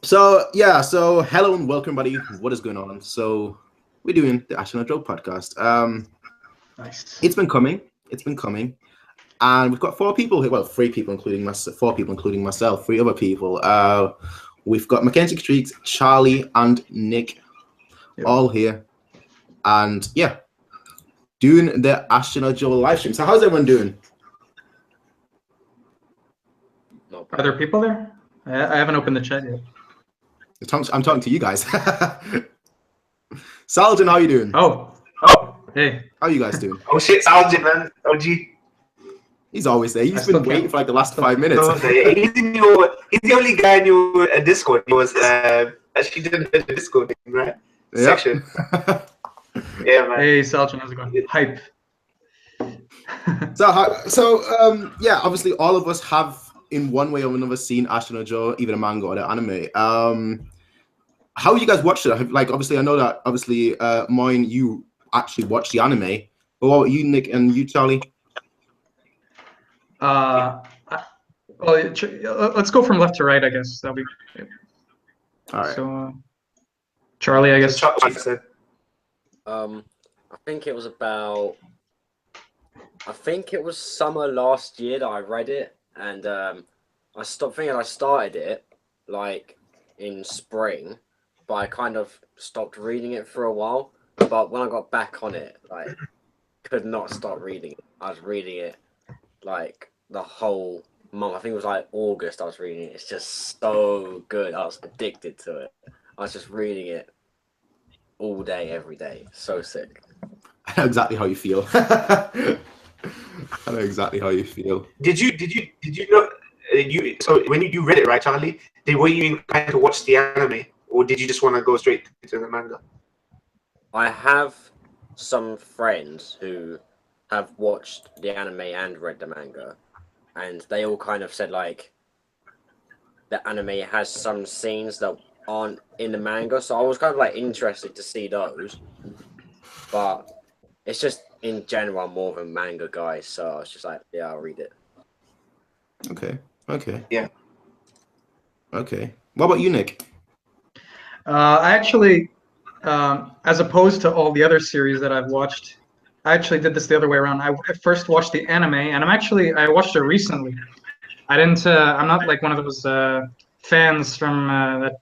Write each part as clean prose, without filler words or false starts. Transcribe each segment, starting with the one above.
So yeah, so hello and welcome, buddy. What is going on? So we're doing the Ashita Joe podcast. Nice. It's been coming. It's been coming, and we've got four people here. Well, three people, including myself. Four people, including myself. Three other people. We've got Mackenzie Streaks, Charlie, and Nick, all here, and yeah, doing the Ashita Joe live stream. So how's everyone doing? Are there people there? I haven't opened the chat yet. I'm talking to you guys. Saladin, how you doing? Oh, hey. How you guys doing? Oh shit, Saladin, man. OG. He's always there. He's been waiting for like the last 5 minutes. He's the only guy in your Discord. He was actually didn't hit the Discord thing, right? Yep. Section. Yeah, man. Hey, Saladin, how's it going? Hype. Yeah, obviously all of us have in one way or another seen Ashita Joe, either the manga or the anime. How you guys watched it? Like, obviously, I know that mine, you actually watched the anime. But what about you, Nick, and you, Charlie? Well, let's go from left to right, I guess. That'll be all right. So, Charlie, I guess. Charlie said. I think it was summer last year that I read it, and I started it like in spring, but I kind of stopped reading it for a while. But when I got back on it, like, could not stop reading it. I was reading it like the whole month. I think it was like August I was reading it. It's just so good. I was addicted to it. I was just reading it all day, every day. So sick. I know exactly how you feel. I know exactly how you feel. Did you know so when you read it, right, Charlie? Were you inclined to watch the anime, or did you just want to go straight to the manga? I have some friends who have watched the anime and read the manga, and they all kind of said like the anime has some scenes that aren't in the manga, so I was kind of like interested to see those. But it's just in general I'm more of a manga guy, so I was just like, yeah, I'll read it. Okay. Yeah. Okay. What about you, Nick? I actually, as opposed to all the other series that I've watched, I actually did this the other way around. I first watched the anime, and I watched it recently. I'm not like one of those fans from that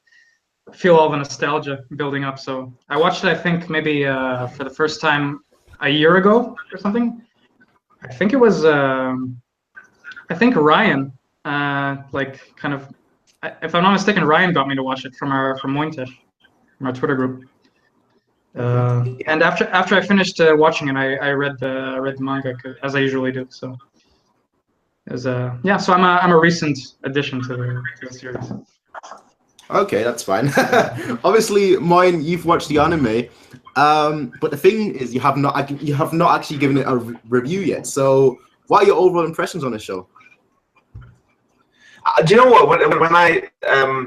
feel all the nostalgia building up. So I watched it, I think, maybe for the first time a year ago or something. I think it was, Ryan, if I'm not mistaken, Ryan got me to watch it from Mointesh, from our Twitter group. And after I finished watching it, I read the manga as I usually do. So so I'm a recent addition to the series. Okay, that's fine. Obviously, mine, you've watched the anime, but the thing is, you have not actually given it a review yet. So, what are your overall impressions on the show? Do you know what? When I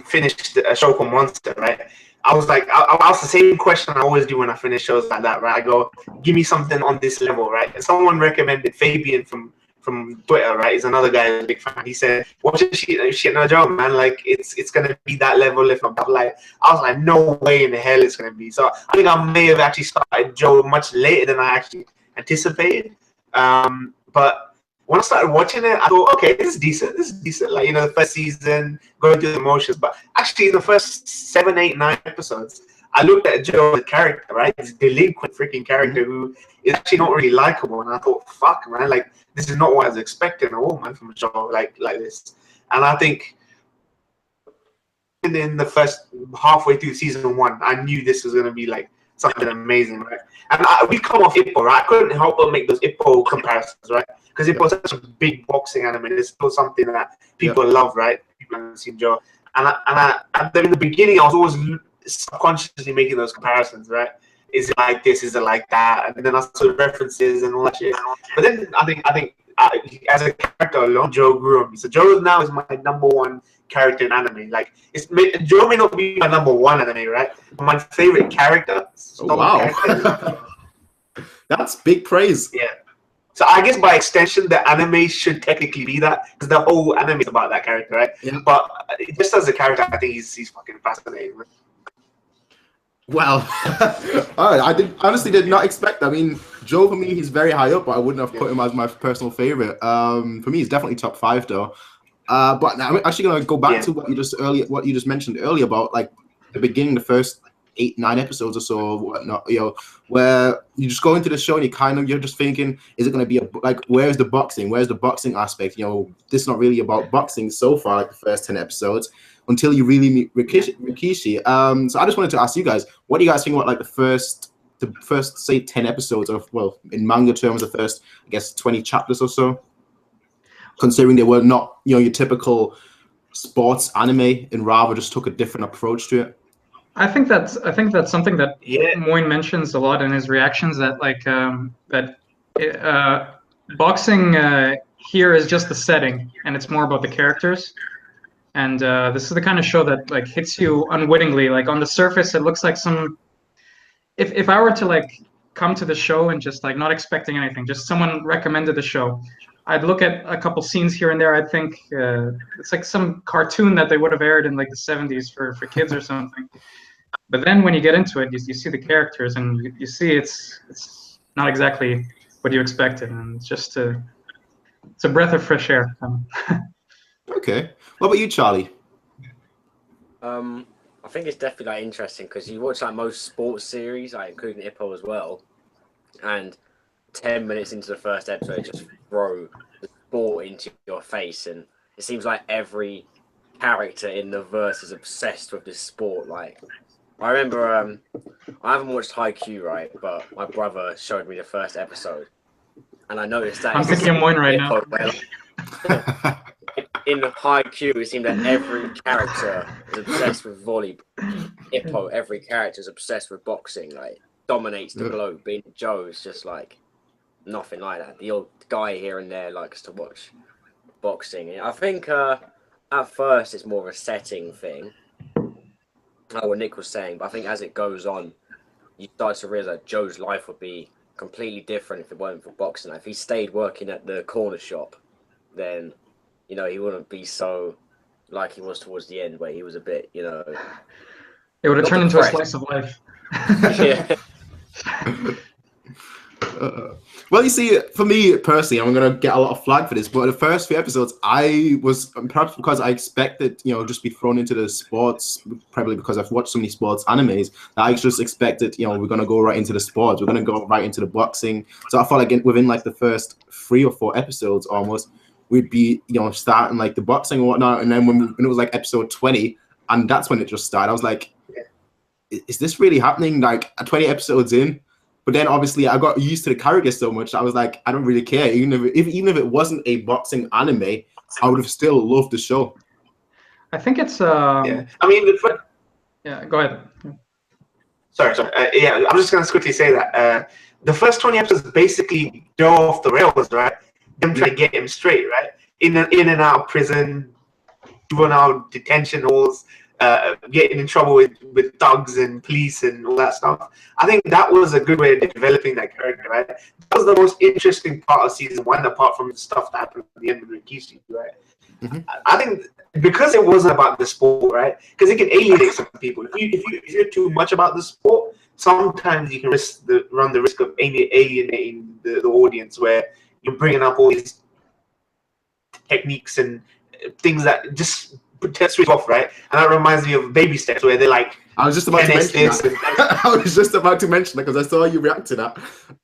finished a show called Monster, right? I was like, I asked the same question I always do when I finish shows like that, right? I go, give me something on this level, right? And someone recommended Fabian from Twitter, right? He's another guy, a big fan. He said, watch Shit No Joke, man. Like, it's gonna be that level, if not. Like, I was like, no way in the hell it's gonna be. So I think I may have actually started Joe much later than I actually anticipated. But when I started watching it, I thought, okay, this is decent. Like, the first season, going through the motions. But actually, in the first 7, 8, 9 episodes, I looked at Joe, the character, right? This delinquent freaking character who is actually not really likable. And I thought, fuck, man, like, this is not what I was expecting at all, man, from a show like this. And I think in the first halfway through season 1, I knew this was going to be, like, something amazing, right? And we come off Ippo, right? I couldn't help but make those Ippo comparisons, right? Because Ippo is such a big boxing anime. It's still something that people love, right? People haven't seen Joe. And in the beginning, I was always subconsciously making those comparisons, right? Is it like this? Is it like that? And then I saw references and all that shit. But then I think as a character alone, Joe grew on me. So Joe now is my #1 character in anime. Like, Joe may not be my #1 anime, right? But my favorite character. Oh, wow. That's big praise. Yeah. So I guess by extension, the anime should technically be that, because the whole anime is about that character, right? Yeah. But just as a character, I think he's fucking fascinating. Well, I honestly did not expect that. I mean, Joe for me, he's very high up, but I wouldn't have put him as my personal favorite. For me, he's definitely top 5 though. But now I'm actually gonna go back to what you just mentioned earlier about like the beginning, the first 8-9 episodes or so, or whatnot. You know, where you just go into the show and you're just thinking, is it gonna be where's the boxing? Where's the boxing aspect? You know, this is not really about boxing so far, like the first 10 episodes. Until you really meet Rikishi. So I just wanted to ask you guys, what do you guys think about like the first say 10 episodes of, well, in manga terms, the first, I guess, 20 chapters or so, considering they were not, you know, your typical sports anime and rather just took a different approach to it? I think that's something that Moyne mentions a lot in his reactions, that boxing here is just the setting and it's more about the characters. And this is the kind of show that like hits you unwittingly. Like on the surface, it looks like some. If I were to like come to the show and just like not expecting anything, just someone recommended the show, I'd look at a couple scenes here and there. I'd think it's like some cartoon that they would have aired in like the 70s for kids or something. But then when you get into it, you see the characters and you see it's not exactly what you expected, and it's just it's a breath of fresh air. Okay. What about you, Charlie? I think it's definitely like interesting because you watch like most sports series, like including Hippo as well, and 10 minutes into the first episode, it just throw the sport into your face, and it seems like every character in the verse is obsessed with this sport. Like, I remember, I haven't watched Haikyuu, right, but my brother showed me the first episode, and I noticed that I'm thinking of Moyne right now. In Haikyuu, it seemed that every character is obsessed with volleyball. Hippo, every character is obsessed with boxing. Like, dominates the globe. Being Joe is just like nothing like that. The old guy here and there likes to watch boxing. And I think at first it's more of a setting thing, like what Nick was saying. But I think as it goes on, you start to realize that Joe's life would be completely different if it weren't for boxing. Like, if he stayed working at the corner shop, then, you know, he wouldn't be so like he was towards the end, where he was a bit, you know. It would have turned into a slice of life. Yeah. Well, you see, for me personally, I'm gonna get a lot of flag for this, but the first few episodes, I was, perhaps because I expected, you know, just be thrown into the sports, probably because I've watched so many sports animes, that I just expected, you know, we're gonna go right into the sports, we're gonna go right into the boxing. So I felt like within like the first 3 or 4 episodes almost, we'd be, you know, starting like the boxing and whatnot, and then when it was like episode 20, and that's when it just started, I was like, is this really happening? Like 20 episodes in. But then obviously I got used to the characters so much, I was like, I don't really care. Even if it wasn't a boxing anime, I would have still loved the show. I think it's yeah. I mean, yeah, go ahead. Sorry. Yeah, I'm just gonna quickly say that the first 20 episodes basically go off the rails, right? Them trying to get him straight, right? In and out of prison, juvenile detention halls, getting in trouble with thugs and police and all that stuff. I think that was a good way of developing that character, right? That was the most interesting part of season 1, apart from the stuff that happened at the end of Rikishi, right? Mm-hmm. I think because it wasn't about the sport, right? Because it can alienate some people. If you're too much about the sport, sometimes you can run the risk of alienating the audience, where you're bringing up all these techniques and things that just test switch off, right? And that reminds me of Baby Steps, where they're like, I was just about to mention that. I was just about to mention that because I saw you react to that,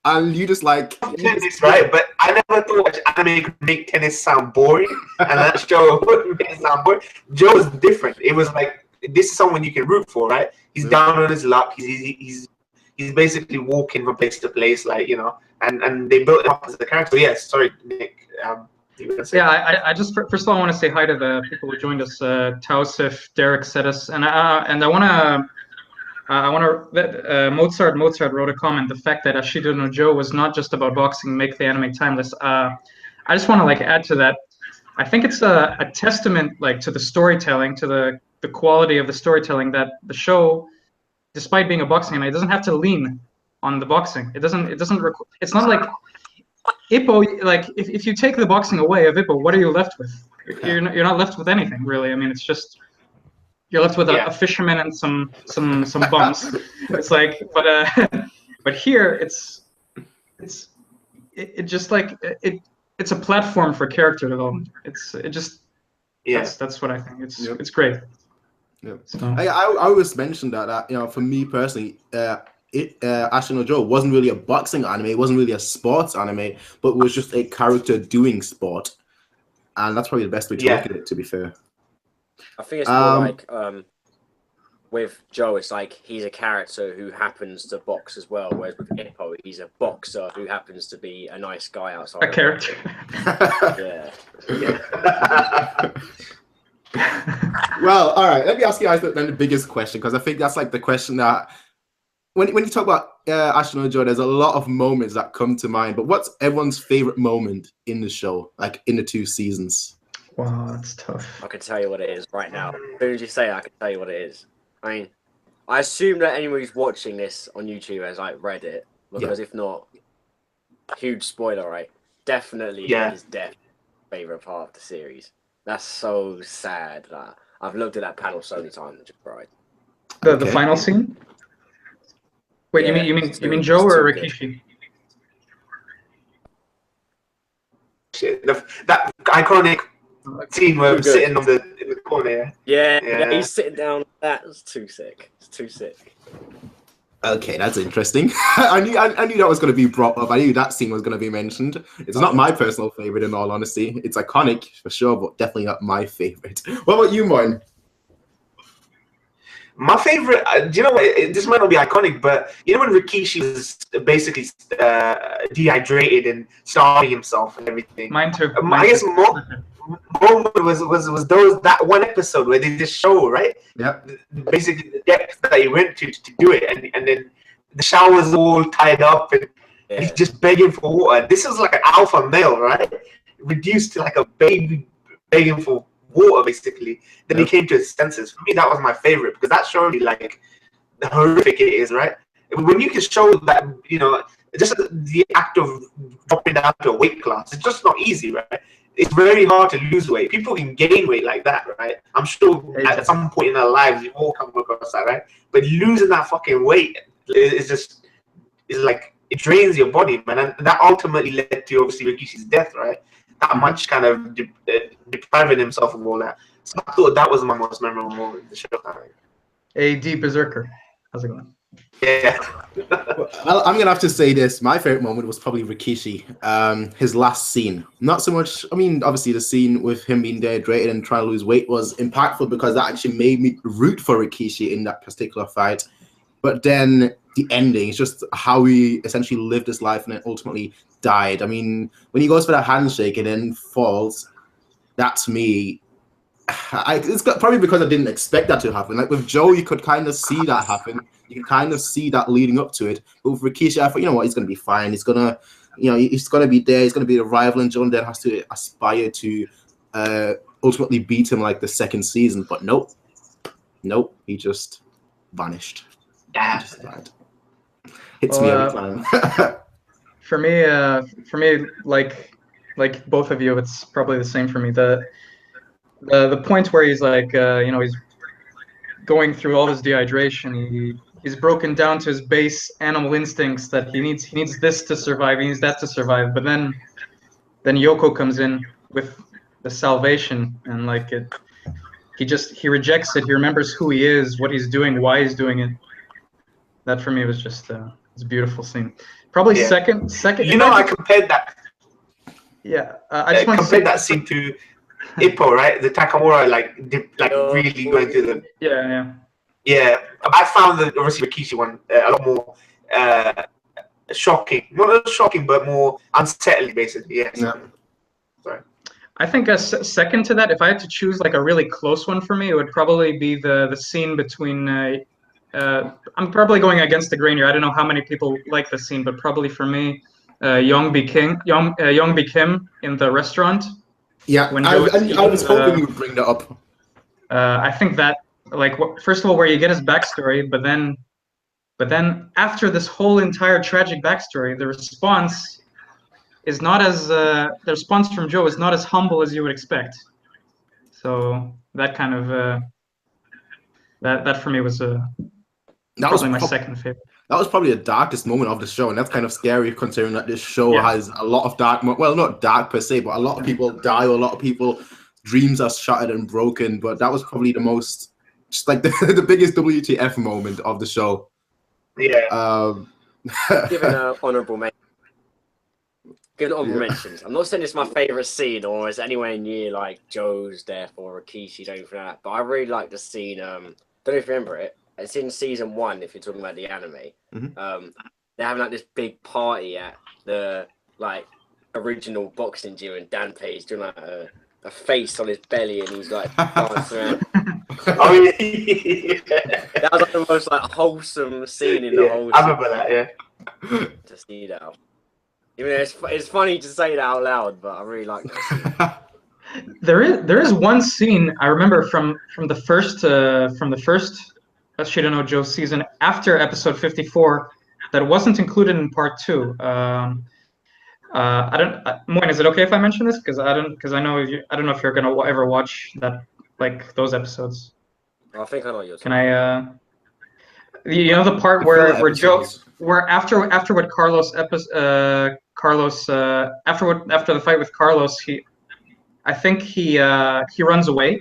and you just like tennis, right? But I never thought anime could make tennis sound boring, and that show made it sound boring. Joe is different. It was like, this is someone you can root for, right? He's down on his luck. He's basically walking from place to place, like, you know. And they built him up as a character. Yes, sorry, Nick. Yeah, I just first of all I want to say hi to the people who joined us. Tausif, Derek, Cetus, and I want to Mozart wrote a comment. The fact that Ashita no Joe was not just about boxing make the anime timeless. I just want to like add to that. I think it's a testament like to the storytelling, to the quality of the storytelling, that the show, despite being a boxing anime, it doesn't have to lean on the boxing. It's not like Ippo, like if you take the boxing away of Ippo, what are you left with? You're not left with anything really. I mean, it's just you're left with a fisherman and some bums. It's like, but here it's just like it's a platform for character development. That's what I think. It's great. Yeah. So. I always mentioned that you know, for me personally, Ashita no Joe wasn't really a boxing anime. It wasn't really a sports anime, but it was just a character doing sport, and that's probably the best way to look at it. To be fair, I think it's more like with Joe, it's like he's a character who happens to box as well, whereas with Ippo, he's a boxer who happens to be a nice guy outside. A character. Well, all right. Let me ask you guys then the biggest question, because I think that's like the question that when you talk about Ashita no Joe, there's a lot of moments that come to mind. But what's everyone's favorite moment in the show, like in the 2 seasons? Wow, that's tough. I can tell you what it is right now. As soon as you say it, I can tell you what it is. I mean, I assume that anyone who's watching this on YouTube has like read it, because if not, huge spoiler, right? Definitely his death favorite part of the series. That's so sad that I've looked at that panel so many times and just cried. The final scene? Wait, you mean Joe or Rikishi? That iconic scene where we're sitting in the corner. Yeah, he's sitting down. That's too sick. It's too sick. Okay, that's interesting. I knew that was going to be brought up. I knew that scene was going to be mentioned. It's not my personal favorite, in all honesty. It's iconic for sure, but definitely not my favorite. What about you, Moin? My favorite, do you know what? This might not be iconic, but you know when Rikishi was basically dehydrated and starving himself and everything. Mine too. I guess moment was that one episode where they just show, right? Yeah. Basically the depth that he went to do it, and then the shower's all tied up and he's just begging for water. This is like an alpha male, right? Reduced to like a baby begging for water, basically. Then he came to his senses. For me, that was my favorite, because that showed you like how horrific it is, right? When you can show that, you know, just the act of dropping down to a weight class, it's just not easy, right? It's very hard to lose weight. People can gain weight like that, right? I'm sure at some point in our lives we've all come across that, right? But losing that fucking weight is like, it drains your body, man. And that ultimately led to obviously Rikishi's death, right? That much kind of depriving himself of all that. So I thought that was my most memorable moment in the show. A deep berserker. How's it going? Yeah. Well, I'm gonna have to say this. My favorite moment was probably Rikishi. His last scene. Not so much. I mean, obviously the scene with him being dehydrated and trying to lose weight was impactful, because that actually made me root for Rikishi in that particular fight. But then the ending is just how he essentially lived his life and then ultimately died. I mean, when he goes for that handshake and then falls, that's me. It's probably because I didn't expect that to happen. Like with Joe, you could kind of see that happen. You can kind of see that leading up to it. But with Rikishi, I thought, you know what, he's going to be fine. He's going to, you know, he's going to be there. He's going to be the rival, and Joe then has to aspire to ultimately beat him like the second season. But nope, he just vanished. Yeah. He just died. Hits me every time. For me, like both of you, it's probably the same for me. The point where he's like, you know, he's going through all this dehydration. He's broken down to his base animal instincts that he needs this to survive, he needs that to survive. But then Yoko comes in with the salvation, and like he rejects it. He remembers who he is, what he's doing, why he's doing it. That for me was just it's a beautiful scene. Probably second. You know, I compared that. Yeah, I just want to compared that scene to Ippo, right? The Takamura, like really going through the. Yeah. I found the obviously Rikishi one a lot more shocking. Not shocking, but more unsettling, basically. Yes. Yeah. Sorry. I think a second to that, if I had to choose like a really close one for me, it would probably be the scene between. I'm probably going against the grain here. I don't know how many people like the scene, but probably for me, Youngbi Kim in the restaurant. Yeah, I was hoping you would bring that up. I think that, like, first of all, where you get his backstory, but then after this whole entire tragic backstory, the response is not as the response from Joe is not as humble as you would expect. So that kind of that for me was probably my second favorite. That was probably the darkest moment of the show, and that's kind of scary considering that this show has a lot of dark, well, not dark per se, but a lot of people die, or a lot of people dreams are shattered and broken. But that was probably the most, just like the biggest WTF moment of the show. Yeah. Given honourable mention. Good honourable mentions. I'm not saying it's my favourite scene or it's anywhere near like Joe's death or Rikishi's or anything like that, but I really like the scene. Don't know if you remember it. It's in season 1. If you're talking about the anime, they're having like this big party at the like original boxing gym, and Dante's doing like a face on his belly, and he's like dancing around. Oh yeah. That was like the most like wholesome scene in the whole. I remember that. Yeah. To see that. Even though it's funny to say that out loud, but I really like that scene. There is one scene I remember from the first Ashita no Joe season after episode 54 that wasn't included in part 2. I don't. Moin, is it okay if I mention this? Because I don't know if you're gonna ever watch that, like those episodes. I think I know yours. Can I? You know the part where Joe, where after what Carlos after the fight with Carlos, I think he runs away,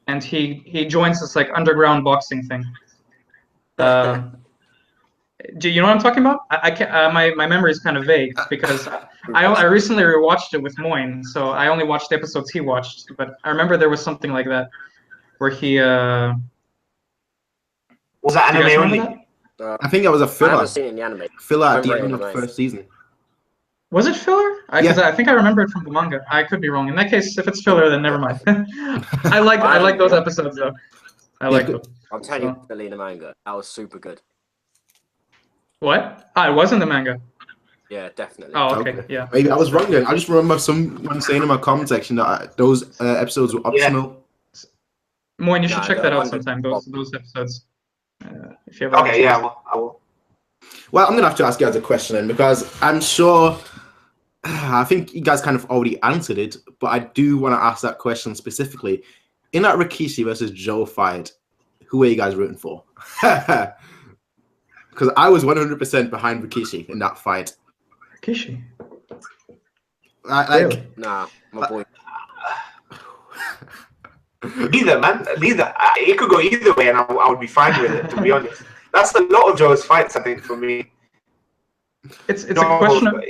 and he joins this like underground boxing thing. Do you know what I'm talking about? I can't. My memory is kind of vague because I recently rewatched it with Moin, so I only watched the episodes he watched. But I remember there was something like that where he. Was that anime only? I think it was a filler. I haven't seen it in the anime. Filler at the end of the first season. Was it filler? Because I think I remember it from the manga. I could be wrong. In that case, if it's filler, then never mind. I like those episodes though. I like them. I'm telling you, the Lena manga, that was super good. What? It was in the manga. Yeah, definitely. Oh, okay. Yeah. Maybe I was wrong then. I just remember someone saying in my comment section that those episodes were optional. Moin, you should check that out sometime. Those episodes. If you ever. Okay. Yeah. I will. Well, I'm gonna have to ask you guys a question then, because I'm sure. I think you guys kind of already answered it, but I do want to ask that question specifically. In that Rikishi versus Joe fight, who are you guys rooting for? Because I was 100% behind Rikishi in that fight. Rikishi? Really? Nah, my boy. Neither, man. Neither. It could go either way, and I would be fine with it, to be honest. That's a lot of Joe's fights, I think, for me. It's a question of...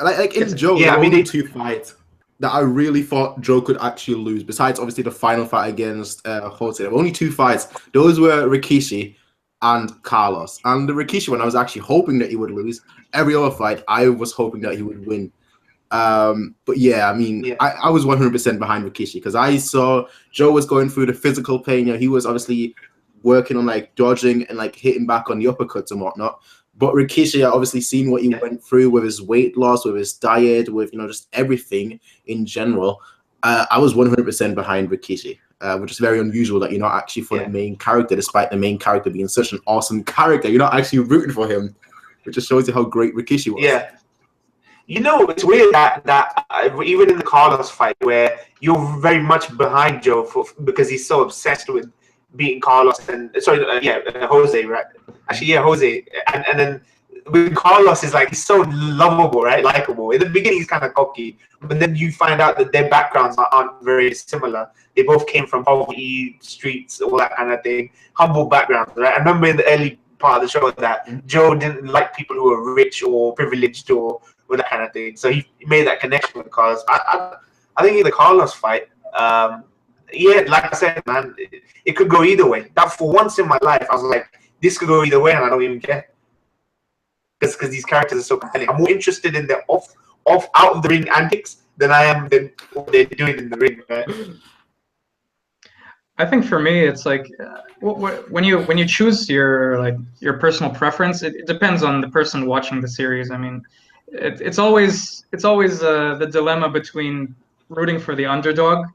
Like in Joe, there were only 2 fights that I really thought Joe could actually lose. Besides, obviously, the final fight against Jose. There were only 2 fights. Those were Rikishi and Carlos. And the Rikishi one, I was actually hoping that he would lose. Every other fight, I was hoping that he would win. But yeah, I mean, I was 100% behind Rikishi because I saw Joe was going through the physical pain. You know, he was obviously working on like dodging and like hitting back on the uppercuts and whatnot. But Rikishi, I obviously seen what he went through with his weight loss, with his diet, with just everything in general. I was 100% behind Rikishi, which is very unusual that you're not actually for the main character, despite the main character being such an awesome character. You're not actually rooting for him, which just shows you how great Rikishi was. Yeah. You know, it's weird that even in the Carlos fight, where you're very much behind Joe because he's so obsessed with beating Carlos and Jose, right? Actually, Jose, and then with Carlos is like he's so lovable, right? Likeable. In the beginning, he's kind of cocky, but then you find out that their backgrounds aren't very similar. They both came from poverty, streets, all that kind of thing, humble backgrounds, right? I remember in the early part of the show that Joe didn't like people who were rich or privileged or that kind of thing, so he made that connection with Carlos. I think in the Carlos fight. Like I said, man, it could go either way. That for once in my life, I was like, this could go either way, and I don't even care. Because these characters are so compelling. I'm more interested in their out of the ring antics than I am in what they're doing in the ring. Right? I think for me, it's like when you choose your personal preference, it depends on the person watching the series. I mean, it's always the dilemma between rooting for the underdog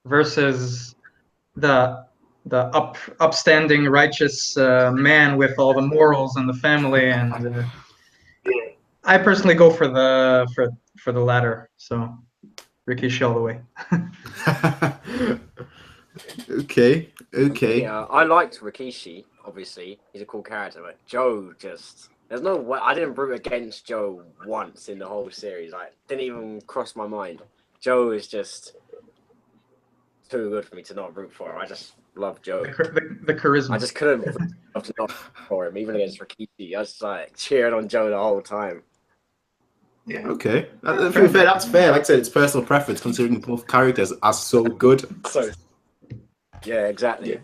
versus the upstanding righteous man with all the morals and the family and I personally go for the latter. So Rikishi all the way. Okay. Yeah, I liked Rikishi. Obviously, he's a cool character, but Joe just. There's no way. I didn't root against Joe once in the whole series. Like, didn't even cross my mind. Joe is just too good for me to not root for him. I just love Joe. The charisma. I just couldn't not root for him, even against Rikishi. I was like cheering on Joe the whole time. Yeah. Okay. That's fair. Like I said, it's personal preference, considering both characters are so good. So, yeah, exactly. Yeah.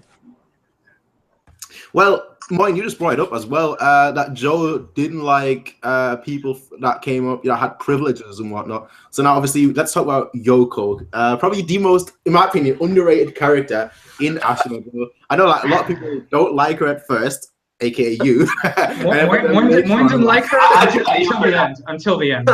Well, Martin, you just brought it up as well, that Joe didn't like people that came up, had privileges and whatnot. So now, obviously, let's talk about Yoko. Probably the most, in my opinion, underrated character in Ashita. I know like, a lot of people don't like her at first, aka you. One didn't like her until the end.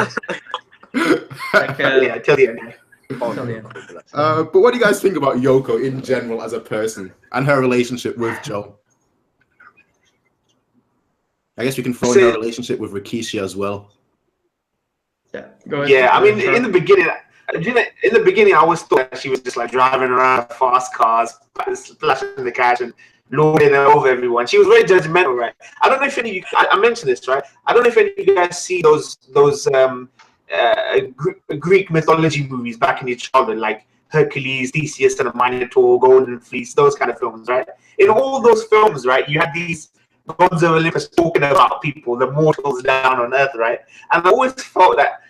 Like, yeah, till the end. But what do you guys think about Yoko in general as a person and her relationship with Joe? I guess we can throw in her relationship with Rikishi as well. Yeah, go ahead. Yeah, I mean, in the beginning, I always thought that she was just like driving around fast cars, splashing the cash and lording it over everyone. She was very judgmental, right? I don't know if any of you, I mentioned this, right? I don't know if any of you guys see those Greek mythology movies back in your childhood, like Hercules, Theseus and the Minotaur, Golden Fleece, those kind of films, right? In all those films, right, you had these gods of Olympus talking about people, the mortals down on earth, right? And I always felt that,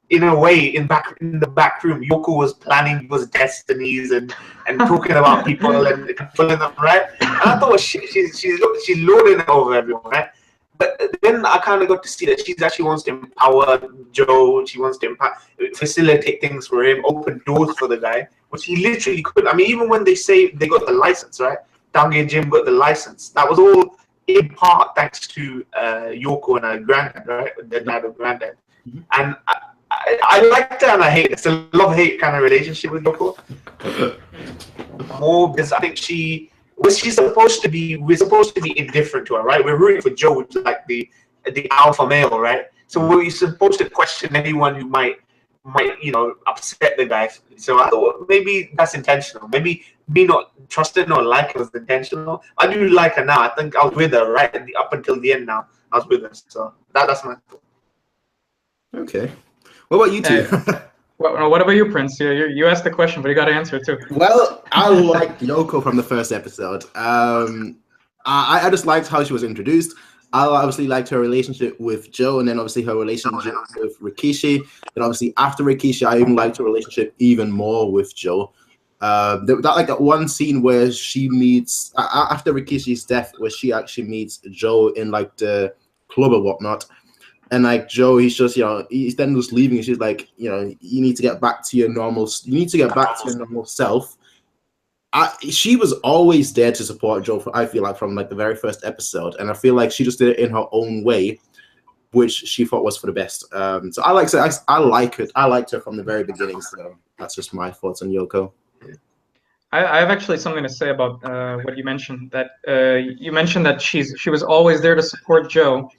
in a way, in the back room, Yoko was planning people's destinies and talking about people and controlling them, right? And I thought she's lording it over everyone, right? But then I kind of got to see that she actually wants to empower Joe. She wants to facilitate things for him, open doors for the guy, which he literally couldn't. I mean, even when they say they got the license, right? Dangi and Jim got the license. That was all in part thanks to Yoko and her granddad, right? The dad of granddad. Mm-hmm. And I liked it and I hate it. It's a love-hate kind of relationship with Yoko. More because I think we're supposed to be indifferent to her, right? We're rooting for Joe, which is like the alpha male, right? So we're supposed to question anyone who might upset the guy. So I thought maybe that's intentional. Maybe me not trusting or liking was intentional. I do like her now. I think I was with her right up until the end. Now I was with her, so that's my thought. Okay. What about you two? What about you, Prince? You asked the question, but you got to answer it too. Well, I liked Yoko from the first episode. I just liked how she was introduced. I obviously liked her relationship with Joe, and then obviously her relationship with Rikishi. And obviously after Rikishi, I even liked her relationship even more with Joe. That one scene where she meets after Rikishi's death, where she actually meets Joe in like the club or whatnot. And like Joe, he's just, he's then just leaving. And she's like, you need to get back to your normal. You need to get back to your normal self. She was always there to support Joe. I feel like from like the very first episode, and I feel like she just did it in her own way, which she thought was for the best. So I like it. I liked her from the very beginning. So that's just my thoughts on Yoko. I have actually something to say about what you mentioned. That you mentioned that she was always there to support Joe.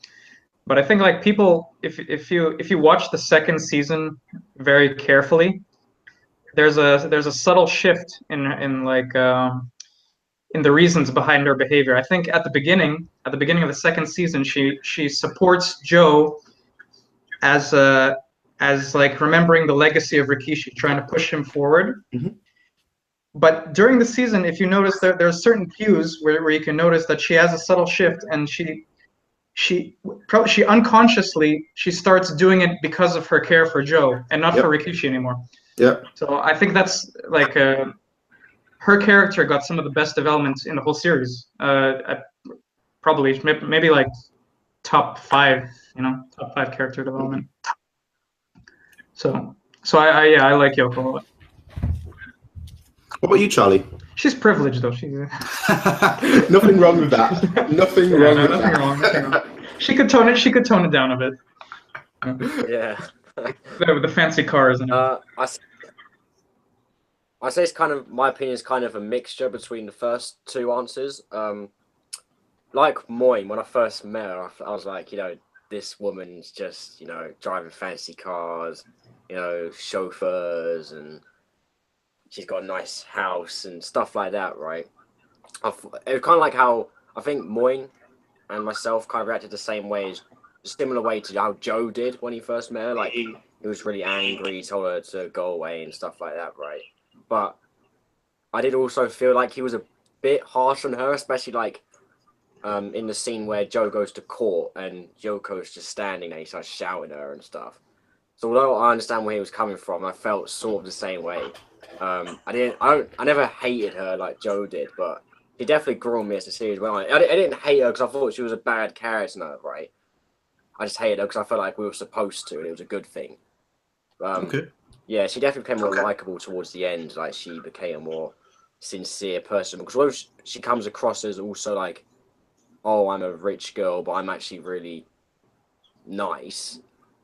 But I think like people, if you watch the second season very carefully, there's a subtle shift in the reasons behind her behavior. I think at the beginning of the second season, she supports Joe as like remembering the legacy of Rikishi, trying to push him forward. Mm-hmm. But during the season, if you notice, there's certain cues where you can notice that she has a subtle shift, and she unconsciously starts doing it because of her care for Joe and not for Rikishi anymore. Yeah. So I think that's like her character got some of the best developments in the whole series. Probably maybe like top 5 character development. So I like Yoko a lot. What about you, Charlie? She's privileged though. She's nothing wrong with that. Nothing wrong. She could tone it down a bit. Yeah. The fancy cars and I say it's kind of, my opinion is kind of a mixture between the first two answers. Like Moyne, when I first met her, I was like, this woman's just, you know, driving fancy cars, you know, chauffeurs, and she's got a nice house and stuff like that, right? It was kind of like how I think Moyne and myself kind of reacted the same way, as a similar way to how Joe did when he first met her. Like, he was really angry, told her to go away and stuff like that, right? But I did also feel like he was a bit harsh on her, especially like in the scene where Joe goes to court and Yoko's just standing there, he starts shouting at her and stuff. So although I understand where he was coming from, I felt sort of the same way. I never hated her like Joe did, but he definitely grew on me as the series went on. I didn't hate her because I thought she was a bad character, right? I just hated her because I felt like we were supposed to, and it was a good thing. Okay. Yeah, she definitely became more likable towards the end. Like, she became a more sincere person, because although she comes across as also like, oh, I'm a rich girl, but I'm actually really nice.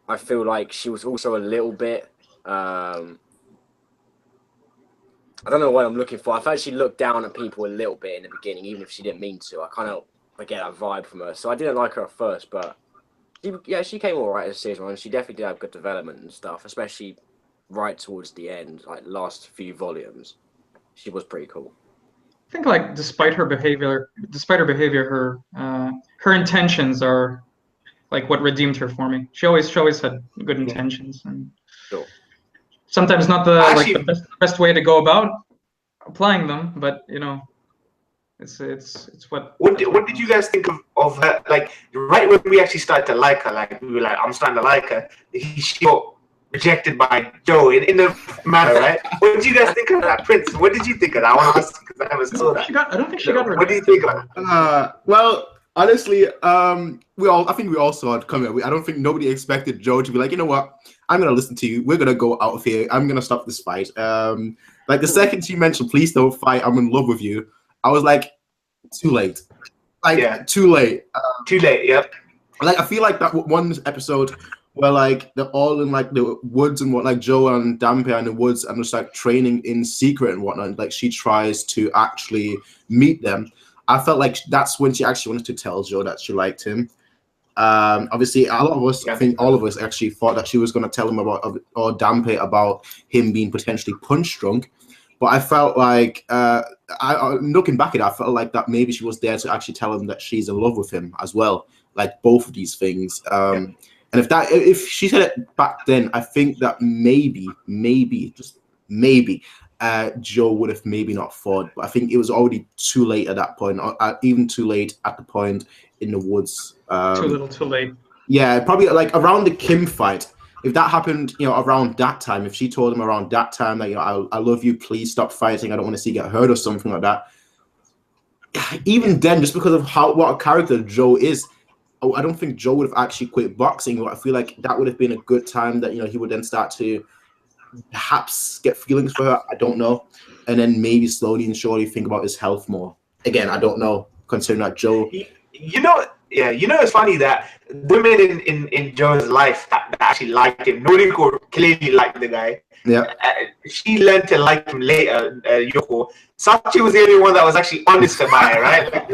I feel like she was also a little bit, I don't know what I'm looking for. I felt she looked down at people a little bit in the beginning, even if she didn't mean to. I kind of get that vibe from her. So I didn't like her at first, but she came all right as a series one. She definitely did have good development and stuff, especially right towards the end, like last few volumes. She was pretty cool. I think, like, despite her behavior, her intentions are like what redeemed her for me. She always had good intentions, and Sure. sometimes not the best way to go about applying them, but you know, it's what. What did you guys think of her? Like, right when we actually started to like her, like we were like, I'm starting to like her. She got rejected by Joe in the manner, right? What did you guys think of that, Prince? What did you think of that? I want to ask because I never saw that. I don't think she got rejected. What do you think of that? Well, honestly, I think we all saw it coming. I don't think nobody expected Joe to be like, you know what? I'm gonna listen to you. We're gonna go out of here. I'm gonna stop this fight. Like, the second she mentioned, please don't fight, I'm in love with you, I was like, too late. Like, too late. Too late. Yep. Like, I feel like that one episode where like they're all in like the woods and what, like Joe and Dampe are in the woods and just like training in secret and whatnot. Like, she tries to actually meet them. I felt like that's when she actually wanted to tell Joe that she liked him. Obviously, a lot of us, I think all of us actually thought that she was going to tell him about, or Dampe about him being potentially punch drunk. But I felt like, looking back at it, I felt like that maybe she was there to actually tell him that she's in love with him as well. Like, both of these things. And if she said it back then, I think that maybe, just maybe, Joe would have maybe not fought. But I think it was already too late at that point, or even too late at the point in the woods. Too little, too late. Yeah, probably like around the Kim fight. If that happened, you know, around that time, if she told him around that time that, you know, I love you, please stop fighting, I don't want to see you get hurt or something like that. Even then, just because of what a character Joe is, I don't think Joe would have actually quit boxing. But I feel like that would have been a good time that, you know, he would then start to perhaps get feelings for her. I don't know. And then maybe slowly and surely think about his health more. Again, I don't know, considering that Joe... You know, it's funny that the women in Joe's life that actually liked him. Noriko clearly liked the guy. Yeah. She learned to like him later, Yoko. Sachi was the only one that was actually honest about it, right? Like,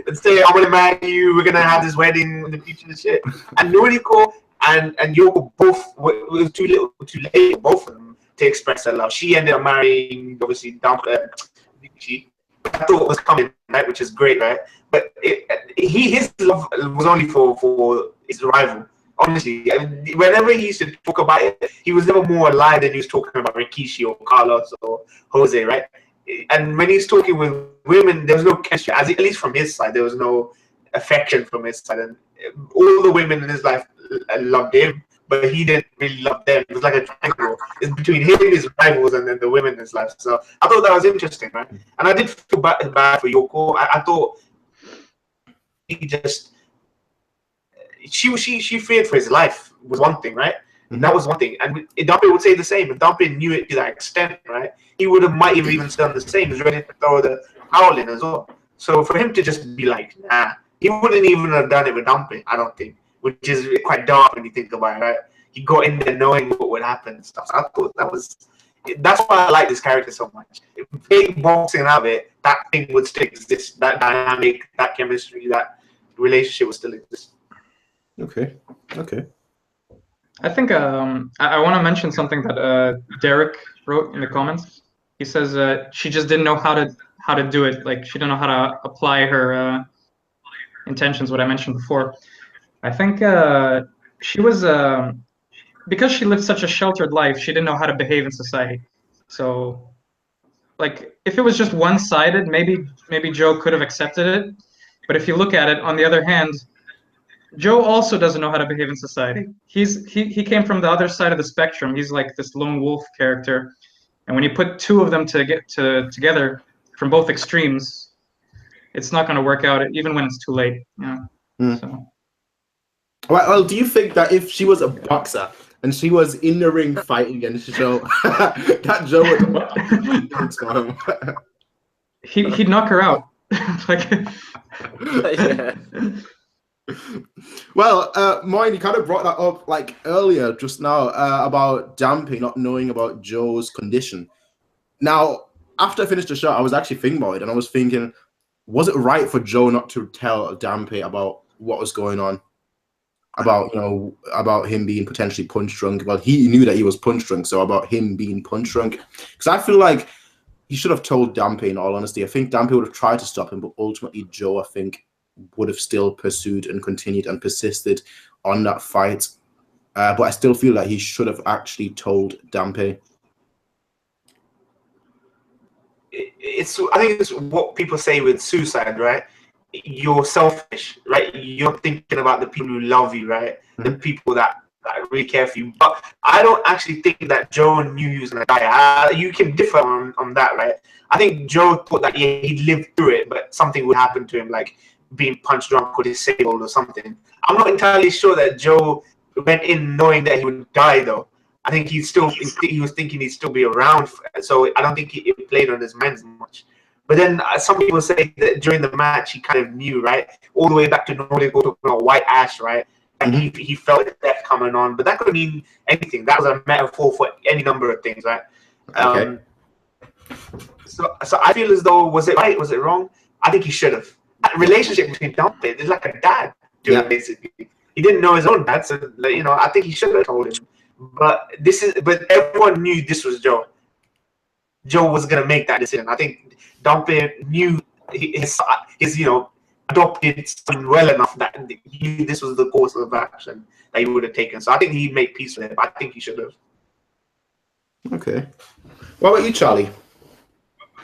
let's say, I'm going to marry you, we're going to have this wedding in the future and shit. And Noriko and Yoko both, it was too little, too late, both of them, to express their love. She ended up marrying, obviously, I thought it was coming, right, which is great, right? But his love was only for his rival. Honestly, I mean, whenever he used to talk about it, he was never more alive than he was talking about Rikishi or Carlos or Jose, right? And when he's talking with women, there was no chemistry. At least from his side, there was no affection from his side. And all the women in his life loved him, but he didn't really love them. It was like a triangle. It's between him, his rivals, and then the women in his life. So I thought that was interesting, right? And I did feel bad for Yoko. I thought he just... She feared for his life was one thing, right? That was one thing. And Dampe would say the same. If Dampe knew it to that extent, right, he might have even done the same. He was ready to throw the towel in as well. So for him to just be like, nah, he wouldn't even have done it with Dampe, I don't think, which is quite dark when you think about it, right? He got in there knowing what would happen and stuff. So I thought that's why I like this character so much. If big boxing out of it, that thing would still exist. That dynamic, that chemistry, that relationship would still exist. Okay. I think I want to mention something that Derek wrote in the comments. He says she just didn't know how to do it. Like she didn't know how to apply her intentions. What I mentioned before. I think she was because she lived such a sheltered life. She didn't know how to behave in society. So, like, if it was just one-sided, maybe Joe could have accepted it. But if you look at it, on the other hand, Joe also doesn't know how to behave in society. He came from the other side of the spectrum. He's like this lone wolf character, and when you put two of them together from both extremes, it's not going to work out, even when it's too late. So. Well, do you think that if she was a boxer and she was in the ring fighting against Joe, that Joe would he'd knock her out? Like. Yeah. Well, Moin, you kind of brought that up like earlier just now about Dampé not knowing about Joe's condition. Now, after I finished the show, I was actually thinking about it, and I was thinking, was it right for Joe not to tell Dampé about what was going on? About him being potentially punch drunk. Well, he knew that he was punch drunk, so about him being punch drunk. Because I feel like he should have told Dampé, in all honesty. I think Dampé would have tried to stop him, but ultimately Joe, I think, would have still pursued and continued and persisted on that fight. But I still feel that he should have actually told Dampé. I think it's what people say with suicide, right? You're selfish, right? You're thinking about the people who love you, right? The people that really care for you. But I don't actually think that Joe knew he was going to die. You can differ on that, right? I think Joe thought that he'd lived through it, but something would happen to him, like being punched drunk or disabled or something. I'm not entirely sure that Joe went in knowing that he would die, though. I think he was thinking he'd still be around, so I don't think it played on his mind as much. But then some people say that during the match he kind of knew, right? All the way back to Nordic talking about white ash, right? And he felt death coming on, but that could mean anything. That was a metaphor for any number of things, right? Okay. So I feel as though, was it right? Was it wrong? I think he should have. That relationship between Dampé is like a dad to him, basically. He didn't know his own dad, so I think he should have told him. But everyone knew this was Joe. Joe was gonna make that decision. I think Dampé knew his adopted son well enough that he knew this was the course of action that he would have taken. So I think he'd make peace with it. But I think he should have. Okay. What about you, Charlie?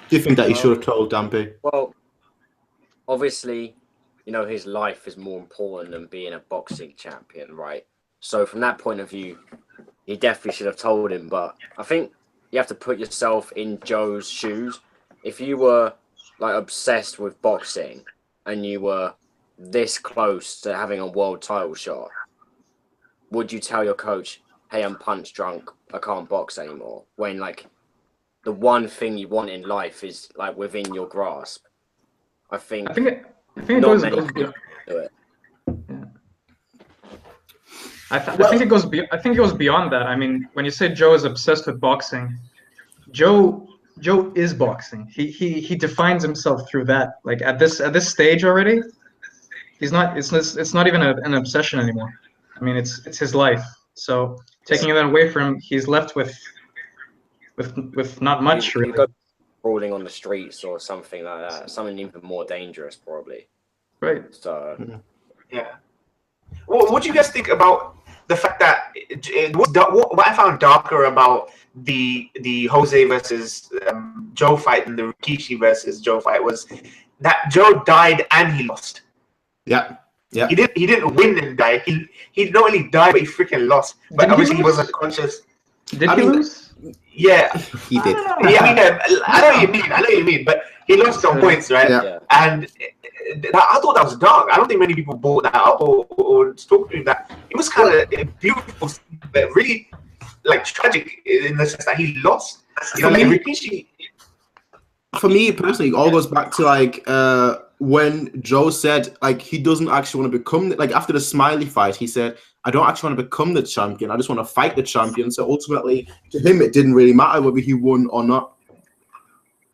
Do you think that he should have told Dampé? Well, obviously, his life is more important than being a boxing champion, right? So from that point of view, he definitely should have told him. But I think you have to put yourself in Joe's shoes. If you were like obsessed with boxing and you were this close to having a world title shot, would you tell your coach, "Hey, I'm punch drunk, I can't box anymore," when like the one thing you want in life is like within your grasp? I think it goes beyond. Do it. Yeah. I think it goes beyond that. I mean, when you say Joe is obsessed with boxing, Joe is boxing. He defines himself through that. Like at this stage already, he's not. It's not even an obsession anymore. I mean, it's his life. So taking that away from him, he's left with not much really. Go crawling on the streets or something like that. Something even more dangerous, probably. Right. So. Yeah. Well, what do you guys think about the fact that what I found darker about the Jose versus Joe fight and the Rikishi versus Joe fight was that Joe died and he lost. Yeah. Yeah. He didn't win and die. He not only died, but he freaking lost. But obviously he wasn't conscious. Did he lose? Yeah, he did. Yeah, I know what you mean. But he lost some points, right? Yeah. And I thought that was dark. I don't think many people brought that up or talked to that. It was kind of beautiful, but really like tragic in the sense that he lost. Rikishi. For me personally, it all goes back to like when Joe said like he doesn't actually want to become like after the Smiley fight, he said, "I don't actually want to become the champion. I just want to fight the champion." So ultimately, to him, it didn't really matter whether he won or not.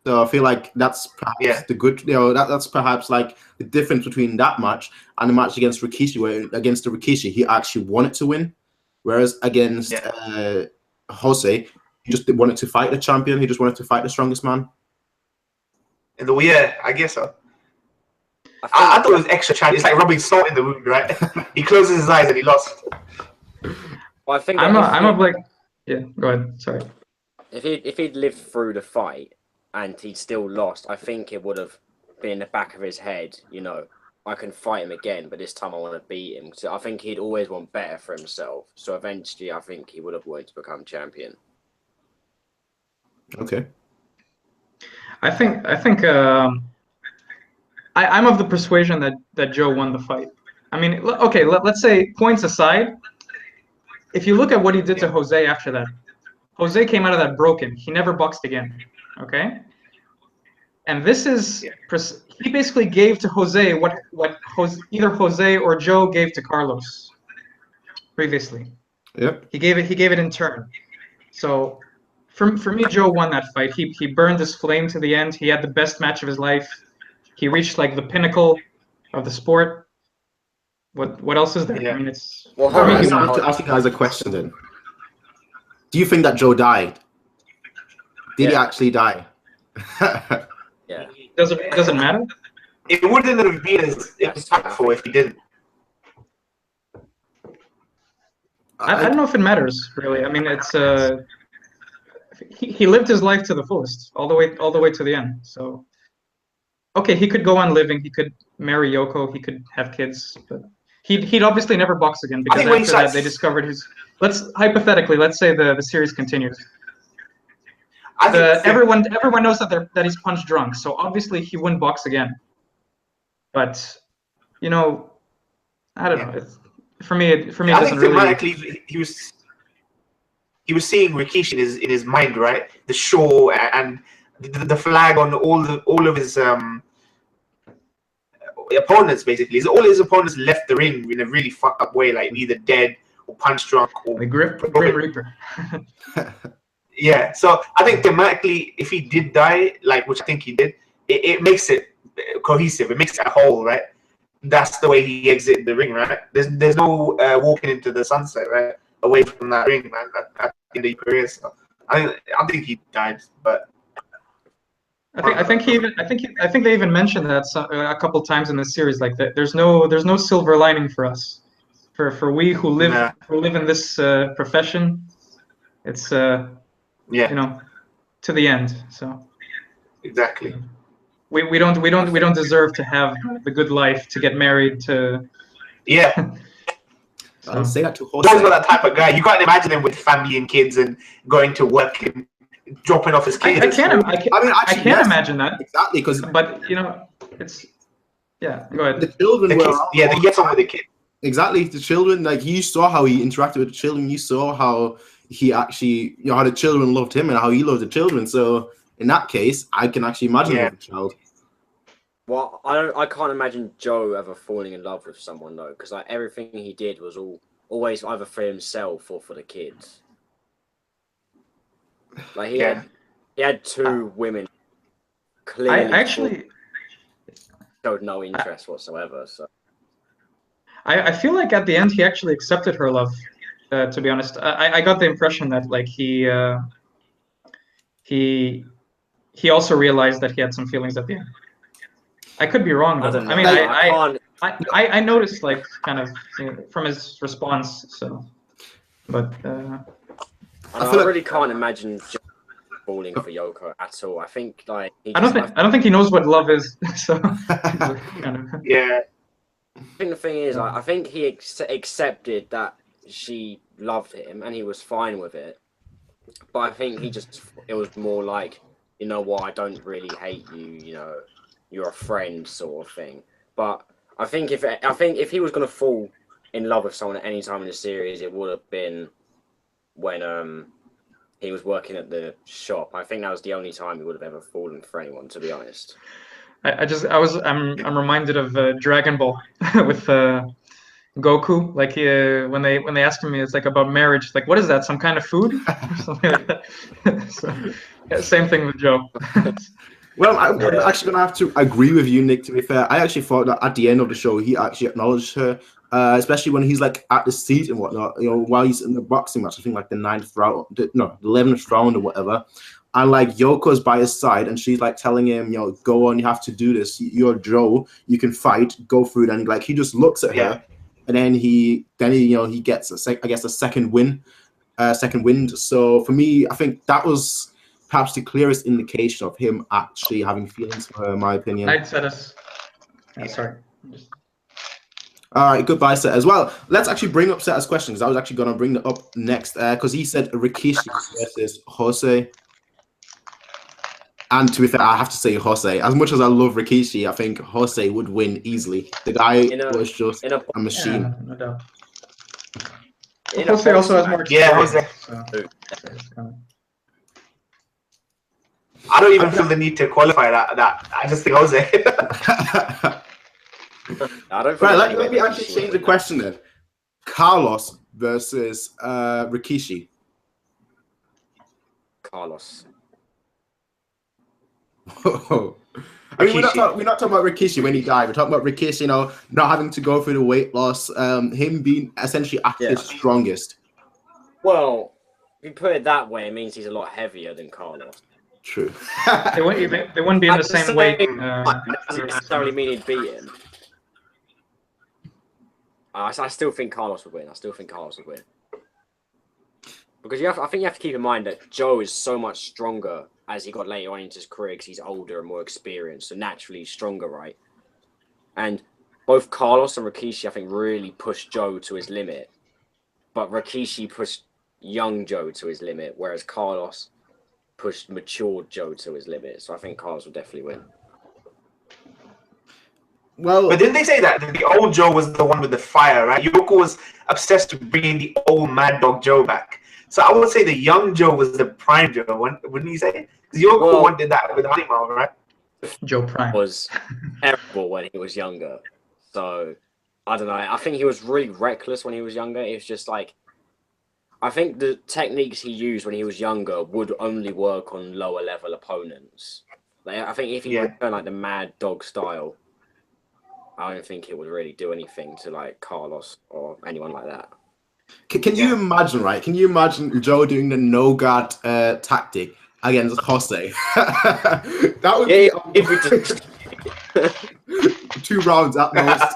So I feel like that's perhaps the good, that's perhaps like the difference between that match and the match against Rikishi, where against the Rikishi, he actually wanted to win. Whereas against Jose, he just wanted to fight the champion. He just wanted to fight the strongest man. I guess so. I thought it was extra challenge. It's like rubbing salt in the wound, right? He closes his eyes and he lost. Well, I think I'm a like, yeah. Go ahead. Sorry. If he'd lived through the fight and he'd still lost, I think it would have been in the back of his head. You know, I can fight him again, but this time I want to beat him. So I think he'd always want better for himself. So eventually, I think he would have wanted to become champion. Okay. I'm of the persuasion that Joe won the fight. I mean, okay, let's say points aside. If you look at what he did to Jose after that, Jose came out of that broken. He never boxed again. Okay. And this is he basically gave to Jose what either Jose or Joe gave to Carlos previously. Yep. He gave it in turn. So for me, Joe won that fight. He burned his flame to the end. He had the best match of his life. He reached like the pinnacle of the sport. What else is there? Yeah. I mean, it's. Well, I have to ask you guys a question then. Do you think that Joe died? Did he actually die? Yeah. Doesn't matter. It wouldn't have been as impactful if he didn't. I don't know if it matters really. I mean, it's he lived his life to the fullest, all the way to the end. So, okay, he could go on living. He could marry Yoko. He could have kids, but he'd obviously never box again because after that they discovered his. Let's say the series continues. Everyone knows that he's punch drunk, so obviously he wouldn't box again. But I don't know. For me, it doesn't really. I think thematically he was seeing Rikishi in his mind, right? The show and the flag on all of his opponents, basically. All his opponents left the ring in a really fucked up way, like either dead or punch drunk or the Grim Reaper. Yeah, so I think thematically, if he did die, which I think he did, it makes it cohesive. It makes it a whole, right? That's the way he exited the ring, right? There's no walking into the sunset, right? Away from that ring, man. At the end of your career, so I think he died, but I think they even mentioned that a couple times in the series, like that. There's no silver lining for us, for we who live in this profession. It's to the end. So exactly. We don't deserve to have the good life, to get married, to I'll say that to Jose. Joe's not that type of guy. You can't imagine him with family and kids and going to work and dropping off his kids. I can't imagine that exactly but it's go ahead. The children they get on with the kids. Exactly, the children. Like, you saw how he interacted with the children. You saw how he actually, how the children loved him and how he loved the children. So in that case, I can actually imagine a child. Well, I can't imagine Joe ever falling in love with someone though, because everything he did was always either for himself or for the kids. Like he had two women clearly actually showed no interest whatsoever. So I feel like at the end he actually accepted her love. To be honest, I got the impression that he also realized that he had some feelings at the end. I could be wrong, though. I mean, I noticed kind of from his response. So, but I really can't imagine falling for Yoko at all. I think I don't think he knows what love is. So yeah. I think the thing is, I think he accepted that she loved him and he was fine with it. But I think it was more like, you know what, I don't really hate you, you're a friend sort of thing. But I think if he was going to fall in love with someone at any time in the series, it would have been when he was working at the shop. I think that was the only time he would have ever fallen for anyone, to be honest. I'm reminded of Dragon Ball with Goku, like when they ask me, it's like about marriage. Like, what is that? Some kind of food or something like that. So, yeah, same thing with Joe. Well, I'm actually going to have to agree with you, Nick, to be fair. I actually thought that at the end of the show, he actually acknowledged her, especially when he's like at the seat and whatnot, you know, while he's in the boxing match. I think like the 11th round or whatever. And like Yoko's by his side and she's like telling him, you know, go on, you have to do this. You're Joe, you can fight, go through it. And like he just looks at her and then he gets a second wind. So for me, I think that was perhaps the clearest indication of him actually having feelings for her, in my opinion. Night Cetus. Sorry. All right, goodbye, Set as well. Let's actually bring up Set's question because I was actually going to bring that up next because he said Rikishi versus Jose. And to be fair, I have to say Jose. As much as I love Rikishi, I think Jose would win easily. The guy was just a machine. Yeah, no doubt. Jose also has more experience. Yeah, Jose. So. I don't even feel the need to qualify that. I just think Jose. I don't. Right, let me actually change the question then. Carlos versus Rikishi. Carlos. I mean, we're not talking about Rikishi when he died. We're talking about Rikishi, you know, not having to go through the weight loss, him being essentially at his strongest. Well, if you put it that way, it means he's a lot heavier than Carlos. True. They wouldn't be in the same weight. Doesn't necessarily mean he'd beat him. I still think Carlos would win. Because I think you have to keep in mind that Joe is so much stronger as he got later on into his career because he's older and more experienced, so naturally he's stronger, right? And both Carlos and Rikishi, I think, really pushed Joe to his limit. But Rikishi pushed young Joe to his limit, whereas Carlos pushed matured Joe to his limit. So I think Carlos will definitely win. Well, but didn't they say that the old Joe was the one with the fire, right? Yoko was obsessed with bringing the old Mad Dog Joe back. So I would say the young Joe was the prime Joe, wouldn't you say? Because Yoko did that with Animal, right? Joe Prime was terrible when he was younger. So I don't know. I think he was really reckless when he was younger. It was just like, I think the techniques he used when he was younger would only work on lower level opponents. Like, I think if he returned like the Mad Dog style, I don't think it would really do anything to like Carlos or anyone like that. Can you imagine, right? Can you imagine Joe doing the no guard tactic against Jose? That would be if we just 2 rounds at most.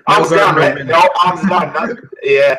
Arms down, right? No, arms down. Yeah.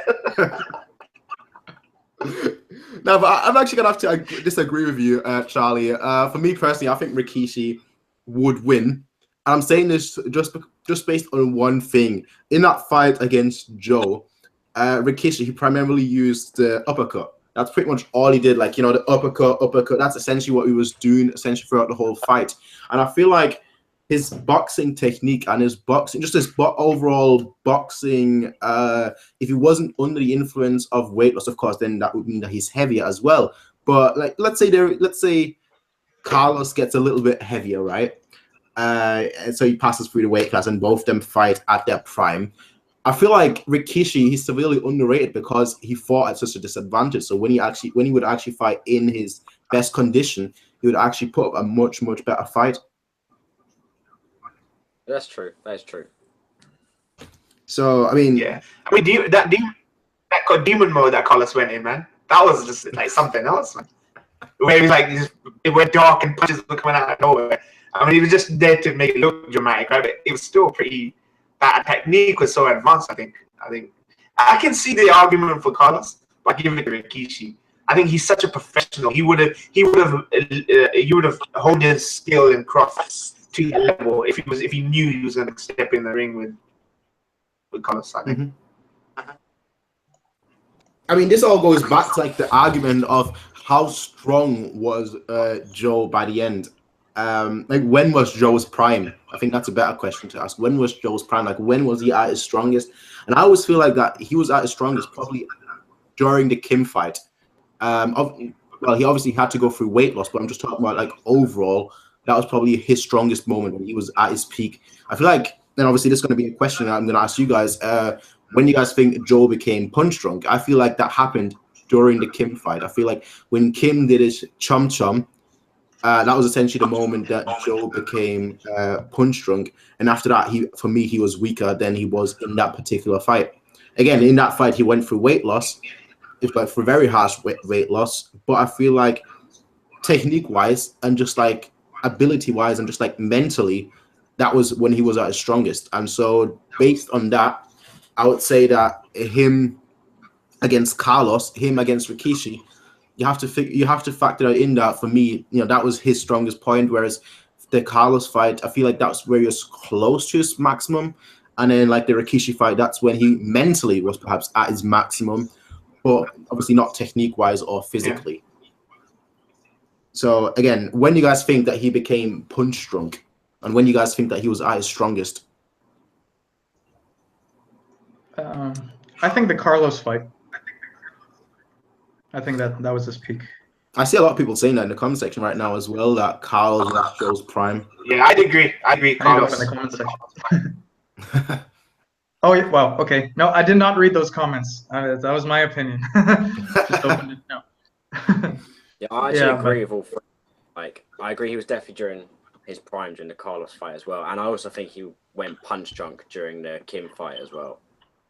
No, but I'm actually gonna have to disagree with you, Charlie. For me personally, I think Rikishi would win. And I'm saying this just based on one thing. In that fight against Joe, Rikishi, he primarily used the uppercut. That's pretty much all he did. Like, you know, the uppercut. That's essentially what he was doing essentially throughout the whole fight. And I feel like his boxing technique and his boxing, just his overall boxing, if he wasn't under the influence of weight loss, of course, then that would mean that he's heavier as well. But like, let's say Carlos gets a little bit heavier, right? And so he passes through the weight class and both of them fight at their prime. I feel like Rikishi, he's severely underrated because he fought at such a disadvantage. So when he would actually fight in his best condition, he would actually put up a much, much better fight. That's true. That is true. So, I mean... Yeah. I mean, that demon mode that Carlos went in, man, that was just like something else, man. Where he was like, it went dark and punches were coming out of nowhere. I mean, he was just there to make it look dramatic, right? But it was still pretty... That technique was so advanced, I think I can see the argument for Carlos, but I give it to Rikishi. I think he's such a professional. He would have honed his skill and craft to that level if he knew he was going to step in the ring with Carlos. I think. Mm-hmm. I mean, this all goes back to like the argument of how strong was Joe by the end. Like, when was Joe's prime? I think that's a better question to ask. When was Joe's prime? Like, when was he at his strongest? And I always feel like that he was at his strongest probably during the Kim fight. Well, he obviously had to go through weight loss, but I'm just talking about like overall, that was probably his strongest moment when he was at his peak. I feel like then obviously this is going to be a question that I'm going to ask you guys. When you guys think Joe became punch drunk, I feel like that happened during the Kim fight. I feel like when Kim did his chum chum, that was essentially the moment that Joe became punch drunk. And after that, for me, he was weaker than he was in that particular fight. Again, in that fight, he went through weight loss. It went through very harsh weight loss. But I feel like technique-wise and just like ability-wise and just like mentally, that was when he was at his strongest. And so based on that, I would say that him against Carlos, him against Rikishi, you have to factor that in that for me, that was his strongest point. Whereas the Carlos fight, I feel like that's where he was close to his maximum. And then like the Rikishi fight, that's when he mentally was perhaps at his maximum, but obviously not technique-wise or physically. Yeah. So again, when do you guys think that he became punch drunk? And when do you guys think that he was at his strongest? I think the Carlos fight. I think that was his peak. I see a lot of people saying that in the comment section right now as well, that Carlos was Joe's prime. Yeah, I'd agree. Carlos. In the comment section. Oh, yeah, well, okay. No, I did not read those comments. That was my opinion. Just opened it. No. Yeah, I actually agree with all three. Like, I agree he was definitely during his prime during the Carlos fight as well. And I also think he went punch drunk during the Kim fight as well.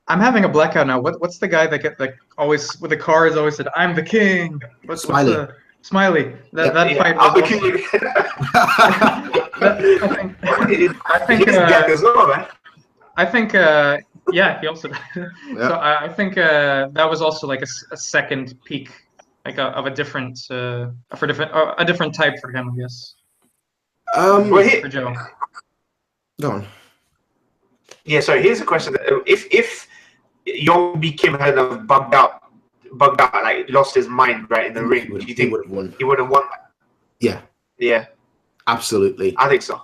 I'm having a blackout now. What's the guy that always with the cars always said, "I'm the king"? Smiley. Smiley. That fight. I'm the king. I think. Yeah, he also. Yeah. So I think that was also like a second peak, like of a different a different type for him, I guess. For Joe. Go on. Yeah, sorry. Here's a question: If Young B Kim had bugged out, like lost his mind right in the ring, do you think he would have won? Yeah. Yeah. Absolutely. I think so.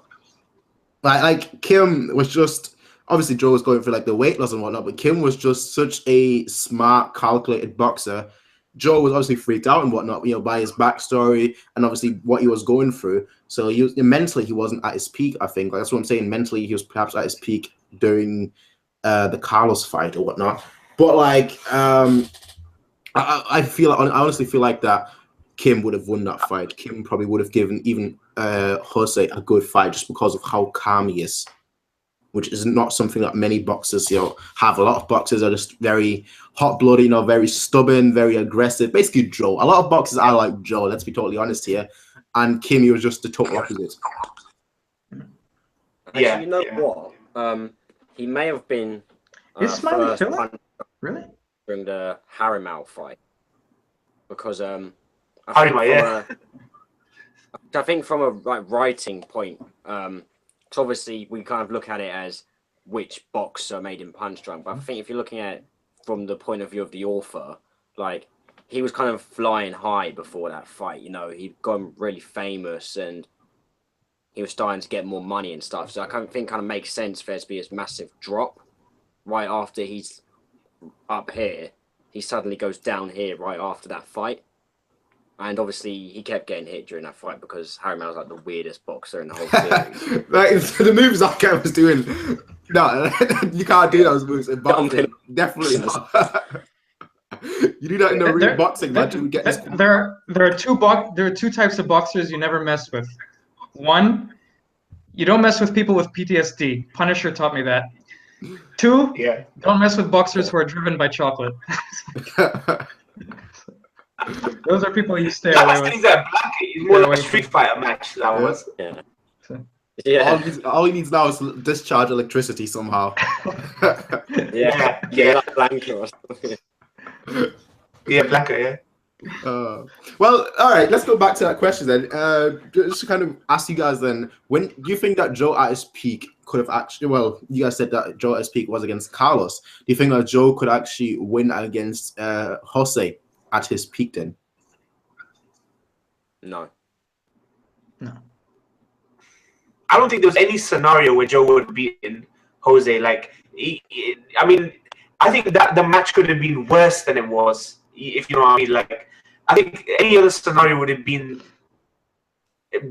Like Kim was just obviously Joe was going for like the weight loss and whatnot, but Kim was just such a smart, calculated boxer. Joe was obviously freaked out and whatnot, by his backstory and obviously what he was going through. So mentally he wasn't at his peak. I think that's what I'm saying. Mentally he was perhaps at his peak during the Carlos fight or whatnot. But like I honestly feel like that Kim would have won that fight. Kim probably would have given even Jose a good fight just because of how calm he is, which is not something that many boxers have. A lot of boxers are just very hot-blooded, very stubborn, very aggressive. Basically Joe. A lot of boxers are like Joe, let's be totally honest here. And Kim, he was just the total opposite. Actually, you know what? He may have been is Smiley killer? Really? During the Harimau fight. Because I think from a writing point, because obviously we kind of look at it as which boxer made him punch drunk. But I think if you're looking at it from the point of view of the author, like he was kind of flying high before that fight. He'd gone really famous and he was starting to get more money and stuff. So I think kind of makes sense for there to be this massive drop right after he's up here. He suddenly goes down here right after that fight. And obviously, he kept getting hit during that fight because Harry Mau's like the weirdest boxer in the whole series. The moves that guy was doing, no, you can't do those moves in boxing. Definitely not. You do that in the real boxing, man. There are two types of boxers you never mess with. One, you don't mess with people with PTSD. Punisher taught me that. Two, don't mess with boxers who are driven by chocolate. Those are people you stay away with. It's more like a Street Fighter match. That was. Yeah. All he needs now is discharge electricity somehow. Yeah. Like Blanca or something. Yeah, Blanca. Yeah. Well, all right. Let's go back to that question then. Just to kind of ask you guys then, when do you think that Joe at his peak could have actually? Well, you guys said that Joe at his peak was against Carlos. Do you think that Joe could actually win against Jose at his peak then? No. I don't think there was any scenario where Joe would beat Jose. Like, I mean, I think that the match could have been worse than it was, if you know what I mean. Like, I think any other scenario would have been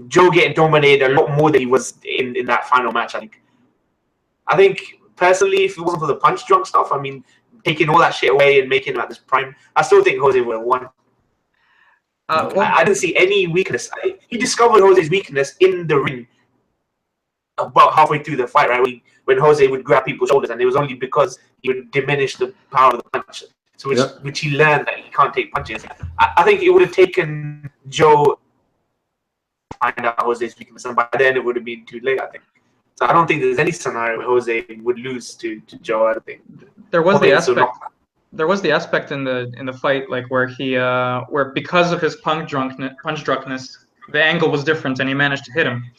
Joe getting dominated a lot more than he was in that final match. I I think personally, if it wasn't for the punch drunk stuff, I mean, taking all that shit away and making it at this prime, I still think Jose would have won. I didn't see any weakness. He discovered Jose's weakness in the ring about halfway through the fight, right? When Jose would grab people's shoulders, and it was only because he would diminish the power of the punch. So which he learned that he can't take punches. I think it would have taken Joe to find out Jose's weakness, and by then it would have been too late, I think. So I don't think there's any scenario where Jose would lose to Joe. I don't think there was the aspect. There was the aspect in the fight, like where he where because of his punch drunkenness, the angle was different, and he managed to hit him.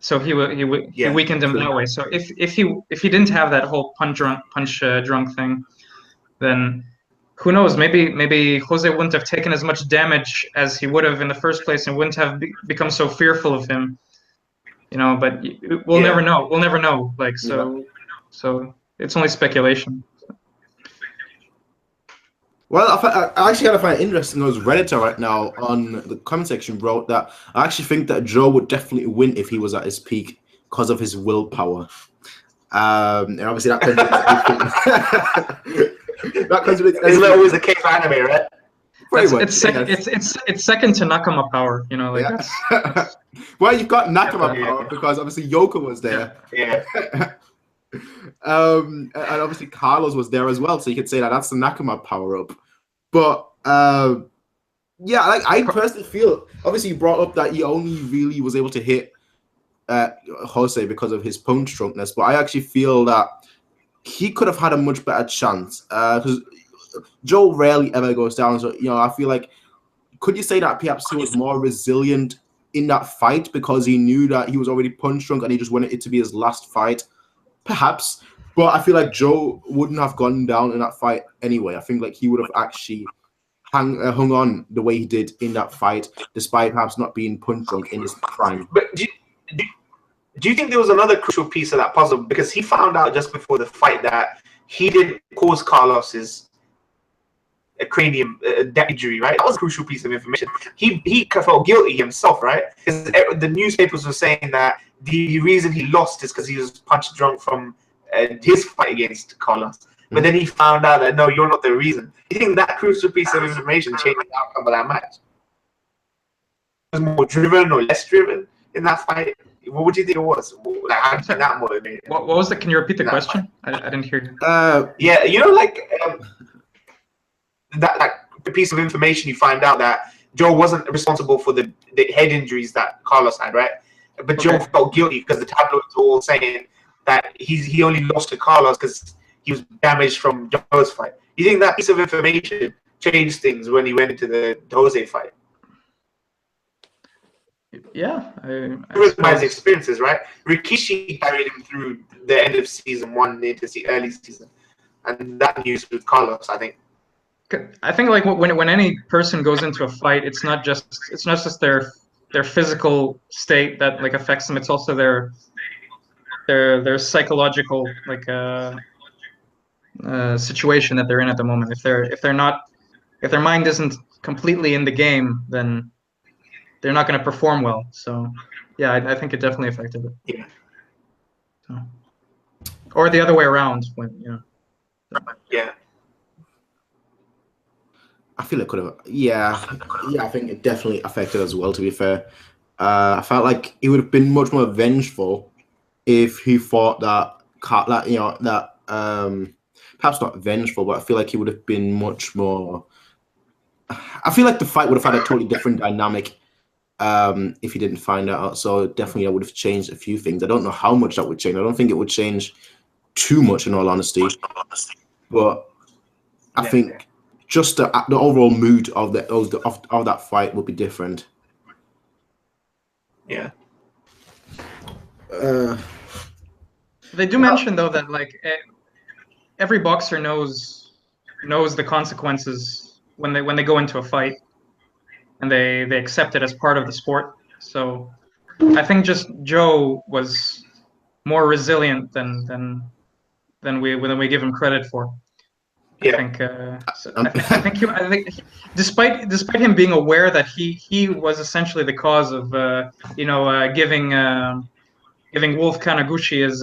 So he weakened him that way. So if he didn't have that whole punch drunk thing, then who knows? Maybe Jose wouldn't have taken as much damage as he would have in the first place, and wouldn't have become so fearful of him. You know, but we'll never know. We'll never know. Like so it's only speculation. Well, I actually kind of find it interesting. There was Redditor right now on the comment section wrote that I actually think that Joe would definitely win if he was at his peak because of his willpower. And obviously that contradicts Isn't that always the case for anime, right? It's second to Nakama power, you know, like that's... Well, you've got Nakama power because obviously Yoko was there. Yeah. And obviously Carlos was there as well, so you could say that that's the Nakama power up. But yeah, like I personally feel, obviously you brought up that he only really was able to hit Jose because of his punch drunkenness, but I actually feel that he could have had a much better chance because Joe rarely ever goes down. So you know, I feel like, could you say that perhaps he was more resilient in that fight because he knew that he was already punch drunk and he just wanted it to be his last fight? Perhaps, but I feel like Joe wouldn't have gone down in that fight anyway. I think like he would have actually hung on the way he did in that fight, despite perhaps not being punch drunk in his prime. But do you think there was another crucial piece of that puzzle? Because he found out just before the fight that he didn't cause Carlos's cranium injury, right? That was a crucial piece of information. He felt guilty himself, right? Because the newspapers were saying that the reason he lost is because he was punch drunk from his fight against Carlos. But then he found out that no, you're not the reason. Do you think that crucial piece of information changed the outcome of that match? Was more driven or less driven in that fight? What would you think it was? Like, how did that motivate? What was the? Can you repeat the question? I didn't hear you. Yeah, you know, like that piece of information, you find out that Joe wasn't responsible for the head injuries that Carlos had, right? But Joe felt guilty because the tabloids were all saying that he only lost to Carlos because he was damaged from Joe's fight. You think that piece of information changed things when he went into the Jose fight? Yeah, by his experiences, right? Rikishi carried him through the end of season 1 into the early season, and that news with Carlos, I think. I think like when any person goes into a fight, it's not just their physical state that like affects them. It's also their psychological like situation that they're in at the moment. If their mind isn't completely in the game, then they're not going to perform well. So yeah, I think it definitely affected it. Yeah. So, or the other way around, when you know. Yeah. I feel it could have. Yeah, I think it definitely affected as well. To be fair, I felt like he would have been much more vengeful if he thought that perhaps not vengeful, but I feel like he would have been much more. I feel like the fight would have had a totally different dynamic if he didn't find out. So definitely, I would have changed a few things. I don't know how much that would change. I don't think it would change too much, in all honesty. But I think just the overall mood of that fight would be different. Yeah. They do mention though that like every boxer knows the consequences when they go into a fight, and they accept it as part of the sport. So I think just Joe was more resilient than we give him credit for. Yeah. I think despite him being aware that he was essentially the cause of giving giving Wolf Kanaguchi as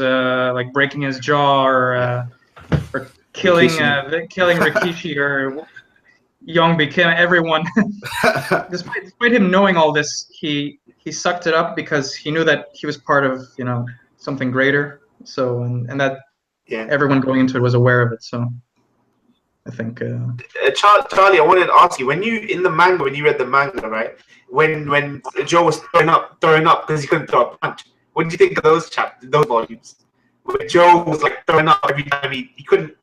like breaking his jaw, or killing Rikishi or Yongbi Kim, everyone. despite him knowing all this, he sucked it up because he knew that he was part of something greater. So and that everyone going into it was aware of it. So I think Charlie, I wanted to ask you, when you read the manga, right? When Joe was throwing up because he couldn't throw a punch. What did you think of those volumes? Where Joe was like throwing up every time he couldn't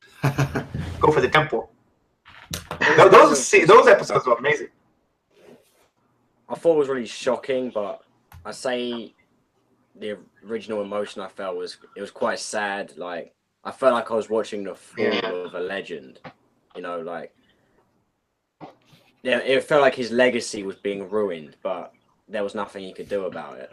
go for the temple. Those episodes were amazing. I thought it was really shocking, but I say the original emotion I felt was quite sad. Like, I felt like I was watching the fall of a legend. Like, it felt like his legacy was being ruined, but there was nothing he could do about it.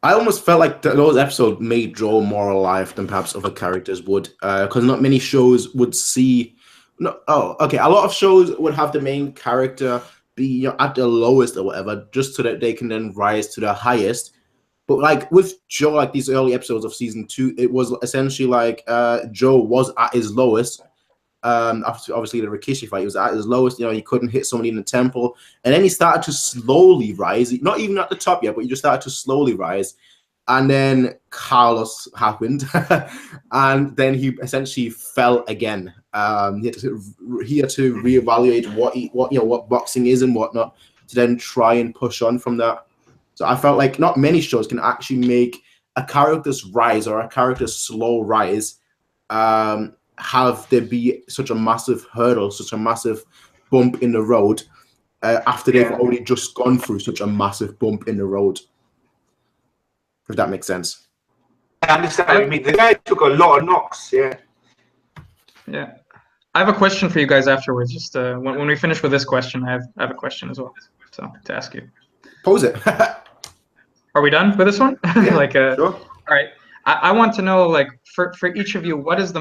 I almost felt like those episodes made Joe more alive than perhaps other characters would, because not many shows would see. A lot of shows would have the main character be at the lowest or whatever, just so that they can then rise to the highest. But like with Joe, like these early episodes of season 2, it was essentially like Joe was at his lowest. After obviously the Rikishi fight, he was at his lowest. He couldn't hit somebody in the temple, and then he started to slowly rise. Not even at the top yet, but he just started to slowly rise. And then Carlos happened, and then he essentially fell again. He had to reevaluate what boxing is and whatnot, to then try and push on from that. So I felt like not many shows can actually make a character's rise or a character's slow rise have there be such a massive hurdle, such a massive bump in the road after they've already just gone through such a massive bump in the road. If that makes sense. I understand what you mean. The guy took a lot of knocks, yeah. I have a question for you guys afterwards. Just when we finish with this question, I have a question as well. So to ask you. Pose it. Are we done with this one? Yeah, sure. All right. I want to know, like, for each of you, what is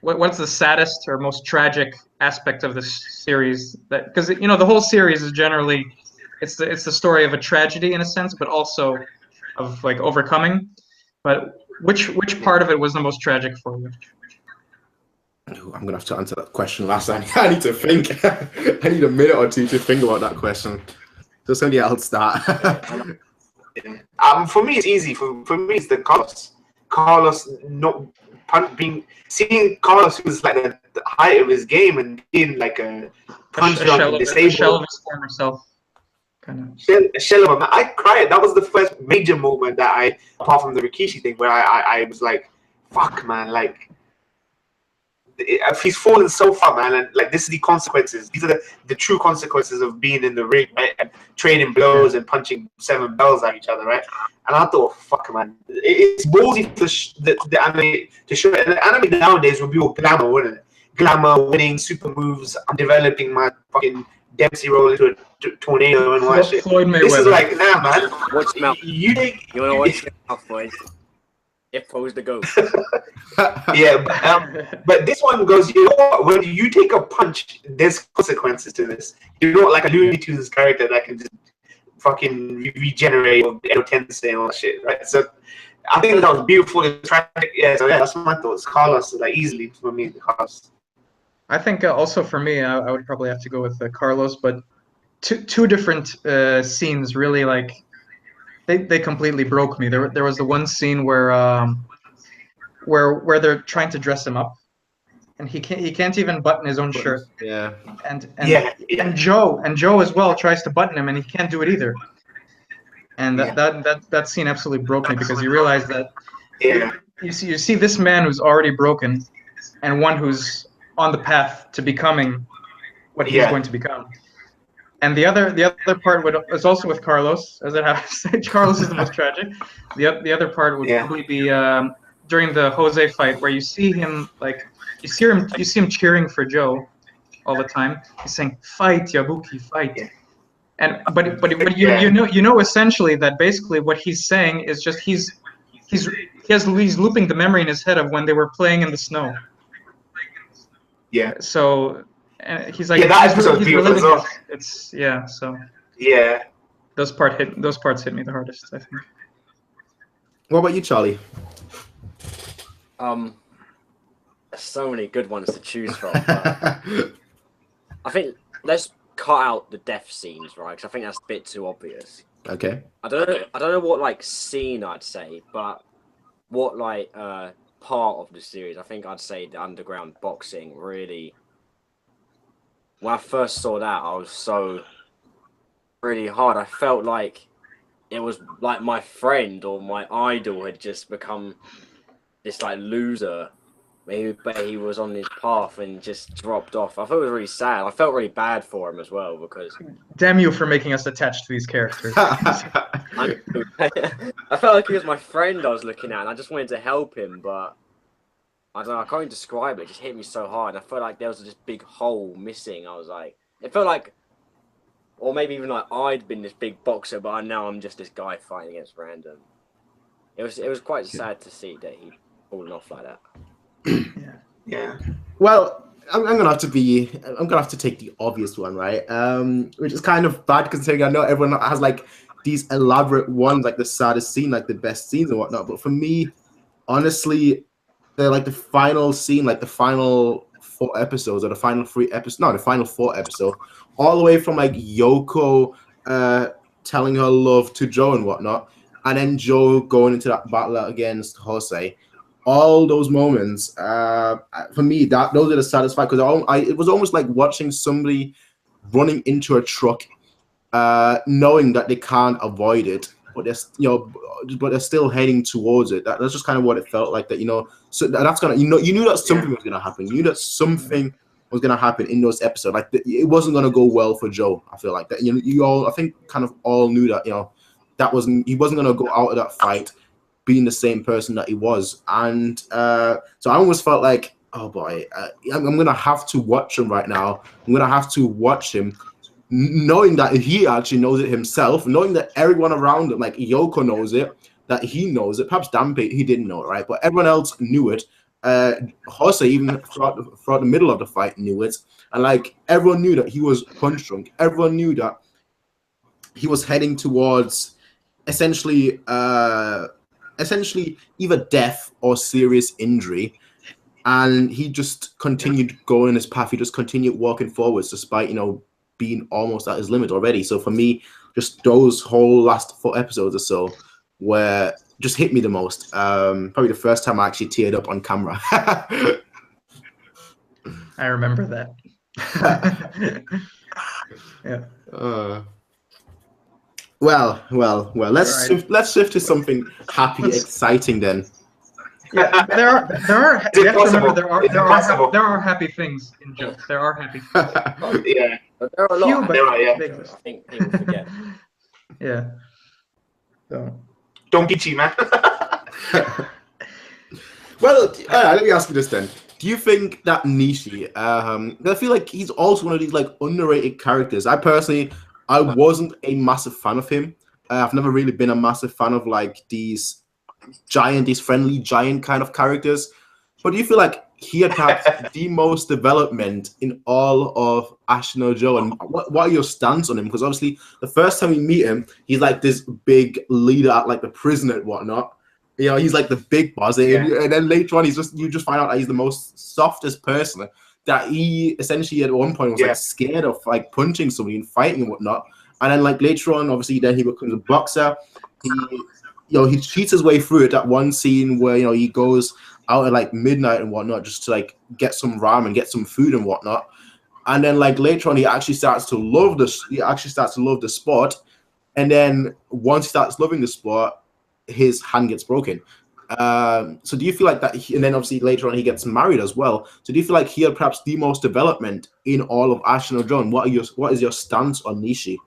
what's the saddest or most tragic aspect of this series? Because the whole series is generally it's the story of a tragedy in a sense, but also of like overcoming. But which part of it was the most tragic for you? I'm gonna have to answer that question last. I need to think. I need a minute or two to think about that question. So somebody else start. For me, it's easy. For me, it's the Carlos seeing Carlos, who's like the height of his game, and being like a disabled, a shell of his former self. A shell of him. I cried. That was the first major moment that apart from the Rikishi thing, where I was like, "Fuck, man!" Like, he's fallen so far, man, and like this is the consequences. These are the true consequences of being in the ring, right? And trading blows and punching 7 bells at each other, right? And I thought, fuck, man, it's ballsy for the anime to show it. And the anime nowadays would be all glamour, wouldn't it? Glamour, winning, super moves. I'm developing my fucking Dempsey roll into a tornado and all that shit. This is like, nah, man. Watch him out. You wanna watch him out, boys? It posed the ghost. But this one goes, you know what? When you take a punch, there's consequences to this. You're not like a Looney Tunes character that can just fucking regenerate or Tensei and all that shit, right? So I think that was beautiful. Tragic. Yeah, so that's my thoughts. Carlos, like, easily for me, Carlos. I think also for me, I would probably have to go with Carlos, but two different scenes really, like, they completely broke me. There was the one scene where they're trying to dress him up, and he can't even button his own shirt. Yeah. And Joe as well tries to button him, and he can't do it either. And that scene absolutely broke me, because you realize that you see this man who's already broken, and one who's on the path to becoming what he's going to become. And the other part is also with Carlos, as it happens. Carlos is the most tragic. The other part would probably be during the Jose fight, where you see him you see him cheering for Joe all the time. He's saying, "Fight, Yabuki, fight." And but you know essentially that basically what he's saying is just he's looping the memory in his head of when they were playing in the snow. Yeah. So he's like, that episode's beautiful as well. It's so. Yeah. those parts hit me the hardest, I think. What about you, Charlie? There's so many good ones to choose from. But I think let's cut out the death scenes, right? Because I think that's a bit too obvious. Okay. I don't know what like scene I'd say, but what like part of the series. I think I'd say the underground boxing really. When I first saw that, I was so really hard. I felt like it was like my friend or my idol had just become this like loser. Maybe he was on his path and just dropped off. I thought it was really sad. I felt really bad for him as well because. Damn you for making us attached to these characters. I felt like he was my friend I was looking at, and I just wanted to help him, but I don't know. I can't even describe it. It just hit me so hard. And I felt like there was this big hole missing. I was like, it felt like, or maybe even like I'd been this big boxer, but now I'm just this guy fighting against random. It was quite sad to see that he fallen off like that. Yeah. Well, I'm gonna have to take the obvious one, right? Which is kind of bad considering I know everyone has like these elaborate ones, like the saddest scene, like the best scenes and whatnot. But for me, honestly, they're like the final scene, like the final 4 episodes or the final 3 episodes. No, the final 4 episodes, all the way from like Yoko telling her love to Joe and whatnot, and then Joe going into that battle against Jose. All those moments, for me, those are the saddest fight because it was almost like watching somebody running into a truck, knowing that they can't avoid it, but they're still heading towards it. That's just kind of what it felt like. So that's gonna, you knew that something was gonna happen. You knew that something was gonna happen in those episodes. Like it wasn't gonna go well for Joe. I feel like that. You all, I think, kind of all knew that. He wasn't gonna go out of that fight being the same person that he was. And so I almost felt like, oh boy, I'm going to have to watch him right now. I'm going to have to watch him knowing that he actually knows it himself, knowing that everyone around him, like Yoko knows it, that he knows it. Perhaps Dampe, he didn't know it, right? But everyone else knew it. Jose, even throughout the middle of the fight, knew it. And like everyone knew that he was punch drunk. Everyone knew that he was heading towards essentially either death or serious injury, and he just continued going his path. He just continued walking forwards despite being almost at his limit already. So for me, just those whole last 4 episodes or so were just hit me the most. Probably the first time I actually teared up on camera. I remember that. Yeah. Well. Let's shift to something happy, exciting then. Yeah, there are. You have to remember there are happy things in jokes. There are happy things. Yeah, but there are a lot. I think people forget. Yeah. So. Don't be cheap, man. Well, let me ask you this then. Do you think that Nishi, I feel like he's also one of these like underrated characters. I wasn't a massive fan of him. I've never really been a massive fan of like these friendly giant kind of characters. But do you feel like he had perhaps the most development in all of Ashita Joe? And what are your stance on him? Because obviously the first time we meet him, he's like this big leader at like the prison and whatnot. He's like the big boss. And then later on, you just find out that he's the most softest person. That he essentially at one point was like scared of like punching somebody and fighting and whatnot. And then like later on, obviously then he becomes a boxer. He cheats his way through it. That one scene where he goes out at like midnight and whatnot just to like get some ramen, get some food and whatnot. And then like later on, he actually starts to love the sport. And then once he starts loving the sport, his hand gets broken. So do you feel like that? And then obviously later on he gets married as well. So do you feel like he had perhaps the most development in all of Ashita Joe? What is your stance on Nishi?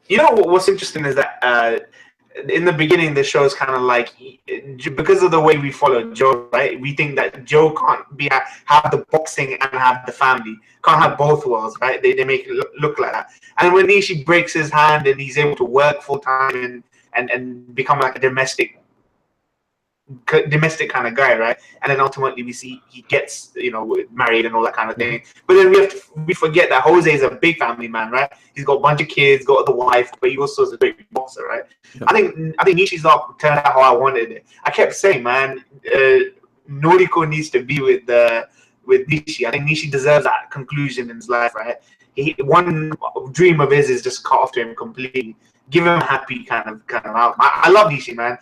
What's interesting is that in the beginning the show is kind of like, because of the way we follow Joe, right? We think that Joe can't have the boxing and have the family, can't have both worlds, right? They make it look like that. And when Nishi breaks his hand and he's able to work full time and become like a domestic domestic kind of guy, right? And then ultimately we see he gets, you know, married and all that kind of thing. But then we forget that Jose is a big family man, right? He's got a bunch of kids, got the wife, but he also is a great boxer, right? Yeah. I think Nishi's arc turned out how I wanted it. I kept saying, man, Noriko needs to be with Nishi. I think Nishi deserves that conclusion in his life, right? One dream of his is just cut off to him completely. Give him a happy kind of out. I love Nishi, man.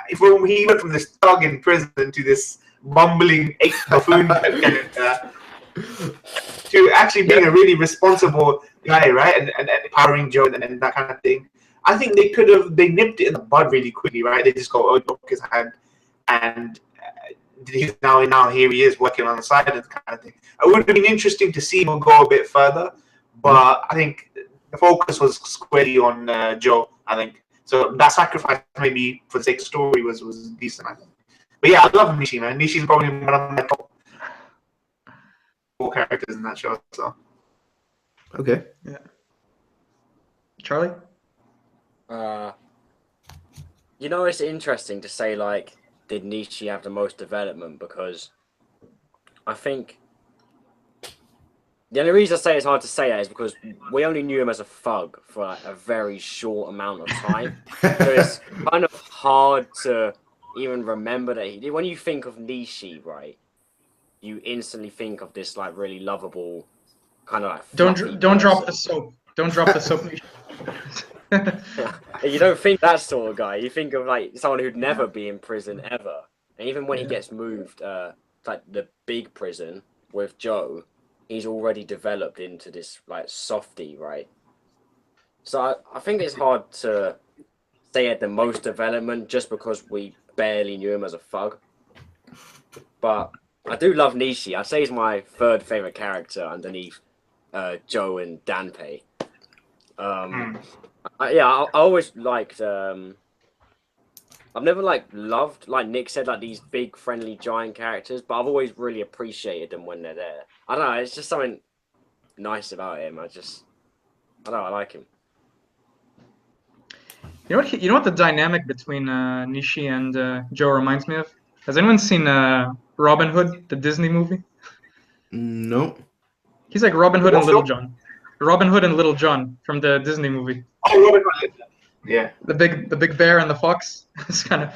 If he went from this thug in prison to this bumbling buffoon character to actually being a really responsible guy, right? And empowering Joe and that kind of thing. I think they nipped it in the bud really quickly, right? They just go, took his hand, and he's now here he is working on the side and kind of thing. It would have been interesting to see him go a bit further, but I think the focus was squarely on Joe, I think. So that sacrifice, maybe for the sake of story, was decent, I think. But yeah, I love Nishi, man. Nishi's probably one of my top 4 characters in that show. So. Okay. Yeah. Charlie? You know, it's interesting to say, like, did Nishi have the most development? Because I think the only reason I say it's hard to say that is because we only knew him as a thug for like a very short amount of time. So it's kind of hard to even remember that when you think of Nishi, right, you instantly think of this like really lovable kind of like don't drop the soap. Don't drop the soap. You don't think that sort of guy. You think of like someone who'd never be in prison ever. And even when he gets moved like the big prison with Joe, he's already developed into this like softie, right? So I think it's hard to say at the most development just because we barely knew him as a thug. But I do love Nishi. I'd say he's my 3rd favorite character underneath Joe and Danpei. I always liked. I've never loved, like Nick said, like these big friendly giant characters, but I've always really appreciated them when they're there. I don't know, it's just something nice about him. I don't know, I like him. You know what the dynamic between Nishi and Joe reminds me of? Has anyone seen Robin Hood, the Disney movie? No. He's like Robin Hood and Little John. Robin Hood and Little John from the Disney movie. Oh, Robin Hood. Yeah. The big bear and the fox. It's kind of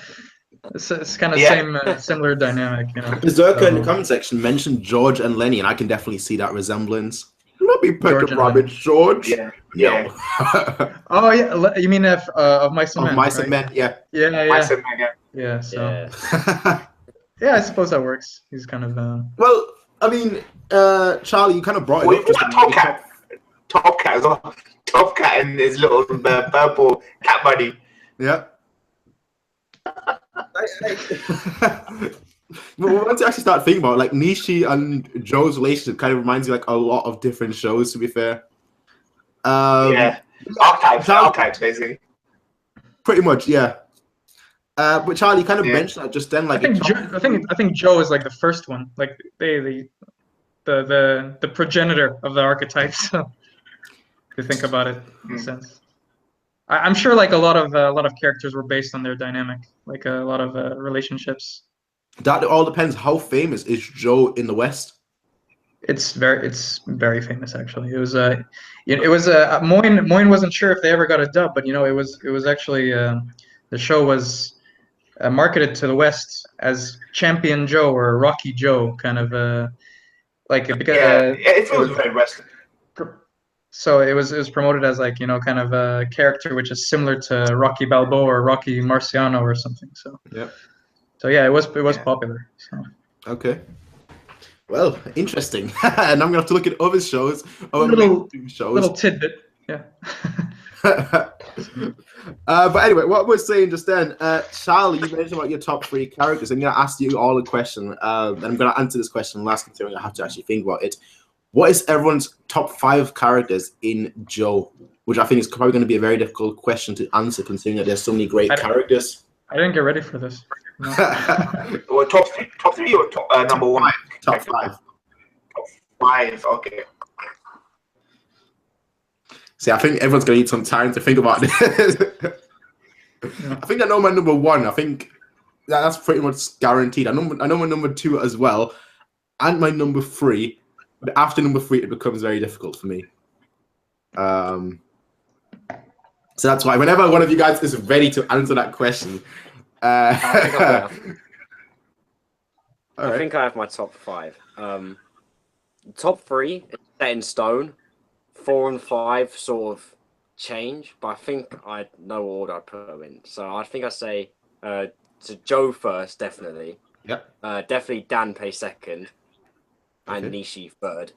same similar dynamic, you know. Berserker in the comment section mentioned George and Lenny, and I can definitely see that resemblance. Not be George and Robin, George. Yeah. Oh yeah, you mean of Mice and Men? Of Mice and right? Men, yeah. Yeah. Mice and Men, yeah. Yeah. So. Yeah, I suppose that works. He's kind of. Well, I mean, Charlie, you kind of brought it up. Top Cat as well. Top Cat and his little purple cat buddy. Yeah. But once you actually start thinking about it, like Nishi and Joe's relationship kind of reminds you like a lot of different shows, to be fair. Yeah. Archetypes, basically. Pretty much, yeah. But Charlie kind of mentioned that just then, like I think Joe is like the first one, like the progenitor of the archetypes. If you think about it, in a sense. I'm sure like a lot of characters were based on their dynamic, like a lot of relationships. That all depends. How famous is Joe in the West? It's very famous actually. It was Moyne wasn't sure if they ever got a dub, but you know it was actually the show was marketed to the West as Champion Joe or Rocky Joe, kind of like because it feels very Western. So it was promoted as like, you know, kind of a character which is similar to Rocky Balboa or Rocky Marciano or something. So yeah, it was popular. So. Okay. Well, interesting. And I'm gonna have to look at other shows. Little tidbit. Yeah. But anyway, what we're saying just then, Charlie, you mentioned about your top 3 characters. I'm gonna ask you all a question, and I'm gonna answer this question last, considering I have to actually think about it. What is everyone's top 5 characters in Joe? Which I think is probably going to be a very difficult question to answer, considering that there's so many great characters. I didn't get ready for this. No. Well, top 3 or number 1? Top 5. Top 5. Okay. See, I think everyone's going to need some time to think about this. I think I know my number 1. I think that's pretty much guaranteed. I know my number 2 as well, and my number 3. But after number 3, it becomes very difficult for me. So that's why whenever one of you guys is ready to answer that question, I right. think I have my top 5. Top 3 is set in stone. 4 and 5 sort of change, but I think I know what order I'd put them in. So I think I say to Joe first, definitely. Yep. Definitely Danpei second, and Okay. Nishi third.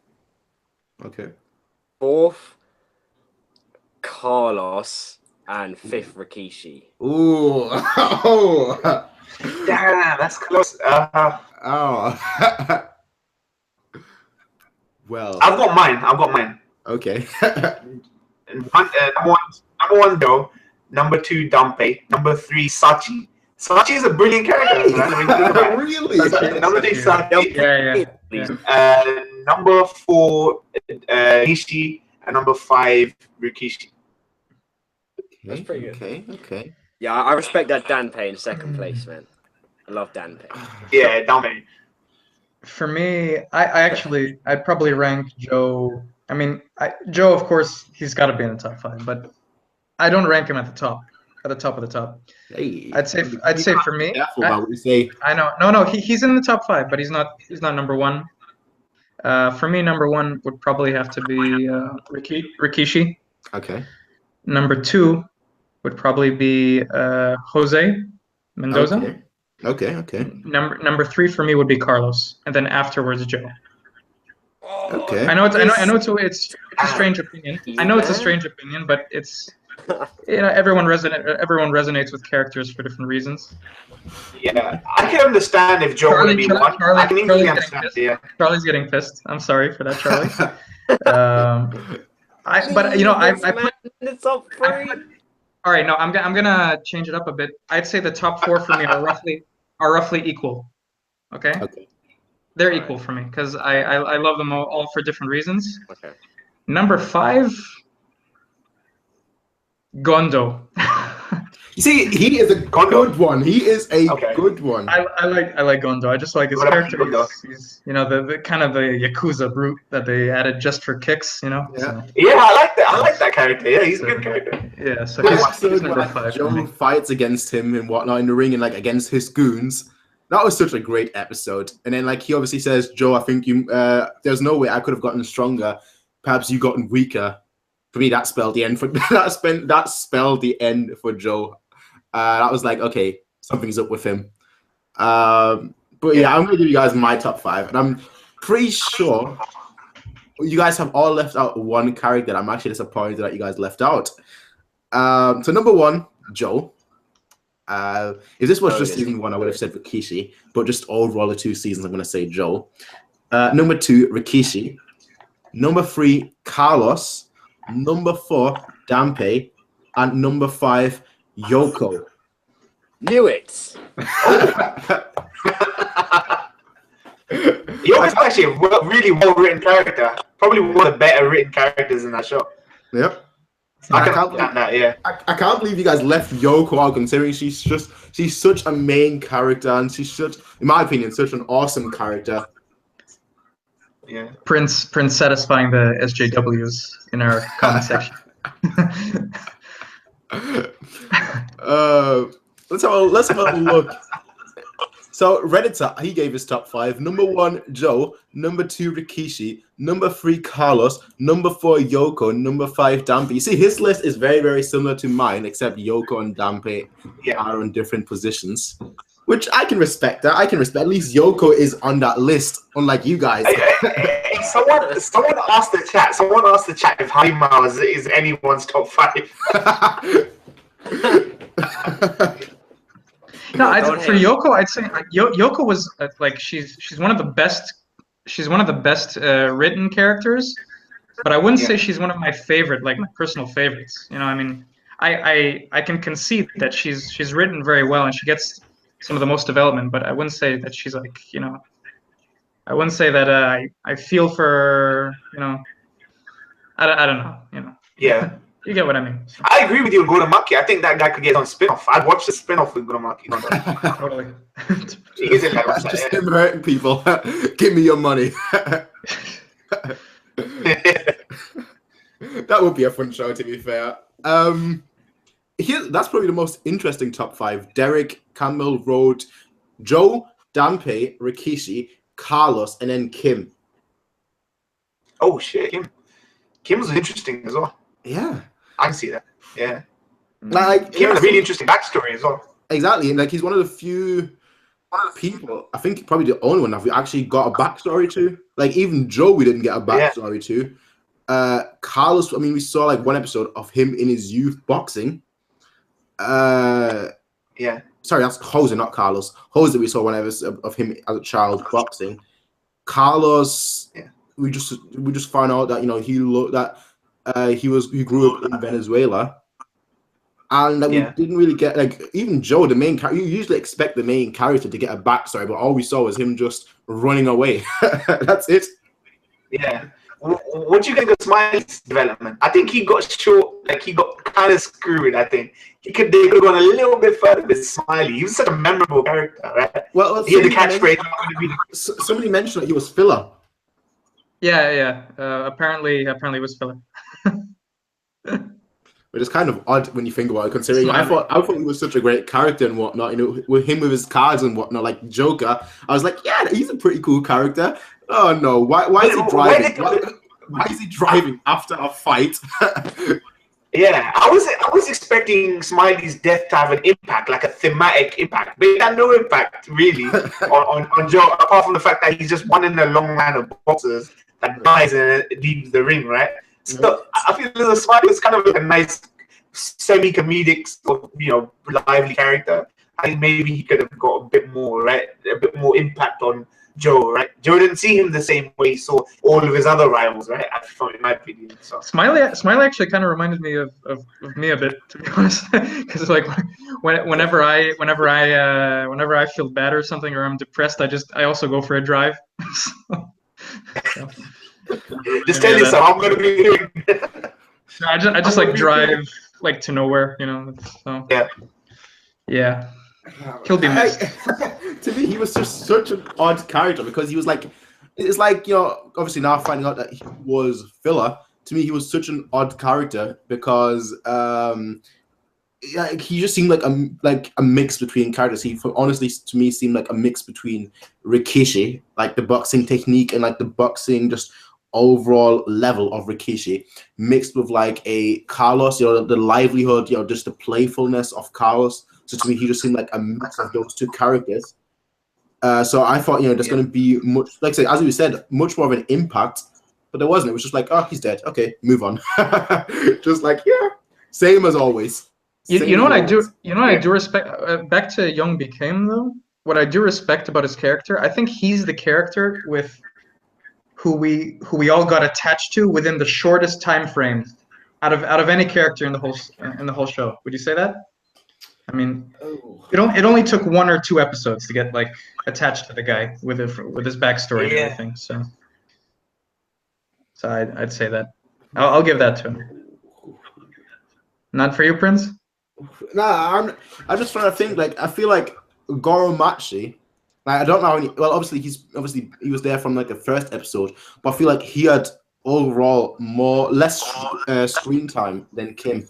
Okay. 4th, Carlos, and 5th, Rikishi. Ooh. Oh. Damn, that's close. Oh. Well. I've got mine. Okay. Number one, Joe. Number 2, Danpei. Number 3, Sachi. Sachi is a brilliant character, man. I mean, think about it. Really? Number 3, Sachi. Yeah. Number 4, Nishi. And number 5, Rikishi. That's pretty good. Okay. Yeah, I respect that Danpei in second place, man. I love Danpei. Yeah, Danpei. For me, I'd probably rank Joe. I mean, Joe, of course, he's got to be in the top 5, but I don't rank him at the top of the top. Hey, I'd say for me. Careful about what you say. I know. No, he's in the top 5, but he's not number 1. For me, number 1 would probably have to be Rikishi. Okay. Number 2 would probably be Jose Mendoza. Okay. Number 3 for me would be Carlos, and then afterwards Joe. Okay. I know it's a strange opinion. I know it's a strange opinion, but it's everyone resonates with characters for different reasons. Yeah, I can understand if Joe would be 1. I can easily understand. Yeah. Charlie's getting pissed. I'm sorry for that, Charlie. I put the top 3. all right. No, I'm gonna change it up a bit. I'd say the top 4 for me are roughly equal. Okay. They're equal for me because I love them all for different reasons. Okay. Number 5, Gondo. You see, he is a good one. He is a good one. I like Gondo. I just like his character. He's the kind of the Yakuza brute that they added just for kicks. Yeah. So. Yeah, I like that. I like that character. Yeah, he's a good character. Yeah. So he's number 5. Joe fights against him and whatnot in the ring and like against his goons. That was such a great episode. And then like he obviously says, Joe, I think you there's no way I could have gotten stronger. Perhaps you've gotten weaker. For me, that spelled the end for that spelled the end for Joe. That was like, okay, something's up with him. But yeah, I'm gonna give you guys my top 5, and I'm pretty sure you guys have all left out one character. I'm actually disappointed that you guys left out. So number 1, Joe. If this was just season 1, I would have said Rikishi, but just overall the 2 seasons, I'm gonna say Joe. Number 2, Rikishi. Number 3, Carlos. Number 4, Danpei, and number 5, Yoko. Knew it. Yoko's actually a really well-written character. Probably one of the better written characters in that show. Yep. I can't believe you guys left Yoko out, considering she's such a main character, and she's such, in my opinion, such an awesome character. Yeah. Prince satisfying the SJWs in our comment section. Let's have a look. So Redditor, he gave his top 5. Number 1, Joe. Number 2, Rikishi. Number 3, Carlos. Number 4, Yoko. Number 5, Danpei. You see, his list is very, very similar to mine, except Yoko and Danpei are in different positions, which I can respect. That I can respect. At least Yoko is on that list, unlike you guys. Someone asked the chat. Someone asked the chat if Haima is anyone's top 5. No, for Yoko, I'd say Yoko was like she's one of the best. She's one of the best written characters, but I wouldn't say she's one of my favorite, like my personal favorites. I mean, I can concede that she's written very well and she gets some of the most development, but I wouldn't say that she's like I wouldn't say that I feel for I don't know. Yeah. You get what I mean. So. I agree with you, Gurumaki. I think that guy could get on spin-off. I'd watch the spin-off with Gurumaki. Totally. Just him hurting people. Give me your money. That would be a fun show, to be fair. That's probably the most interesting top 5. Derek Campbell wrote Joe, Danpei, Rikishi, Carlos, and then Kim. Oh shit, Kim was interesting as well. Yeah, I can see that. Yeah, like Kim has a really interesting backstory as well. Exactly, and like he's one of the few people, I think probably the only one that we actually got a backstory to. Like even Joe, we didn't get a backstory to. Carlos, I mean, we saw like one episode of him in his youth boxing. Yeah. Sorry, that's Jose, not Carlos. Jose, we saw one episode of him as a child boxing. Carlos, we just found out that he grew up in Venezuela, and that we didn't really get like even Joe, the main character. You usually expect the main character to get a backstory, but all we saw was him just running away. That's it. Yeah. What do you think of Smiley's development? I think he got short, like he got kind of screwed. I think they could have gone a little bit further with Smiley. He was such a memorable character, right? Well, he had the catchphrase. Somebody mentioned that he was filler. Yeah. Apparently it was filler. But it's kind of odd when you think about it, considering I thought he was such a great character and whatnot. With him with his cards and whatnot, like Joker. I was like, yeah, he's a pretty cool character. Oh no! Why is he driving? Why is he driving after a fight? Yeah, I was expecting Smiley's death to have an impact, like a thematic impact, but it had no impact really on Joe, apart from the fact that he's just one in a long line of boxers that dies and leaves the ring, right? So I feel the Smiley was kind of like a nice semi-comedic, sort of, lively character. I think maybe he could have got a bit more, right? A bit more impact on Joe, right? Joe didn't see him the same way he saw all of his other rivals, right? In my opinion. So Smiley actually kind of reminded me of me a bit, to be honest, because like whenever I feel bad or something, or I'm depressed, I also go for a drive. Just tell yourself I'm gonna be here. I just like drive like to nowhere, So yeah. He'll be missed. To me, he was just such an odd character because he was like, it's like, obviously now finding out that he was filler, to me, he was such an odd character because he just seemed like a mix between characters. He honestly, to me, seemed like a mix between Rikishi, like the boxing technique and like the boxing just overall level of Rikishi, mixed with like a Carlos, the livelihood, just the playfulness of Carlos. So to me, he just seemed like a mix of those two characters. So I thought, there's going to be much, like I said, as we said, much more of an impact, but there wasn't. It was just like, oh, he's dead. Okay, move on. Just like, same as always. You know what I do? You know what I do respect? Back to Young Became though. What I do respect about his character, I think he's the character with who we all got attached to within the shortest time frame out of any character in the whole show. Would you say that? I mean, it only took 1 or 2 episodes to get like attached to the guy with his backstory and everything. So I'd say that. I'll give that to him. Not for you, Prince? Nah, I'm just trying to think. Like, I feel like Goromachi. Like, I don't know how many. Well, obviously he was there from like the first episode, but I feel like he had overall less screen time than Kim.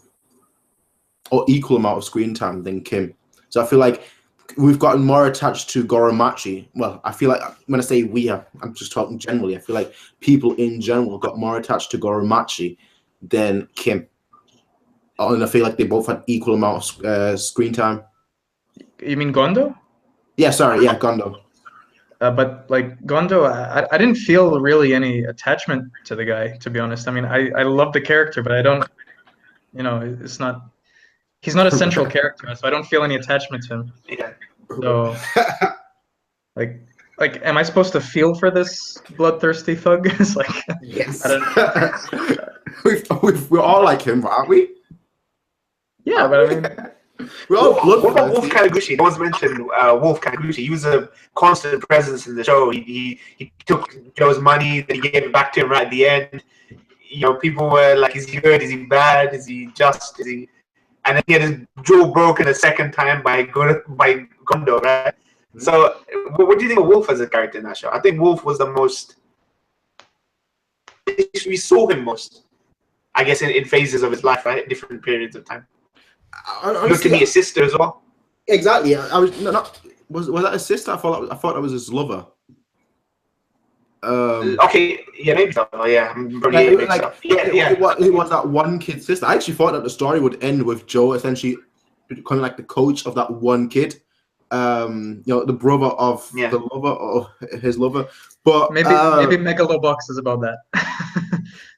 Or equal amount of screen time than Kim. So I feel like we've gotten more attached to Goromachi. Well, I feel like when I say we, I'm just talking generally. I feel like people in general got more attached to Goromachi than Kim. And I feel like they both had equal amount of screen time. You mean Gondo? Yeah, sorry. Yeah, Gondo. But like Gondo, I didn't feel really any attachment to the guy, to be honest. I mean, I love the character, but I don't, it's not. He's not a central character, so I don't feel any attachment to him. Yeah. So, like, am I supposed to feel for this bloodthirsty thug? It's like, yes. I don't know. We're all like him, aren't we? Yeah, but I mean, we're all bloodthirsty. What about Wolf Kaneguchi? No one's mentioned Wolf Kaneguchi. He was a constant presence in the show. He took Joe's money, then he gave it back to him right at the end. you know, people were like, is he good? Is he bad? Is he just? Is he? And then he had his jaw broken a second time by Gondo, right? So, what do you think of Wolf as a character in that show? I think Wolf was the most. We saw him most, I guess, in phases of his life, right? Different periods of time. Looked to me his sister as well. Exactly. I was not. Was that his sister? I thought that was his lover. Okay, yeah, maybe so. Yeah, it was that one kid's sister. I actually thought that the story would end with Joe essentially kind of like the coach of that one kid. You know, the brother of the lover or his lover. But maybe Megalobox is about that.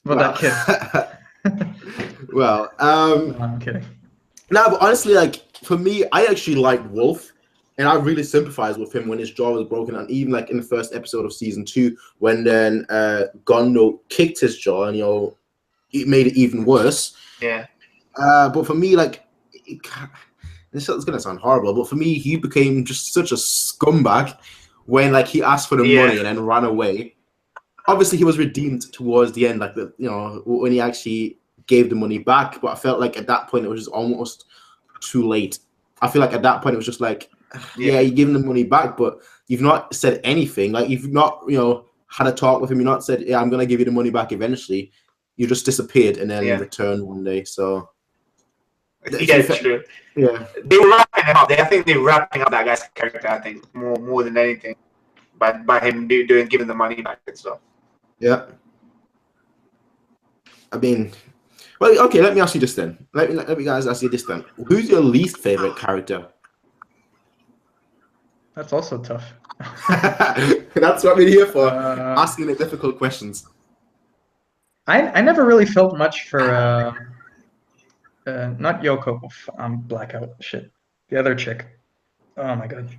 That kid. Well, no, I'm kidding. No, but honestly, like for me, I actually like Wolf. And I really sympathize with him when his jaw was broken, and even like in the first episode of season 2, when then Gondo kicked his jaw, and you know, it made it even worse. Yeah. But for me, like, this is gonna sound horrible, but for me, he became just such a scumbag when like he asked for the money and then ran away. Obviously, he was redeemed towards the end, like when he actually gave the money back. But I felt like at that point it was just almost too late. I feel like at that point it was just like. Yeah, you're giving the money back, but you've not said anything. Like you've not, you know, had a talk with him. You've not said, "Yeah, I'm gonna give you the money back eventually." You just disappeared and then returned one day. So yeah, true. Yeah, they were wrapping him up. I think they're wrapping up that guy's character. I think more than anything, by him giving the money back and stuff. Yeah. I mean, well, okay. Let me ask you this then. Let me guys ask you this then. Who's your least favorite character? That's also tough. That's what we're here for, asking the difficult questions. I never really felt much for not Yoko. Blackout. Shit. The other chick. Oh my god.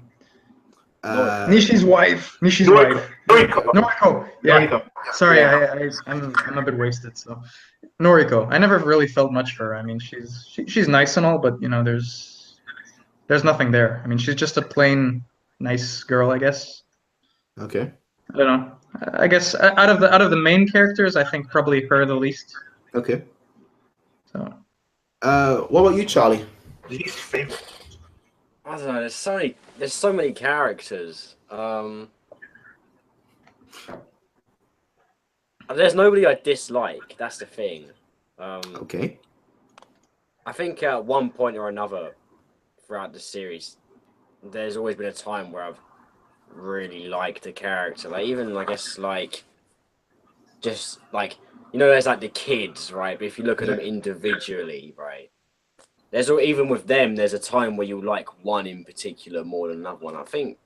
Nishi's wife. Noriko. Yeah. Noriko. Sorry, I'm a bit wasted. So Noriko. I never really felt much for her. I mean, she's nice and all, but you know, there's nothing there. I mean, she's just a plain nice girl, I guess. Okay. I don't know. I guess out of the main characters, I think probably her the least. Okay. So. What about you, Charlie? Least favorite. I don't know. There's so many characters. There's nobody I dislike. That's the thing. Okay. I think at one point or another throughout the series, there's always been a time where I've really liked a character. Like even I guess like just like you know, there's like the kids, right? But if you look at them individually, right? Even with them, there's a time where you like one in particular more than another one. I think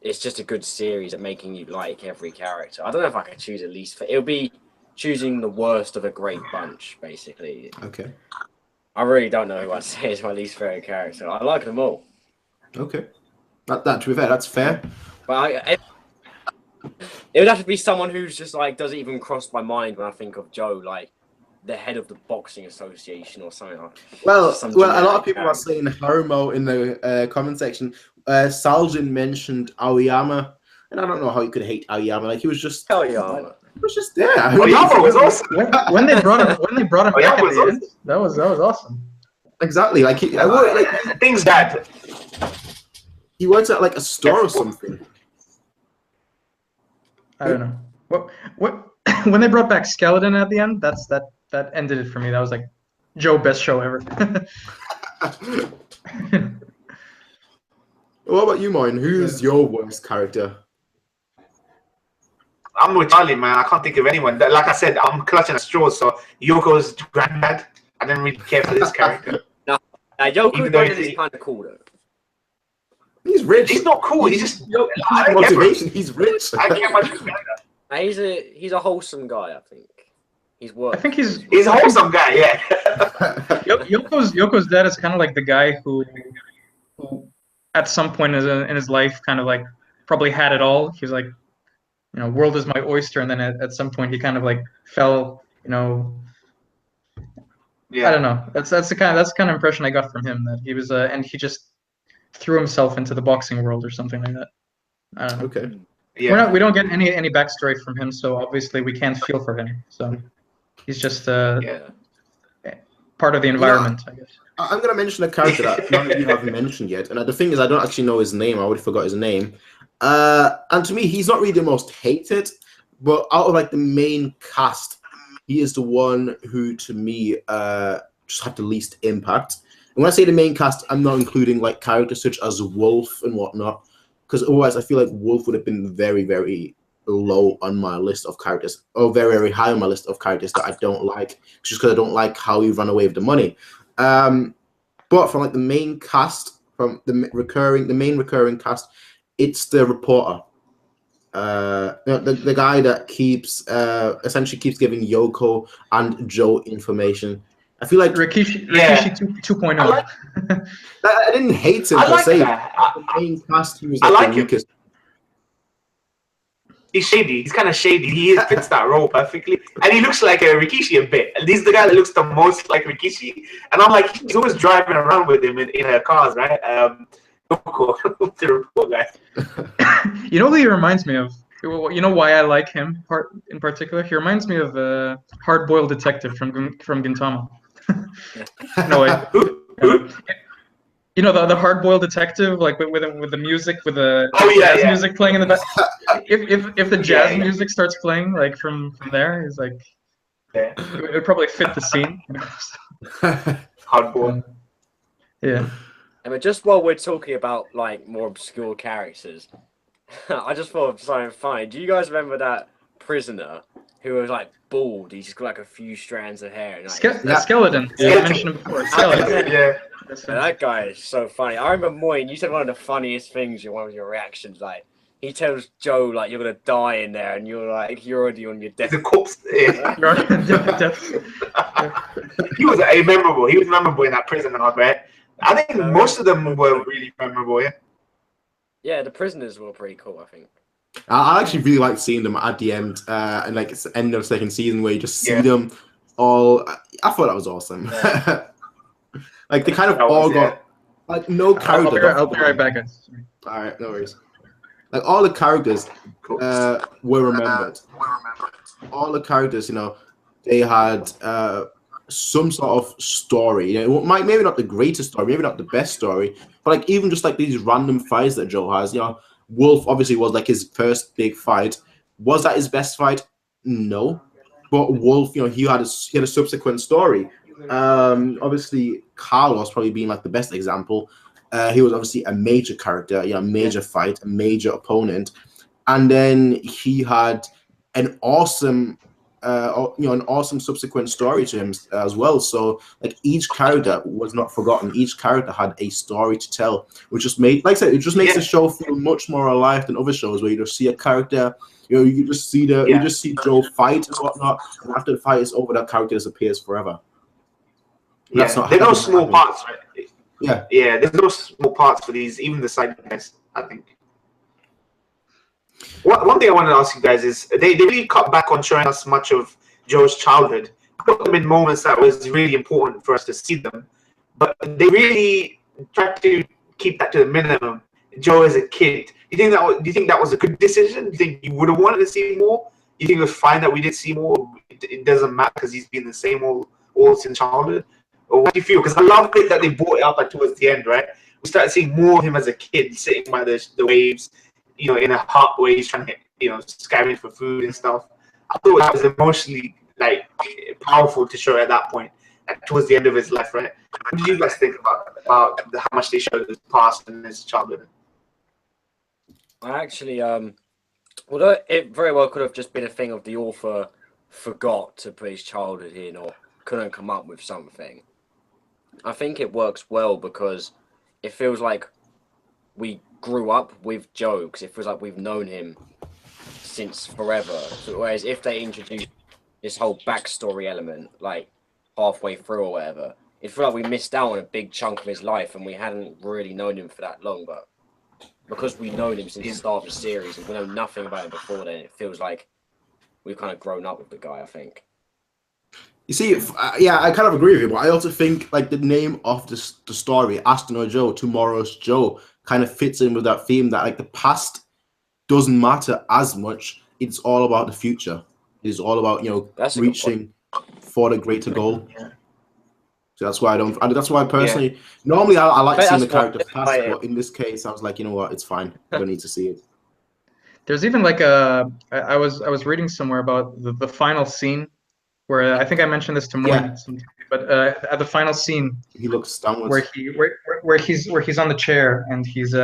it's just a good series at making you like every character. I don't know if I could choose at least. It'll be choosing the worst of a great bunch, basically. Okay. I really don't know who I'd say is my least favorite character. I like them all. Okay. That to be fair, that's fair. But it would have to be someone who's just like doesn't even cross my mind when I think of Joe, like the head of the boxing association or something. Well, a lot of people are saying Harumo in the comment section. Saljin mentioned Aoyama, and I don't know how you could hate Aoyama. Like he was just Aoyama. He was just there. Aoyama was awesome. When they brought him back at the end, that was awesome. Exactly. Like things that he works at like a store or something. I don't know. What when they brought back Skeleton at the end, that ended it for me. That was like Joe, best show ever. What about you, Moin? Who's your worst character? I'm with Charlie, man. I can't think of anyone. Like I said, I'm clutching at straws. So Yoko's granddad, I didn't really care for this character. Yoko's granddad is kind of cool though. He's rich. He's not cool. He's just motivation. He's rich. I can't much his granddad. He's a wholesome guy. I think he's worth. I think he's a wholesome guy. Yeah. Yoko's dad is kind of like the guy who at some point in his life kind of like probably had it all. He's like, you know, world is my oyster, and then at some point he kind of like fell, you know. Yeah. I don't know. That's the kind of impression I got from him, that he was and he just threw himself into the boxing world or something like that. I don't know. Okay. Yeah. We don't get any backstory from him, so obviously we can't feel for him. So He's just Yeah. part of the environment, I guess. I'm going to mention a character that none of you haven't mentioned yet. And the thing is, I don't actually know his name. I already forgot his name. And to me, he's not really the most hated, but out of like the main cast, he is the one who, to me, just had the least impact. And when I say the main cast, I'm not including like characters such as Wolf and whatnot, because otherwise I feel like Wolf would have been very, very low on my list of characters, or very, very high on my list of characters that I don't like, just because I don't like how he ran away with the money. But from like the main cast, from the main recurring cast, it's the reporter. The guy that keeps essentially keeps giving Yoko and Joe information. I feel like Rikishi 2.0. I didn't hate him per se. The main cast, he was like the weakest. He's shady. He's kind of shady. He fits that role perfectly, and he looks like a Rikishi a bit. And he's the guy that looks the most like Rikishi. And I'm like, he's always driving around with him in her cars, right? The report guy. You know who he reminds me of? You know why I like him in particular? He reminds me of a hard-boiled detective from Gintama. No way. You know the hard-boiled detective, like with the music, with the jazz music playing in the back. If the jazz music starts playing like from there, he's like, it would probably fit the scene. You know? Hard-boiled. Yeah. But just while we're talking about like more obscure characters, I just thought of something funny. Do you guys remember that prisoner who was like bald? He's just got like a few strands of hair. And, like, Skeleton. Yeah, I mentioned him before. Skeleton. Yeah. That guy is so funny. I remember Moyne, you said one of the funniest things in one of your reactions. Like, he tells Joe, like, you're going to die in there, and you're like, you're already on your death. The corpse. Yeah. He was memorable. He was memorable in that prison arc, right? I think most of them were really memorable, yeah? Yeah, the prisoners were pretty cool, I think. I actually really like seeing them at the end, and like it's the end of the second season where you just see them all. I thought that was awesome. Yeah. Like they kind of all got like no character. I'll be right back, guys. All right, no worries. Like all the characters were remembered. All the characters, you know, they had some sort of story. You know, maybe not the greatest story, maybe not the best story, but like even just like these random fights that Joe has. You know, Wolf obviously was like his first big fight. Was that his best fight? No, but Wolf, you know, he had a subsequent story. Obviously, Carlos probably being like the best example. He was obviously a major character, you know, a major fight, a major opponent, and then he had an awesome, an awesome subsequent story to him as well. So like each character was not forgotten. Each character had a story to tell, which just made, like I said, it just makes the show feel much more alive than other shows where you just see a character. You know, you just see you just see Joe fight and whatnot, and after the fight is over, that character disappears forever. Yeah, there's no small parts, right? Yeah, there's no small parts for these, even the side guys, I think. One thing I wanted to ask you guys is, they really cut back on showing us much of Joe's childhood. Put them in moments that was really important for us to see them, but they really tried to keep that to the minimum. Joe as a kid, do you think that was a good decision? Do you think you would have wanted to see more? Do you think it was fine that we didn't see more? It doesn't matter because he's been the same all since childhood? Or what do you feel? Because I love it that they brought it up like towards the end, right? We started seeing more of him as a kid sitting by the waves, you know, in a hut where he's trying to, you know, scavenge for food and stuff. I thought that was emotionally like powerful to show at that point, like, towards the end of his life, right? What do you guys think about how much they showed his past and his childhood? I actually, although it very well could have just been a thing of the author forgot to put his childhood in or couldn't come up with something, I think it works well because it feels like we grew up with Joe, because it feels like we've known him since forever. So, whereas if they introduced this whole backstory element, like halfway through or whatever, it feels like we missed out on a big chunk of his life and we hadn't really known him for that long. But because we've known him since the start of the series and we know nothing about him before then, it feels like we've kind of grown up with the guy, I think. You see, I kind of agree with you, but I also think like the name of the story, Aston or Joe, Tomorrow's Joe, kind of fits in with that theme that like the past doesn't matter as much. It's all about the future. It's all about, you know, reaching for the greater goal. Yeah. So that's why I don't. That's why personally, normally I like But seeing the that's why character pass, I- but in this case, I was like, you know what, it's fine. I don't need to see it. There's even like I was reading somewhere about the final scene where I think I mentioned this to Moin, but at the final scene He looks downwards. where he's on the chair and he's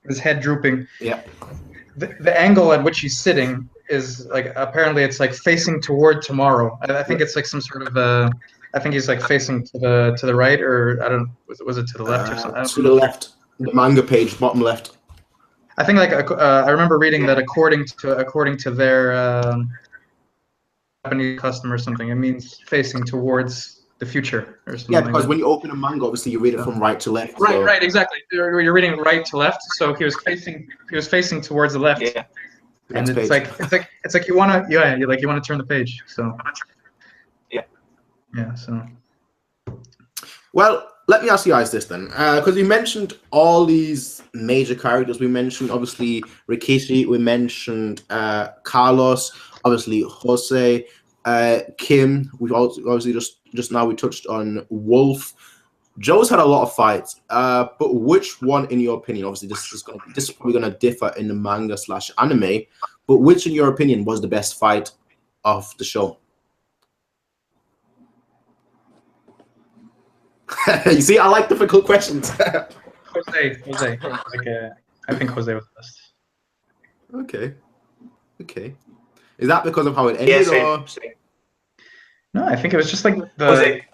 his head drooping. Yeah. The angle at which he's sitting is like apparently it's like facing toward tomorrow. I think it's like some sort of I think he's like facing to the right, or I don't was it to the left or something? To the left, the manga page, bottom left. I think like I remember reading that according to their Japanese custom or something, it means facing towards the future or something. Yeah, because like when you open a manga, obviously you read it from right to left. Right, so. right, exactly. You're reading right to left, so he was facing towards the left. Yeah. And Next it's like you wanna you wanna turn the page. So yeah. So Well, let me ask you guys this then, because we mentioned all these major characters. We mentioned obviously Rikishi. We mentioned Carlos. Obviously Jose, Kim. We've also obviously just now we touched on Wolf. Joe's had a lot of fights, but which one, in your opinion, obviously this is probably going to differ in the manga / anime, but which, in your opinion, was the best fight of the show? You see, I like difficult questions. Jose. Like, I think Jose was the best. Okay. Is that because of how it ended, or? Same. No, I think it was just like the. Jose.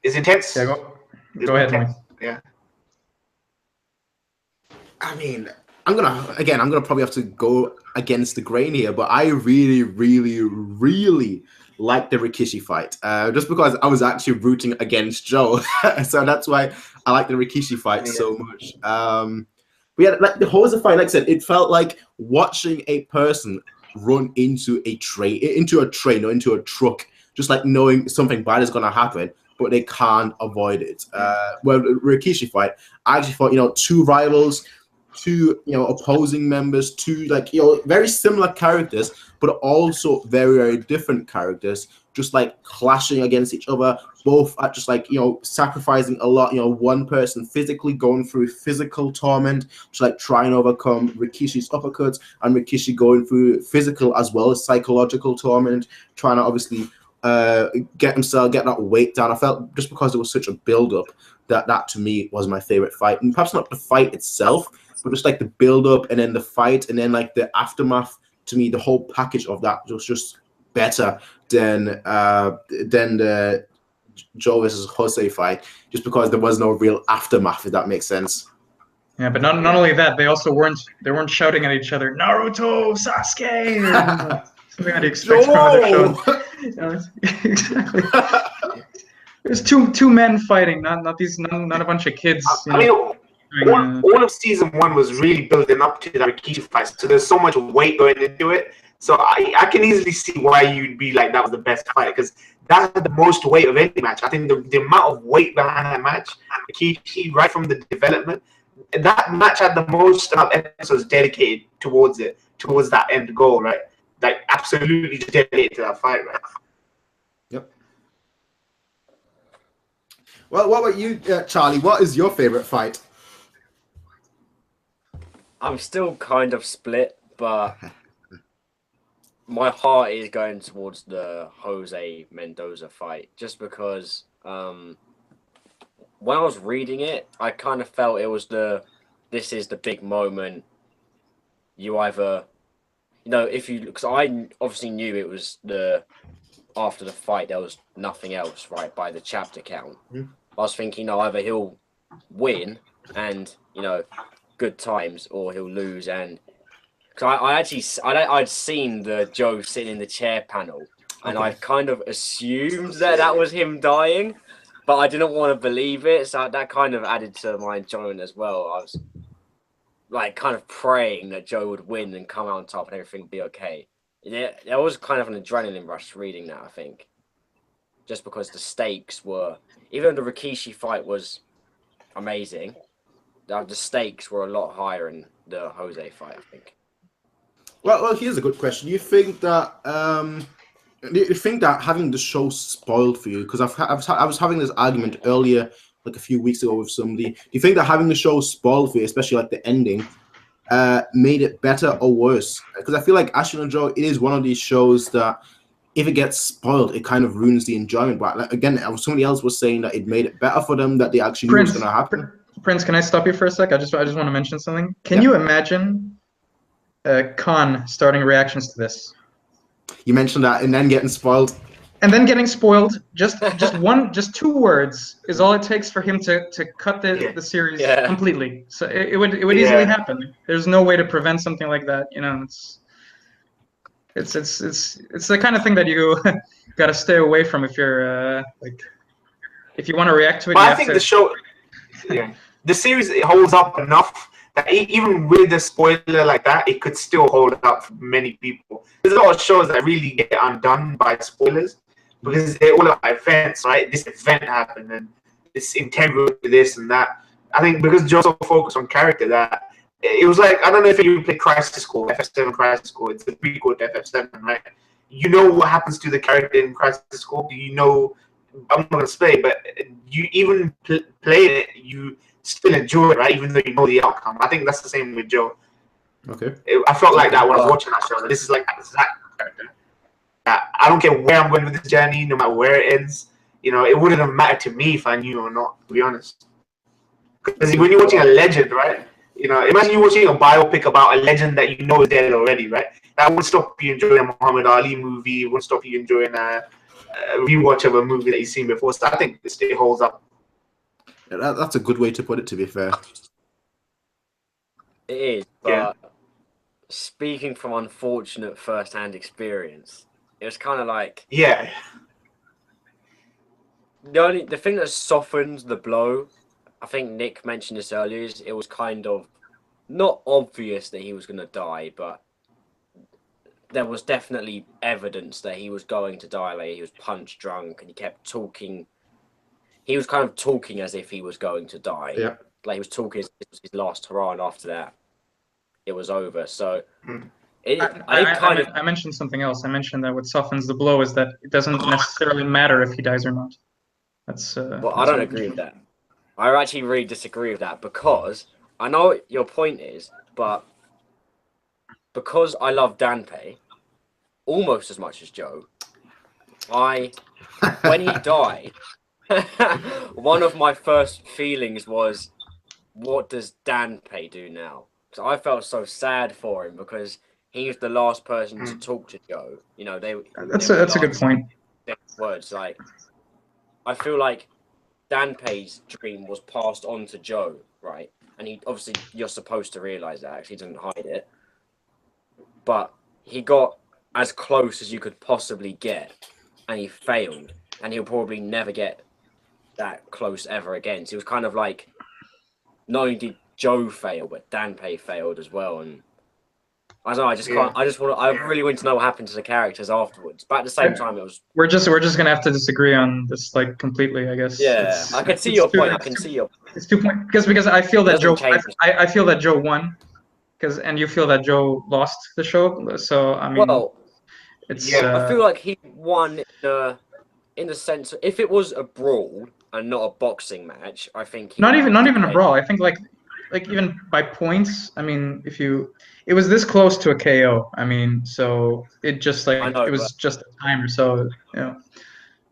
Is intense. Yeah, go ahead, Mike. Yeah. I mean, I'm gonna probably have to go against the grain here, but I really, really, really like the Rikishi fight. Just because I was actually rooting against Joe, so that's why I like the Rikishi fight so much. But yeah, like the Jose fight, like I said, it felt like watching a person run into a train or into a truck, just like knowing something bad is gonna happen, but they can't avoid it. Well, the Rikishi fight, I actually thought, two rivals, two opposing members, two very similar characters, but also very, very different characters, just like clashing against each other, both at just sacrificing a lot. One person physically going through physical torment, just like trying to overcome Rikishi's uppercuts, and Rikishi going through physical as well as psychological torment, trying to obviously get that weight down. I felt just because there was such a build-up that to me was my favorite fight, and perhaps not the fight itself, but just like the build-up and then the fight and then like the aftermath. To me, the whole package of that was just better than the Joe versus Jose fight, just because there was no real aftermath, if that makes sense. Yeah, but not only that, they weren't shouting at each other, Naruto, Sasuke, or something that you expect from other shows. Exactly. There's two men fighting, not a bunch of kids. All of season 1 was really building up to the Rikishi fight, so there's so much weight going into it. So I can easily see why you'd be like that was the best fight, because that had the most weight of any match. I think the amount of weight behind that match, Rikishi, right from the development, that match had the most amount of episodes dedicated towards that end goal, right? Like absolutely dedicated to that fight, right? Yep. Well, what about you, Charlie? What is your favorite fight? I'm still kind of split, but my heart is going towards the Jose Mendoza fight, just because when I was reading it, I kind of felt it was this is the big moment. You either, because I obviously knew it was after the fight there was nothing else, right, by the chapter count. I was thinking, either he'll win and good times, or he'll lose. And because I'd seen the Joe sitting in the chair panel, and I kind of assumed that was him dying, but I didn't want to believe it, so that kind of added to my enjoyment as well. I was like kind of praying that Joe would win and come out on top and everything would be okay. There was kind of an adrenaline rush reading that, I think, just because the stakes were, even though the Rikishi fight was amazing, the stakes were a lot higher in the Jose fight, I think. Well, here's a good question. Do you think that Do you think that having the show spoiled for you? Because I was having this argument earlier, like a few weeks ago with somebody. Do you think that having the show spoiled for you, especially like the ending, made it better or worse? Because I feel like Ashita Joe, it is one of these shows that if it gets spoiled, it kind of ruins the enjoyment. But like, again, somebody else was saying that it made it better for them, that they actually knew what's going to happen. Prince, can I stop you for a sec? I just want to mention something. Can you imagine Khan starting reactions to this? You mentioned that, and then getting spoiled. And then getting spoiled. Just 2 words is all it takes for him to cut the series completely. So it would easily happen. There's no way to prevent something like that. You know, it's the kind of thing that you got to stay away from if you're if you want to react to it. But I think the show, the series, it holds up enough that even with a spoiler like that, it could still hold up for many people. There's a lot of shows that really get undone by spoilers because they're all about events, right? This event happened and it's integral to this and that. I think because Joe's so focused on character that it was like, I don't know if you play Crisis Core, FF7 Crisis Core, it's a prequel to FF7, right? You know what happens to the character in Crisis Core. You know, I'm not going to say, but you even play it, you still enjoy it, right? Even though you know the outcome. I think that's the same with Joe. Okay. I felt like that when I was watching that show. This is like that exact character. I don't care where I'm going with this journey, no matter where it ends. You know, it wouldn't have mattered to me if I knew or not, to be honest. Because when you're watching a legend, right? You know, imagine you're watching a biopic about a legend that you know is dead already, right? That wouldn't stop you enjoying a Muhammad Ali movie. It wouldn't stop you enjoying a rewatch of a movie that you've seen before. So I think it holds up. Yeah, that's a good way to put it, to be fair. It is, but speaking from unfortunate first-hand experience, it was kind of like... Yeah. The thing that softened the blow, I think Nick mentioned this earlier, is it was kind of not obvious that he was going to die, but there was definitely evidence that he was going to die. Like, he was punch drunk and he kept talking. He was kind of talking as if he was going to die. Yeah. Like, he was talking as if this was his last hurrah, and after that, it was over. So, I mentioned something else. I mentioned that what softens the blow is that it doesn't necessarily matter if he dies or not. That's well, I don't agree with that. I actually really disagree with that because I know what your point is, but because I love Danpei almost as much as Joe, when he died, one of my first feelings was, what does Danpei do now? Because I felt so sad for him because he was the last person to talk to Joe. You know, that's a good point. Words like, I feel like Danpei's dream was passed on to Joe, right? And he obviously, you're supposed to realize that. Actually, he didn't hide it, but he got as close as you could possibly get, and he failed, and he'll probably never get that close ever again. So it was kind of like, not only did Joe fail, but Danpei failed as well, and I don't know. I just can't. I really want to know what happened to the characters afterwards. But at the same time, it was. We're just gonna have to disagree on this, like, completely, I guess. Yeah, I can see your point. I can see your. It's 2 points because I feel that Joe. I feel that Joe won, and you feel that Joe lost the show. So I mean, well, it's. I feel like he won in the sense, if it was a brawl and not a boxing match, I think. Not even a brawl. I think like even by points. I mean, it was this close to a KO. I mean, so it just it was just a timer. So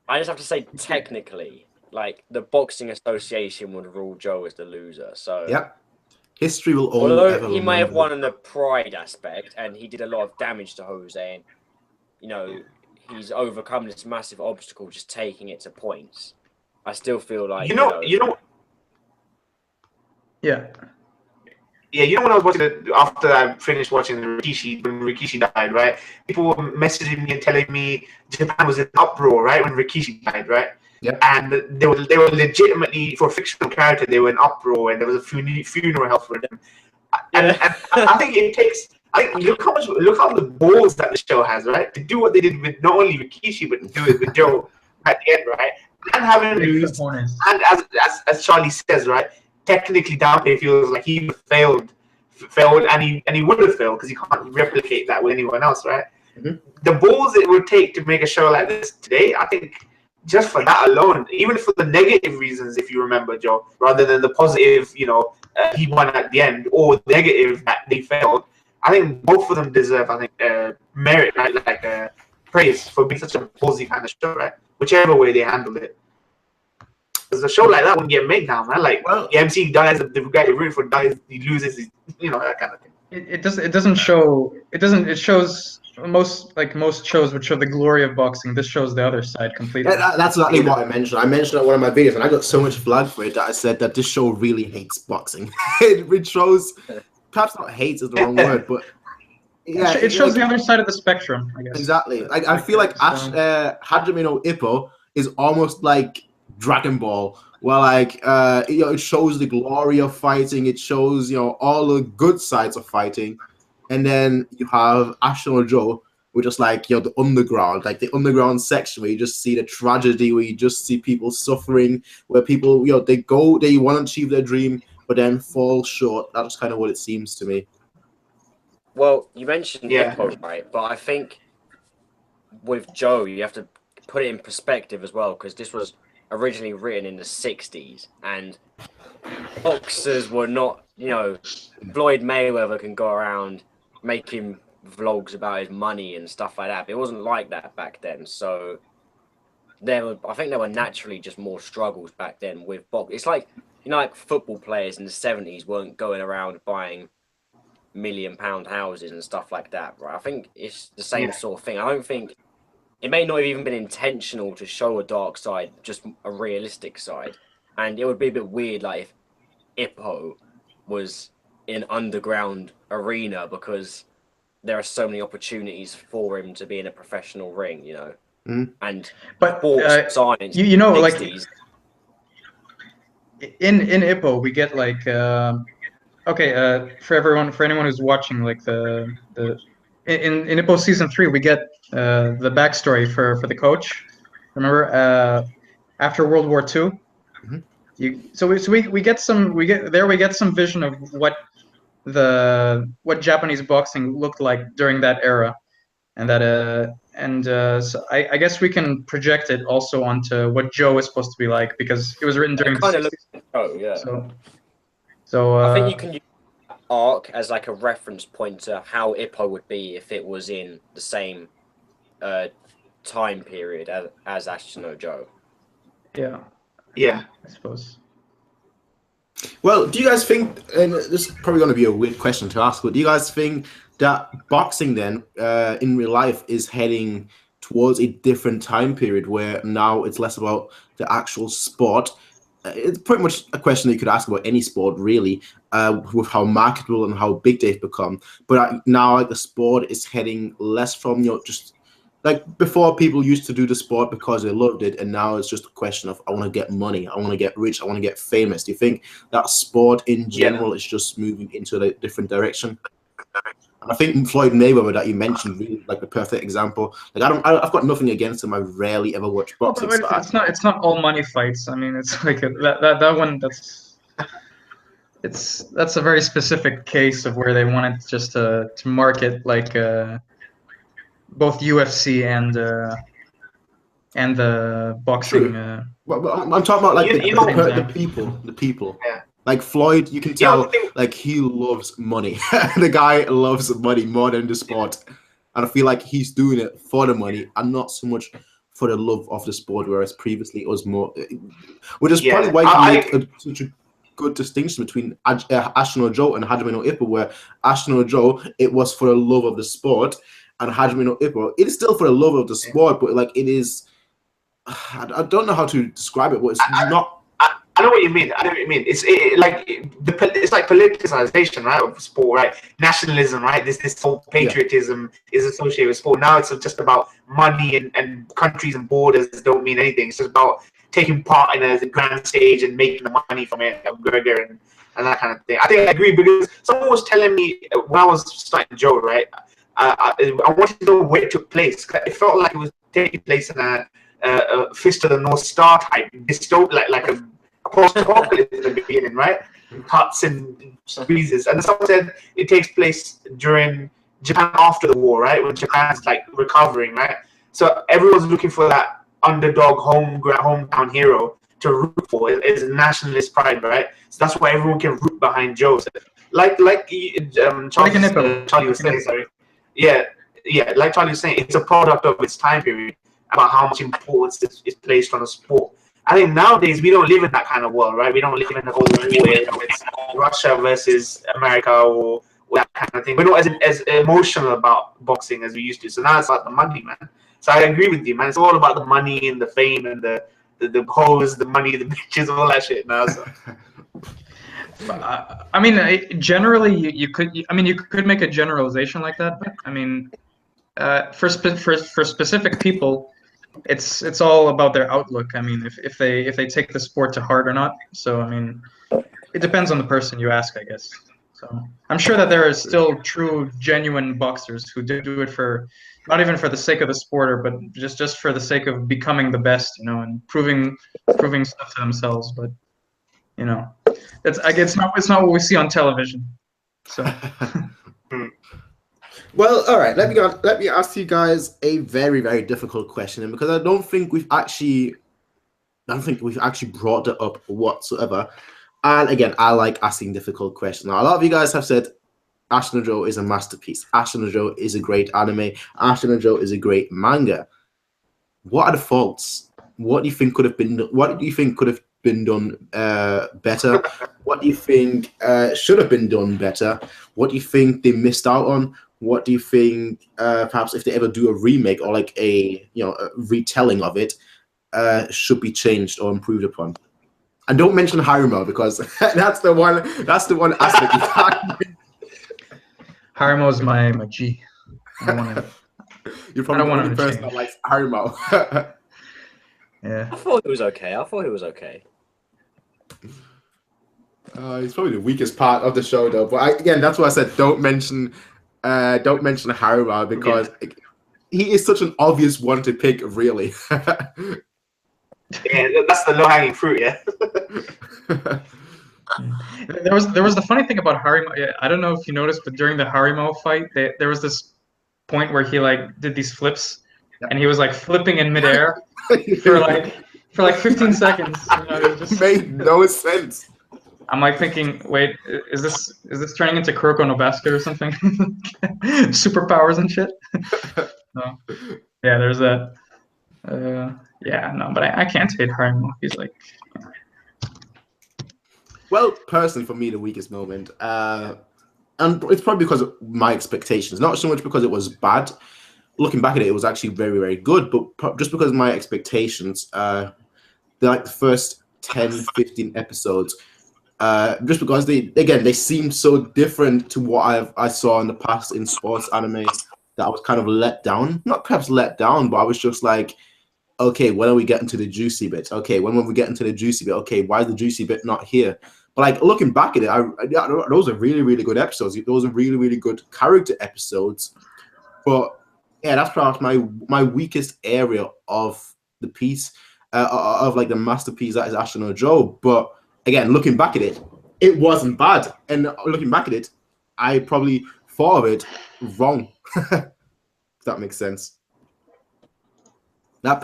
I just have to say, technically, like, the boxing association would rule Joe as the loser. So history will always. Although he may have won in the pride aspect, and he did a lot of damage to Jose, and he's overcome this massive obstacle just taking it to points. I still feel like Yeah, you know when I was watching it, after I finished watching Rikishi, when Rikishi died, right? People were messaging me and telling me Japan was in uproar, right, when Rikishi died, right? Yeah. And they were legitimately, for a fictional character, they were in uproar, and there was a funeral held for them. And I think it takes. Look how the balls that the show has, right? To do what they did with not only Rikishi, but to do it with Joe at the end, right? And having lose, and as Charlie says, right? Technically, Danpei feels like he failed, and he would have failed because he can't replicate that with anyone else, right? the balls it would take to make a show like this today, I think just for that alone, even for the negative reasons, if you remember, Joe, rather than the positive, you know, he won at the end, or the negative that they failed, I think both of them deserve, I think, merit, right? Like praise for being such a ballsy kind of show, right? Whichever way they handled it. Because a show like that wouldn't get made now, man. Like, the MC dies, the guy you root for dies, he loses, you know, that kind of thing. It doesn't show. It shows most shows would show the glory of boxing. This shows the other side completely. Yeah, that's exactly what I mentioned. I mentioned it in one of my videos, and I got so much flag for it that I said that this show really hates boxing. It shows, perhaps not hates is the wrong word, but yeah, it shows the other side of the spectrum, I guess. Exactly. Like I feel like Hajime no Ippo is almost like Dragon Ball, where like you know, it shows the glory of fighting, it shows, you know, all the good sides of fighting, and then you have Ashita no Joe, which is like, you know, the underground, like the underground section where you just see the tragedy, where you just see people suffering, where people, you know, they want to achieve their dream, but then fall short. That's kind of what it seems to me. Well, you mentioned Ippo, right? But I think with Joe, you have to put it in perspective as well, because this was originally written in the 60s, and boxers were not, you know, Floyd Mayweather can go around making vlogs about his money and stuff like that. But it wasn't like that back then. So I think there were naturally just more struggles back then with boxing. It's like, you know, like football players in the 70s weren't going around buying £1 million houses and stuff like that, right? I think it's the same sort of thing. I don't think it may not have even been intentional to show a dark side, just a realistic side. And it would be a bit weird, like, if Ippo was in an underground arena, because there are so many opportunities for him to be in a professional ring, you know. And sports science, you know, 60s. Like in Ippo, we get like for anyone who's watching, like in Ippo season 3, we get the backstory for the coach. Remember, after World War II, we get some vision of what Japanese boxing looked like during that era, and that so I guess we can project it also onto what Joe is supposed to be like, because it was written during the 60s. Oh yeah. So I think you can use arc as like a reference point to how Ippo would be if it was in the same time period as Ashita no Joe. Yeah, I suppose. Well, do you guys think, and this is probably going to be a weird question to ask, but do you guys think that boxing then in real life is heading towards a different time period where now it's less about the actual sport? It's pretty much a question that you could ask about any sport, really, with how marketable and how big they've become. But now, like, the sport is heading less from, you know, just like before, people used to do the sport because they loved it, and now it's just a question of, I want to get money, I want to get rich, I want to get famous. Do you think that sport in general is just moving into a different direction? And I think Floyd Mayweather that you mentioned, really like the perfect example. Like I've got nothing against him. I rarely ever watch boxing. It's not all money fights. I mean, it's like that one. That's a very specific case of where they wanted just to market like both UFC and the boxing. Well, I'm talking about like the people. Yeah. Like Floyd, you can tell, like, he loves money. The guy loves money more than the sport, and I feel like he's doing it for the money and not so much for the love of the sport. Whereas previously it was more, which is probably why you make such a good distinction between Ashita no Joe and Hajime no Ippo, where Ashita no Joe, it was for the love of the sport, and Hajime no Ippo, it is still for the love of the sport, but like it is, I don't know how to describe it, but it's not. I know what you mean. It's like politicization, right, of sport, right? Nationalism, right? This whole patriotism is associated with sport. Now it's just about money and countries and borders don't mean anything. It's just about taking part in a grand stage and making the money from it, McGregor and that kind of thing. I think I agree, because someone was telling me when I was starting Joe, right? I wanted to know where it took place. It felt like it was taking place in a Fist of the North Star type dystopia, like a post-apocalypse in the beginning, right? Huts and breezes. And someone said it takes place during Japan after the war, right? When Japan's like recovering, right? So everyone's looking for that underdog hometown hero to root for. It's nationalist pride, right? So that's why everyone can root behind Joe. Like Charlie was saying, sorry. Yeah, like Charlie was saying, it's a product of its time period about how much importance is placed on a sport. I think nowadays we don't live in that kind of world, right? We don't live in the Cold War era. It's Russia versus America or that kind of thing. We're not as emotional about boxing as we used to. So now it's about the money, man. So I agree with you, man. It's all about the money and the fame and the hoes, the money, the bitches, all that shit now. So. I mean, generally, you could make a generalization like that, but I mean, for specific people, it's all about their outlook. I mean, if they take the sport to heart or not. So I mean, it depends on the person you ask, I guess. So I'm sure that there are still true, genuine boxers who do it for not even for the sake of the sport, but just for the sake of becoming the best, you know, and proving stuff to themselves. But you know, it's not what we see on television. So. Well, all right. Let me ask you guys a very, very difficult question, because I don't think we've actually brought it up whatsoever. And again, I like asking difficult questions. Now, a lot of you guys have said Ashita Joe is a masterpiece. Ashita Joe is a great anime. Ashita Joe is a great manga. What are the faults? What do you think could have been? What do you think could have been done better? What do you think should have been done better? What do you think they missed out on? What do you think perhaps if they ever do a remake or like a retelling of it should be changed or improved upon? And don't mention Harimo, because that's the one aspect you can't. Harimo's my G. You're probably the only person that likes Harimo. Yeah. I thought it was okay. He's probably the weakest part of the show, though. But again, that's why I said don't mention Harimo, because he is such an obvious one to pick, really. Yeah, that's the low-hanging fruit, yeah. There was the funny thing about Harimo. I don't know if you noticed, but during the Harimo fight, there was this point where he like did these flips, and he was like flipping in midair for like 15 seconds. You know, it just made no sense. I'm like thinking, wait, is this turning into Kuroko no Basket or something? Superpowers and shit. No. Yeah, there's that. Yeah, no, but I can't hate Harimo. He's like. Well, personally, for me, the weakest moment, and it's probably because of my expectations, not so much because it was bad. Looking back at it, it was actually very, very good, but just because of my expectations, they're like the first 10, 15 episodes, just because they seemed so different to what I saw in the past in sports anime, that I was kind of let down. Not perhaps let down, but I was just like, okay, when are we getting to the juicy bit? Okay, when are we getting to the juicy bit? Okay, why is the juicy bit not here? But like looking back at it, those are really, really good episodes. Those are really, really good character episodes. But yeah, that's perhaps my weakest area of the piece, of like the masterpiece that is Ashita Joe. But again, looking back at it, it wasn't bad. And looking back at it, I probably thought of it wrong. If that makes sense. That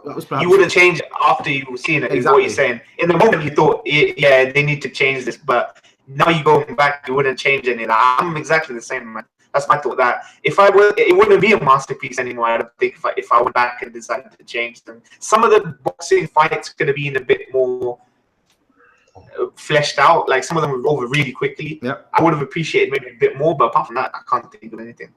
was perhaps... You wouldn't change it after you've seen it, exactly. Is what you're saying. In the moment you thought, yeah, they need to change this, but now you go back, you wouldn't change any of that. I'm exactly the same, man. That's my thought. That it wouldn't be a masterpiece anymore, I don't think, if I went back and decided to change them. Some of the boxing fights could have been a bit more fleshed out. Like some of them were over really quickly. Yeah. I would have appreciated maybe a bit more, but apart from that, I can't think of anything.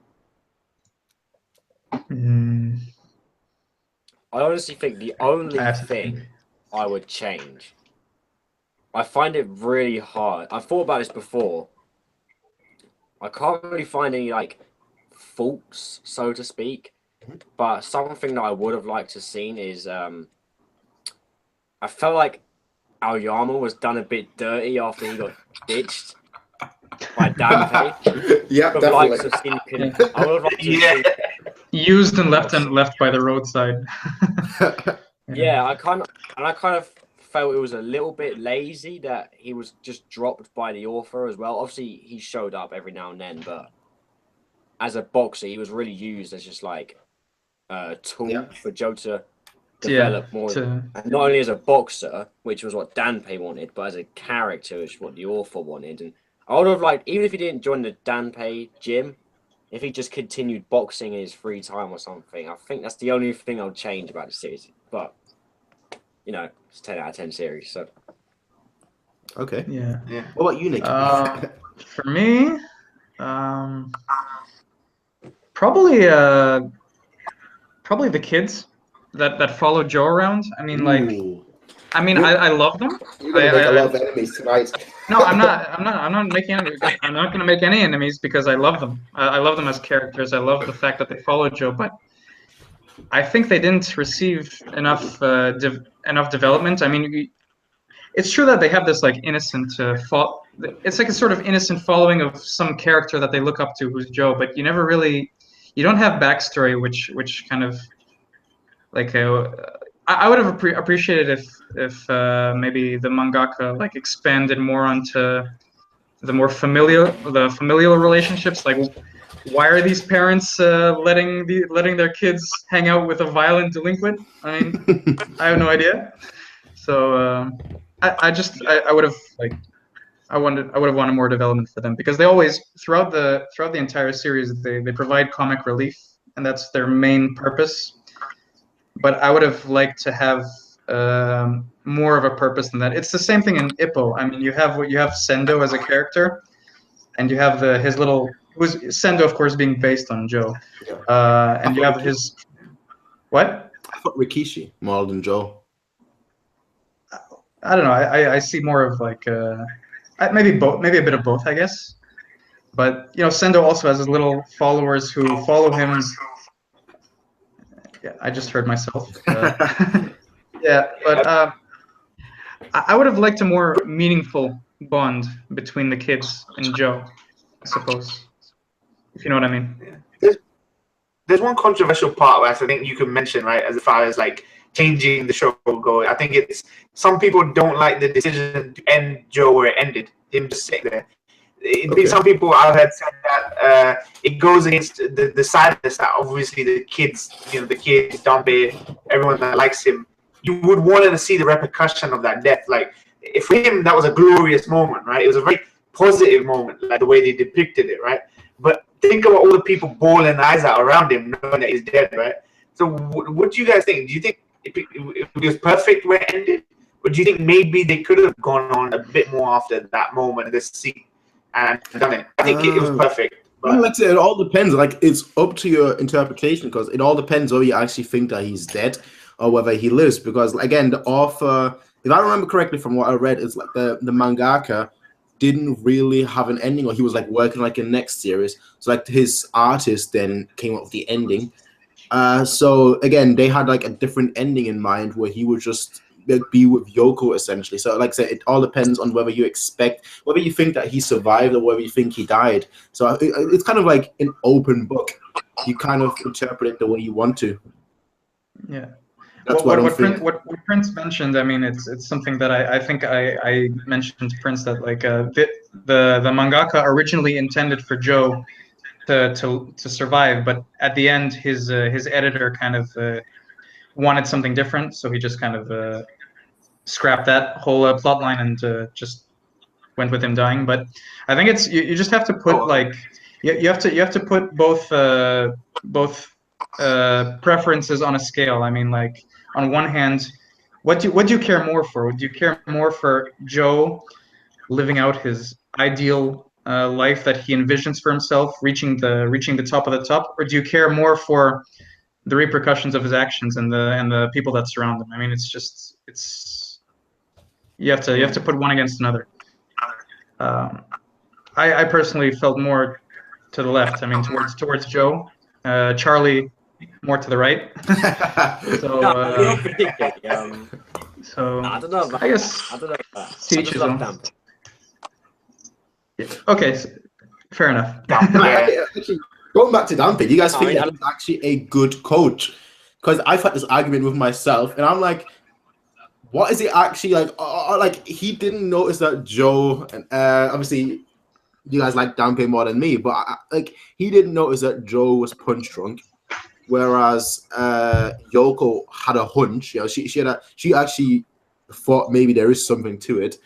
I honestly think the only thing I would change, I find it really hard. I've thought about this before. I can't really find any like faults, so to speak. But something that I would have liked to seen is I felt like Aoyama was done a bit dirty after he got ditched by Dante. Yeah, definitely. I would have liked to see used and left by the roadside. Yeah, I kind of felt it was a little bit lazy that he was just dropped by the author as well. Obviously, he showed up every now and then, but as a boxer, he was really used as just like a tool for Joe to develop more. And not only as a boxer, which was what Danpei wanted, but as a character, which is what the author wanted. And I would have liked, even if he didn't join the Danpei gym, if he just continued boxing in his free time or something, I think that's the only thing I'll change about the series. But, you know, it's a 10 out of 10 series, so. Okay. Yeah. What about you, Nick? For me, probably the kids that follow Joe around. I mean, like, I love them. You're gonna make a lot of enemies tonight. No, I'm not making any. I'm not gonna make any enemies because I love them. I love them as characters. I love the fact that they follow Joe, but I think they didn't receive enough development. I mean, it's true that they have this like innocent it's like a sort of innocent following of some character that they look up to, who's Joe, but you never really, you don't have backstory, which kind of like I would have appreciated if maybe the mangaka like expanded more onto the familial relationships. Like, why are these parents letting their kids hang out with a violent delinquent? I mean, I have no idea. So I would have like I would have wanted more development for them, because they always throughout the entire series they provide comic relief, and that's their main purpose. But I would have liked to have more of a purpose than that. It's the same thing in Ippo. I mean, you have Sendo as a character, and you have his little, who's Sendo, of course, being based on Joe, and you have his what? I thought Rikishi more than Joe. I don't know. I see more of like maybe both, maybe a bit of both, I guess. But you know, Sendo also has his little followers who follow him. Yeah, I just heard myself. Yeah, but I would have liked a more meaningful bond between the kids and Joe, I suppose, if you know what I mean. There's one controversial part where I think you can mention, right, as far as like changing the show going. I think it's, some people don't like the decision to end Joe where it ended, him just sitting there. Some people I've heard said that it goes against the sadness that obviously the kids, Danpei, everyone that likes him, you would want to see the repercussion of that death. Like, if for him that was a glorious moment, right? It was a very positive moment, like the way they depicted it, right? But think about all the people bawling eyes out around him, knowing that he's dead, right? So what do you guys think? Do you think it was perfect where it ended, or do you think maybe they could have gone on a bit more after that moment of this scene and done it? I think it was perfect. But like I said, it all depends. Like, it's up to your interpretation, because it all depends whether you actually think that he's dead or whether he lives. Because again, the author, if I remember correctly from what I read, it's like the mangaka didn't really have an ending, or he was like working like a next series. So like his artist then came up with the ending. So again, they had like a different ending in mind, where he would just be with Yoko essentially. So like I said, it all depends on whether you think that he survived or whether you think he died. So it's kind of like an open book. You kind of interpret it the way you want to. Yeah. That's what Prince mentioned. I mean, it's something that I think I mentioned to Prince, that like the mangaka originally intended for Joe to survive, but at the end his editor kind of wanted something different, so he just kind of scrapped that whole plot line and just went with him dying. But I think it's you just have to put like you have to put both preferences on a scale. I mean, like, on one hand, what do you care more for? Would you care more for Joe living out his ideal life that he envisions for himself, reaching the top of the top, or do you care more for the repercussions of his actions and the people that surround him? I mean, it's you have to put one against another. I personally felt more to the left. I mean, towards Joe. Charlie more to the right. So I don't know. I guess I don't know about that. teach his own. Yeah. Okay, so, fair enough. Actually, going back to Danpei, do you guys think that he's actually a good coach? Because I've had this argument with myself, and I'm like, what is it actually like? Like, he didn't notice that Joe, and obviously you guys like Dampe more than me, but like he didn't notice that Joe was punch drunk, whereas Yoko had a hunch. You know, she actually thought maybe there is something to it,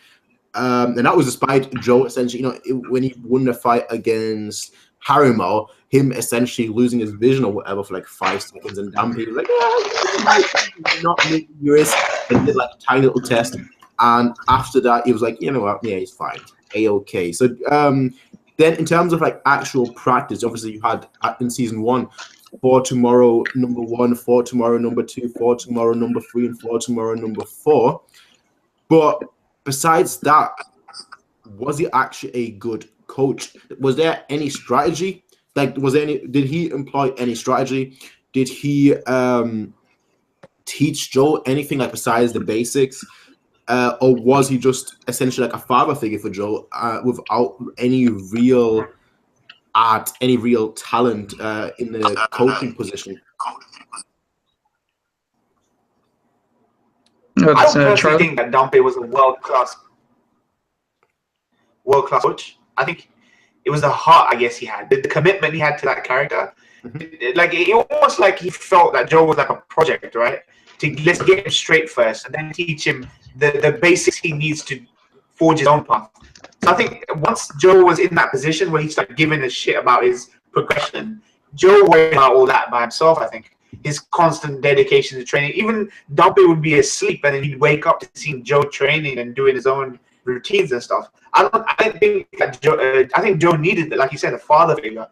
and that was despite Joe essentially, you know, when he won the fight against Harimo, him essentially losing his vision or whatever for like 5 seconds, and Dampe was like, yeah, not making yours, and did like a tiny little test. And after that, he was like, you know what? Yeah, he's fine. A-okay. So then in terms of like actual practice, obviously you had in season 1, for tomorrow number 1, for tomorrow number 2, for tomorrow number 3, and for tomorrow number 4. But besides that, was he actually a good coach? Was there any strategy? Like, did he employ any strategy? Did he teach Joe anything like besides the basics? Or was he just essentially like a father figure for Joe without any real art, any real talent in the coaching position? I don't personally think that Dampe was a world-class coach. I think it was the heart, I guess, he had, the commitment he had to that character. Like, it almost like he felt that Joe was like a project, right? Let's get him straight first, and then teach him the basics he needs to forge his own path. So I think once Joe was in that position where he started giving a shit about his progression, Joe worried about all that by himself. I think his constant dedication to training. Even Dampe would be asleep, and then he'd wake up to seeing Joe training and doing his own routines and stuff. I think that Joe. I think Joe needed, like you said, a father figure,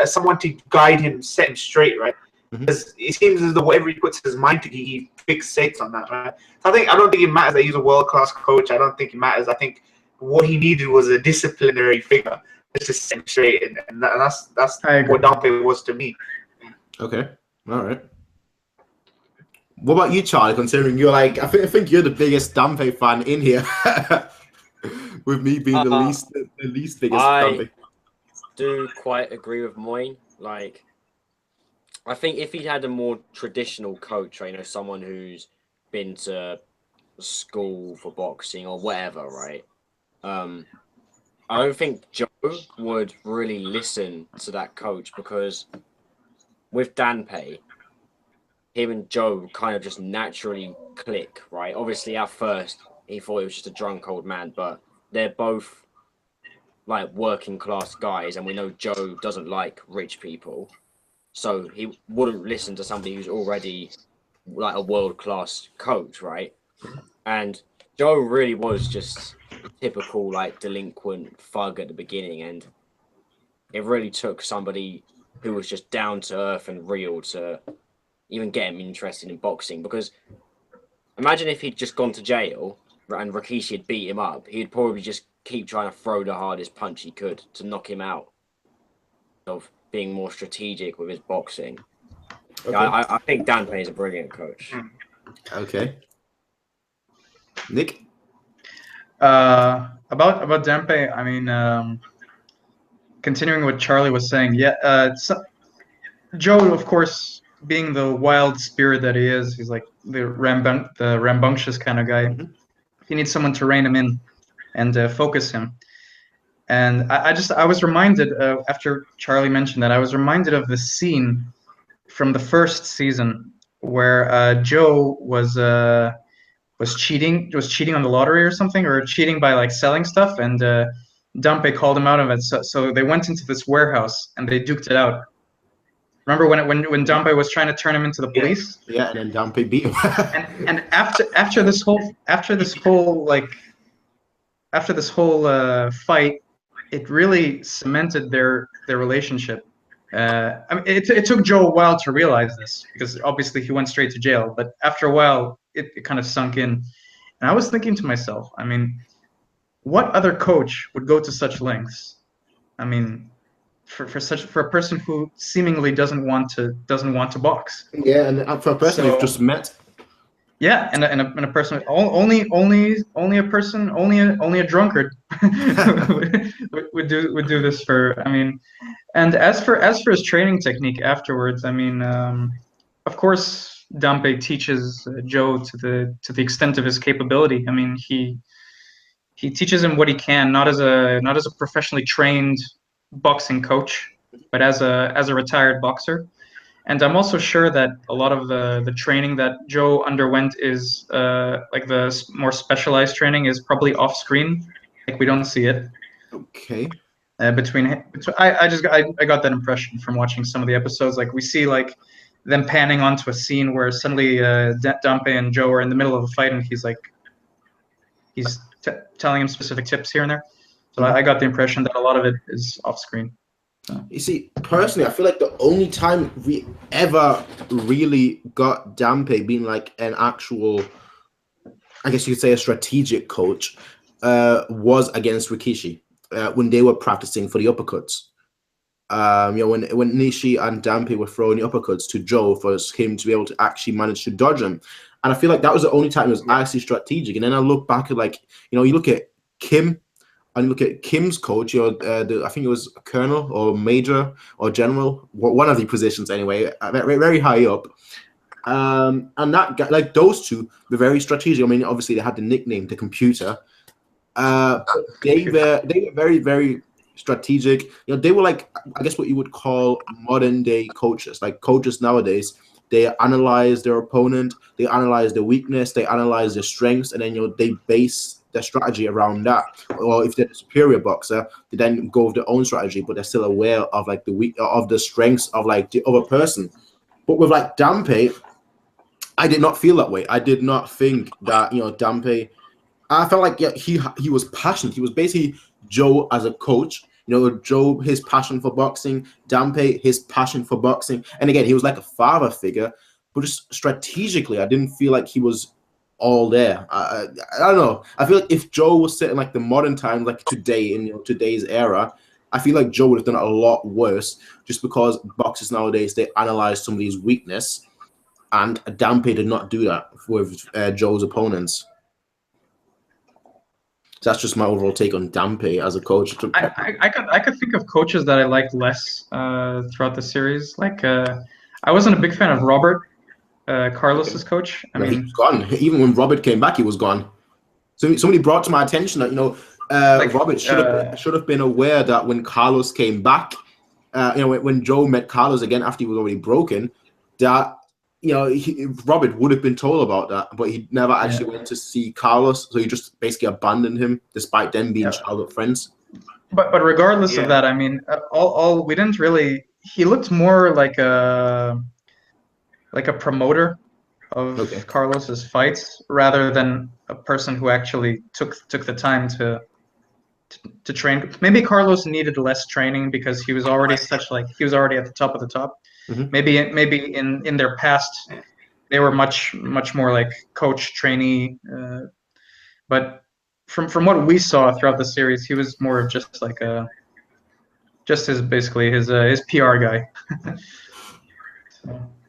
someone to guide him, set him straight, right? Because it seems as though whatever he puts his mind to, he fixates on that, right? So I don't think it matters that he's a world-class coach. I don't think it matters. I think what he needed was a disciplinary figure just to set him straight, and that's what Dampe was to me. Okay, all right. What about you, Charlie? Considering you're like, I think you're the biggest Dampe fan in here, with me being the least biggest Dampe. I do quite agree with Moyne. Like, I think if he'd had a more traditional coach, right, you know, someone who's been to school for boxing or whatever, right? I don't think Joe would really listen to that coach, because with Dampe, him and Joe kind of just naturally click, right? Obviously, at first, he thought he was just a drunk old man, but they're both like working class guys, and we know Joe doesn't like rich people. So he wouldn't listen to somebody who's already like a world-class coach, right? And Joe really was just a typical like delinquent thug at the beginning, and it really took somebody who was just down to earth and real to even get him interested in boxing. Because imagine if he'd just gone to jail and Rikishi had beat him up, he'd probably just keep trying to throw the hardest punch he could to knock him out, of being more strategic with his boxing. Okay. Yeah, I think Dampe is a brilliant coach. Okay. Nick? About Dampe, I mean, continuing what Charlie was saying, Joe, of course, being the wild spirit that he is, he's like the rambunctious kind of guy. He needs someone to rein him in and focus him. And I was reminded, after Charlie mentioned that, I was reminded of the scene from the first season where Joe was cheating on the lottery or something, or cheating by like selling stuff, and Dampe called him out of it. So they went into this warehouse and they duked it out. Remember when Dampe was trying to turn him into the police? Yeah, and then Dampe beat him. and after this whole fight, it really cemented their relationship. I mean, it took Joe a while to realize this, because obviously he went straight to jail. But after a while, it kind of sunk in. And I was thinking to myself, I mean, what other coach would go to such lengths? I mean, for a person who seemingly doesn't want to box. Yeah, and for a person who've just met. Yeah, and a person only a drunkard would do this for. I mean, and as for his training technique afterwards, I mean, of course, Dampe teaches Joe to the extent of his capability. I mean, he teaches him what he can, not as a professionally trained boxing coach, but as a retired boxer. And I'm also sure that a lot of the training that Joe underwent is like the more specialized training is probably off screen, like we don't see it. Okay. I got that impression from watching some of the episodes. Like we see like them panning onto a scene where suddenly Dampe and Joe are in the middle of a fight, and he's telling him specific tips here and there. So I got the impression that a lot of it is off screen. You see, personally, I feel like the only time we ever really got Dampe being like an actual, I guess you could say, a strategic coach, was against Rikishi when they were practicing for the uppercuts. You know, when Nishi and Dampe were throwing the uppercuts to Joe for him to be able to actually manage to dodge them. And I feel like that was the only time it was actually strategic. And then I look back at, like, you know, you look at Kim, and look at Kim's coach, you know, I think it was colonel or major or general, one of the positions anyway, very high up. And that guy, like those two, were very strategic. I mean, obviously they had the nickname, the computer. They were very, very strategic. You know, they were like, I guess what you would call modern day coaches. Like coaches nowadays, they analyze their opponent, they analyze their weakness, they analyze their strengths, and then, you know, they base their strategy around that. Or if they're a superior boxer, they then go with their own strategy, but they're still aware of like the strengths of like the other person. But with like Dampe, I did not feel that way. I did not think that, you know, Dampe, I felt like, yeah, he was passionate. He was basically Joe as a coach. You know, Joe, his passion for boxing, Dampe, his passion for boxing. And again, he was like a father figure, but just strategically, I didn't feel like he was all there. I don't know. I feel like if Joe was set in like the modern times, like today, in, you know, today's era, I feel like Joe would have done it a lot worse, just because boxers nowadays, they analyze somebody's weakness, and Dampe did not do that with Joe's opponents. So that's just my overall take on Dampe as a coach. I could think of coaches that I liked less throughout the series. Like I wasn't a big fan of Robert, Carlos's coach. I mean, he was gone. Even when Robert came back, he was gone. So somebody brought to my attention that, you know, Robert should have been aware that when Carlos came back, you know, when Joe met Carlos again after he was already broken, that, you know, Robert would have been told about that, but he never actually went to see Carlos, so he just basically abandoned him, despite them being childhood friends. But regardless of that, I mean, all we didn't really. He looked more like a promoter of Carlos's fights rather than a person who actually took the time to train. Maybe Carlos needed less training because he was already he was already at the top of the top. Mm-hmm. Maybe in their past they were much more like coach trainee, but from what we saw throughout the series, he was more of just like his PR guy.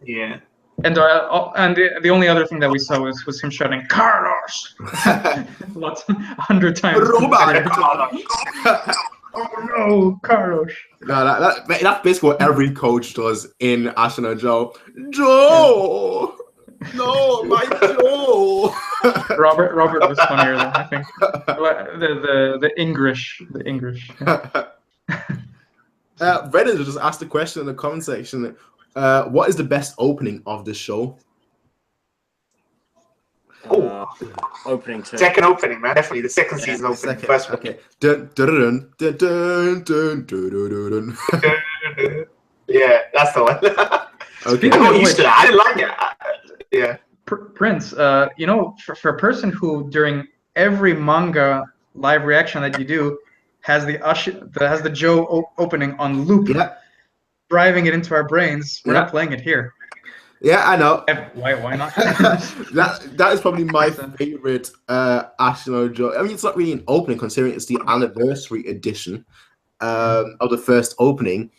Yeah. And the only other thing that we saw was him shouting Carlos 100 times. Oh no, Carlos! No, that's basically what every coach does in Ashita Joe. Joe, no, my Joe. Robert was funnier than I think. The English. Reddit just asked a question in the comment section. What is the best opening of the show? Opening too. Second opening, man. Definitely the second season opening. First one. Okay. Dun, dun, dun, dun, dun, dun, dun, dun. Yeah, that's the one. Okay. I'm not used to that. I didn't like it. Yeah. Prince, you know, for a person who during every manga live reaction that you do has the Joe opening on loop, driving it into our brains, we're not playing it here. Yeah, I know. Why not? that is probably my favorite Ashita Joe. I mean, it's not really an opening considering it's the anniversary edition of the first opening,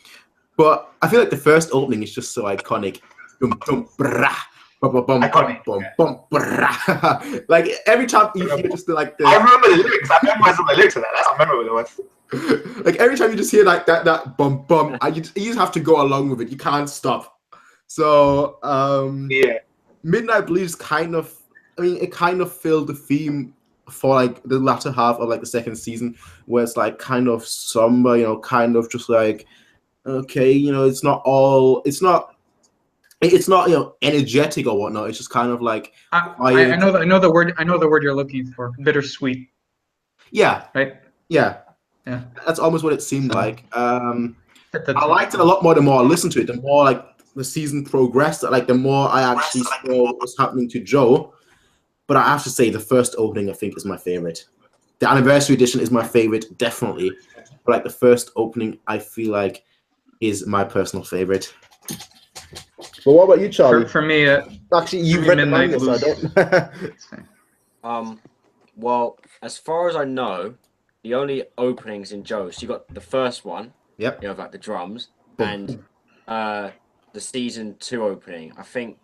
but I feel like the first opening is just so iconic. Dum, dum, brah, bum, bum, bum, iconic. Bum, bum, brah. Like every time you hear just like I remember the lyrics. I remember some of the lyrics of that. That's how memorable it was. Like every time you just hear like that bum bum, you just have to go along with it. You can't stop. So Midnight Bleeds kind of filled the theme for like the latter half of like the second season, where it's like kind of somber, kind of just like, okay, it's not energetic or whatnot. It's just kind of like I know the word you're looking for. Bittersweet. Yeah. Right. Yeah. Yeah. That's almost what it seemed like. I liked it a lot more the more I listened to it, the more like the season progressed, like the more I actually saw what was happening to Joe. But I have to say the first opening I think is my favorite. The anniversary edition is my favorite, definitely. But like the first opening I feel like is my personal favorite. But what about you, Charlie? For me, actually you've read the manga, so I don't. Well, as far as I know, the only openings in Joe, so you got the first one. Yep. You have like the drums and the season 2 opening. I think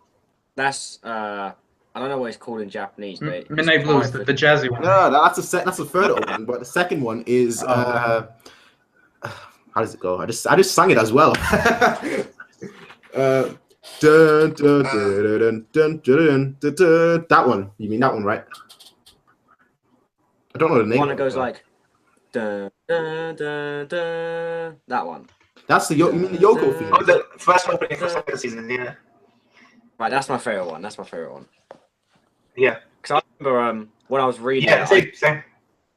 that's I don't know what it's called in Japanese, but Midnight Blues, the jazzy one. No, that's the third opening, but the second one is how does it go? I just sang it as well. Dun, dun, dun, dun, dun, dun, dun, dun. That one. You mean that one, right? I don't know the name. One that goes like dun, dun, dun, dun. That one. That's the you mean the Yoko theme? Oh, the first opening for second season, yeah. Right, that's my favorite one. That's my favorite one. Yeah. Because I remember when I was reading. Yeah, same.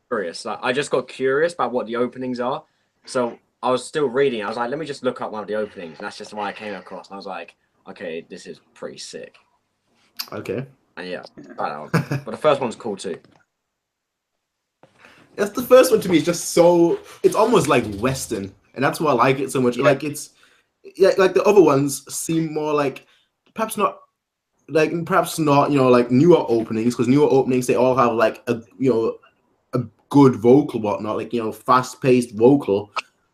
Curious. Like, I just got curious about what the openings are, so I was still reading. I was like, let me just look up one of the openings, and that's just why I came across. And I was like, okay, this is pretty sick. Okay. And yeah, but the first one's cool too. That's the first one to me. It's just so it's almost like Western, and that's why I like it so much. Yeah. Like it's like the other ones seem more like perhaps not like newer openings, because newer openings they all have like a good vocal whatnot, like fast paced vocal.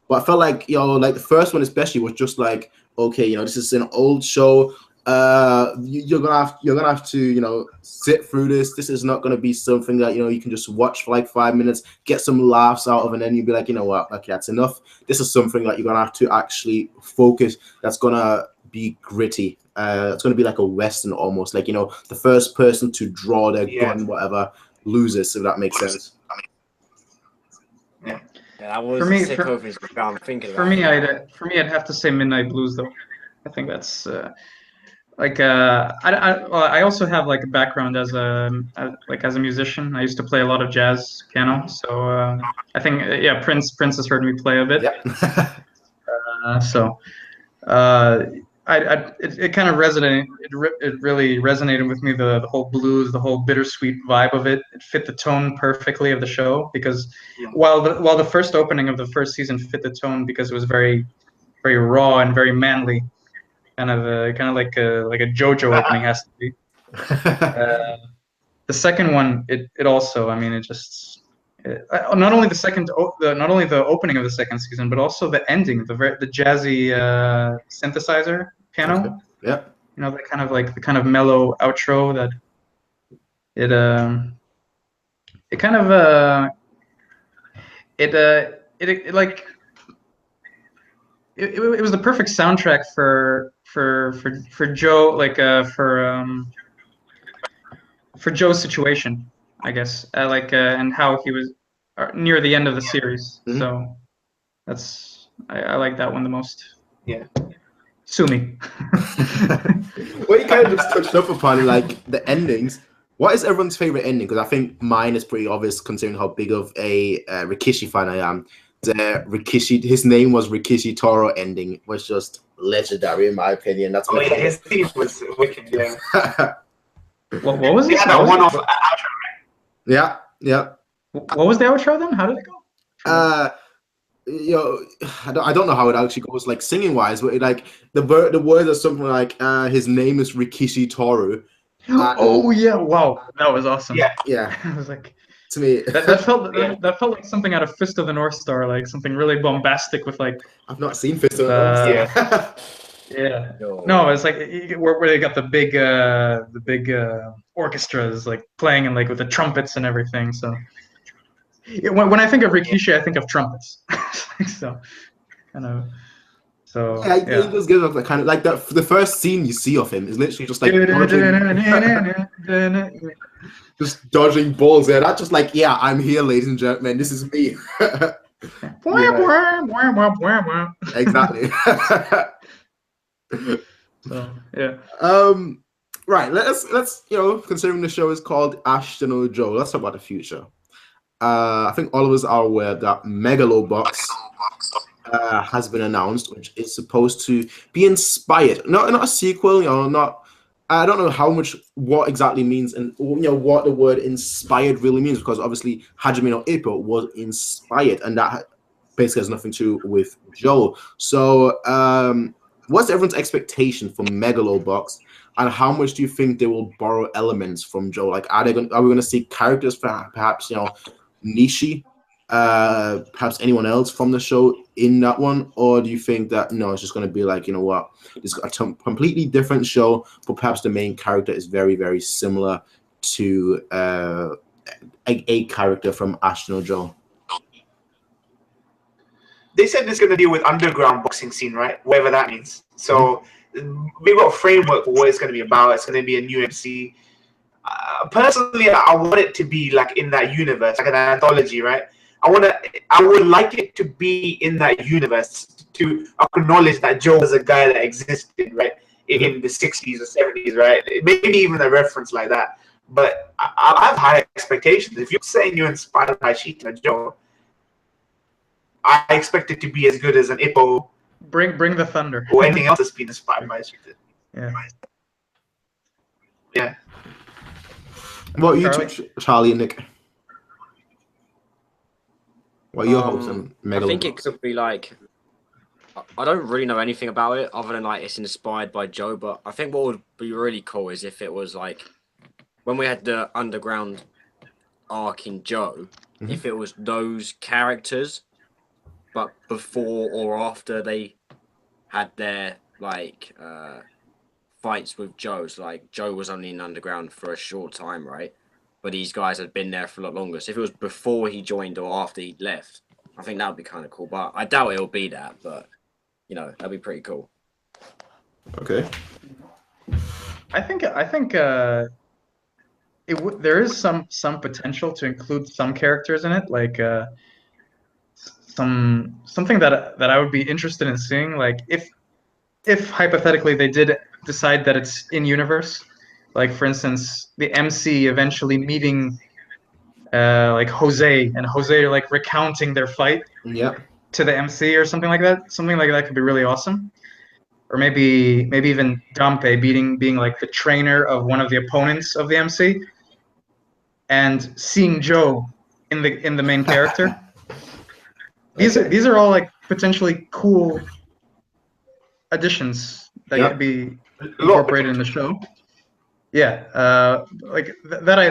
But I felt like like the first one especially was just like, okay, this is an old show. You're gonna have to sit through this. This is not gonna be something that you can just watch for like 5 minutes, get some laughs out of, and then you'll be like, you know what, okay, that's enough. This is something that you're gonna have to actually focus. That's gonna be gritty. It's gonna be like a Western almost, like the first person to draw their gun, whatever, loses. So that makes sense. Yeah, that was a sick opening. I'm thinking for me, I'd have to say Midnight Blues though. I think that's. I also have like a background as a musician. I used to play a lot of jazz piano, so I think Prince has heard me play a bit. Yep. It kind of resonated. It really resonated with me. The whole blues, the whole bittersweet vibe of it. It fit the tone perfectly of the show because while the first opening of the first season fit the tone because it was very, very raw and very manly. Kind of like a JoJo opening has to be. The second one, it also, I mean, not only the opening of the second season, but also the ending, the jazzy synthesizer piano. Okay. Yeah. That kind of like the kind of mellow outro that it was the perfect soundtrack for Joe, like for Joe's situation, I guess, and how he was near the end of the series. Mm-hmm. So that's I like that one the most. Yeah. Sue me. Well, you kind of just touched up upon like the endings. What is everyone's favorite ending? Because I think mine is pretty obvious considering how big of a Rikishi fan I am. The Rikishi, his name was Rikishi Toro ending was just legendary in my opinion. That's his theme was wicked. Yeah. What was it? Yeah, that one-off outro, right? Yeah, yeah. What was the outro then? How did it go? I don't know how it actually goes, like singing wise, but like the words are something like his name is Rikishi Toru. Oh yeah! Wow, that was awesome. Yeah. I was like, to me, that felt like something out of Fist of the North Star, like something really bombastic with like. I've not seen Fist of the North Star. Yeah. No, it's like where they got the big orchestras like playing and like with the trumpets and everything. So when I think of Rikishi, I think of trumpets. So kind of. So Yeah, it does give us that kind of like the first scene you see of him is literally just like just dodging balls. Yeah, that's just like, yeah, I'm here, ladies and gentlemen. This is me. Exactly. So yeah. Right. Let's considering the show is called Ashita no Joe, let's talk about the future. I think all of us are aware that Megalobox has been announced, which is supposed to be inspired. Not a sequel, not. I don't know what exactly means, and what the word inspired really means, because obviously Hajime no Ippo was inspired, and that basically has nothing to do with Joe. So, what's everyone's expectation for Megalobox, and how much do you think they will borrow elements from Joe? Like, are we going to see characters for perhaps Nishi, perhaps anyone else from the show in that one, or do you think that it's just going to be like, it's a completely different show, but perhaps the main character is very, very similar to a character from Ashita no Joe? They said it's going to deal with underground boxing scene, right? Whatever that means. So we've got a framework for what it's going to be about. It's going to be a new MC. Personally, I want it to be like in that universe, like an anthology, right? I would like it to be in that universe to acknowledge that Joe was a guy that existed, right, in the 60s or 70s, right? Maybe even a reference like that. But I have high expectations. If you're saying you're inspired by Ashita no Joe, I expect it to be as good as an Ippo. Bring the thunder. Or anything else that's been inspired by Ashita. Yeah. Yeah. What you two, Charlie and Nick? What are your hopes on Megalobox? I think it could be like, I don't really know anything about it other than like it's inspired by Joe, but I think what would be really cool is if it was like when we had the underground arc in Joe, if it was those characters, but before or after they had their like fights with Joe. So like Joe was only in underground for a short time, right? But these guys had been there for a lot longer. So if it was before he joined or after he left, I think that would be kind of cool. But I doubt it'll be that. But that'd be pretty cool. Okay. I think there is some potential to include some characters in it, like something that I would be interested in seeing. Like if hypothetically they did decide that it's in universe. Like, for instance, the MC eventually meeting like Jose, and Jose like recounting their fight to the MC or something like that. Something like that could be really awesome. Or maybe even Dampe being like the trainer of one of the opponents of the MC, and seeing Joe in the main character. These are all like potentially cool additions that could be incorporated in the show. Yeah, like that I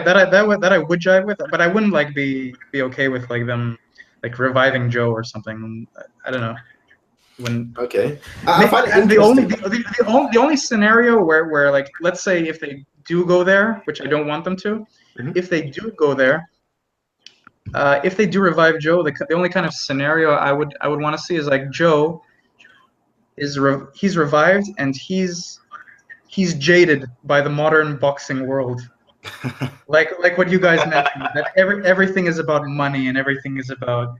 would jive with, but I wouldn't like be okay with like them like reviving Joe or something. I don't know. I find it the only scenario where like, let's say if they do go there, which I don't want them to, if they do go there, if they do revive Joe, the only kind of scenario I would want to see is like Joe is he's revived and he's jaded by the modern boxing world, like what you guys mentioned, that everything is about money and everything is about.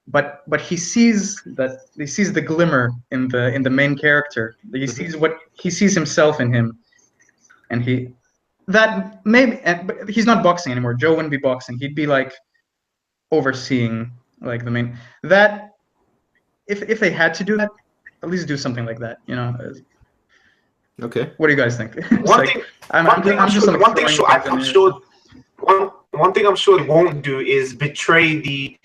But he sees the glimmer in the main character. He sees himself in him, and but he's not boxing anymore. Joe wouldn't be boxing. He'd be like overseeing like the main. That if they had to do that, at least do something like that. Okay. What do you guys think? One thing I'm sure they won't do is betray the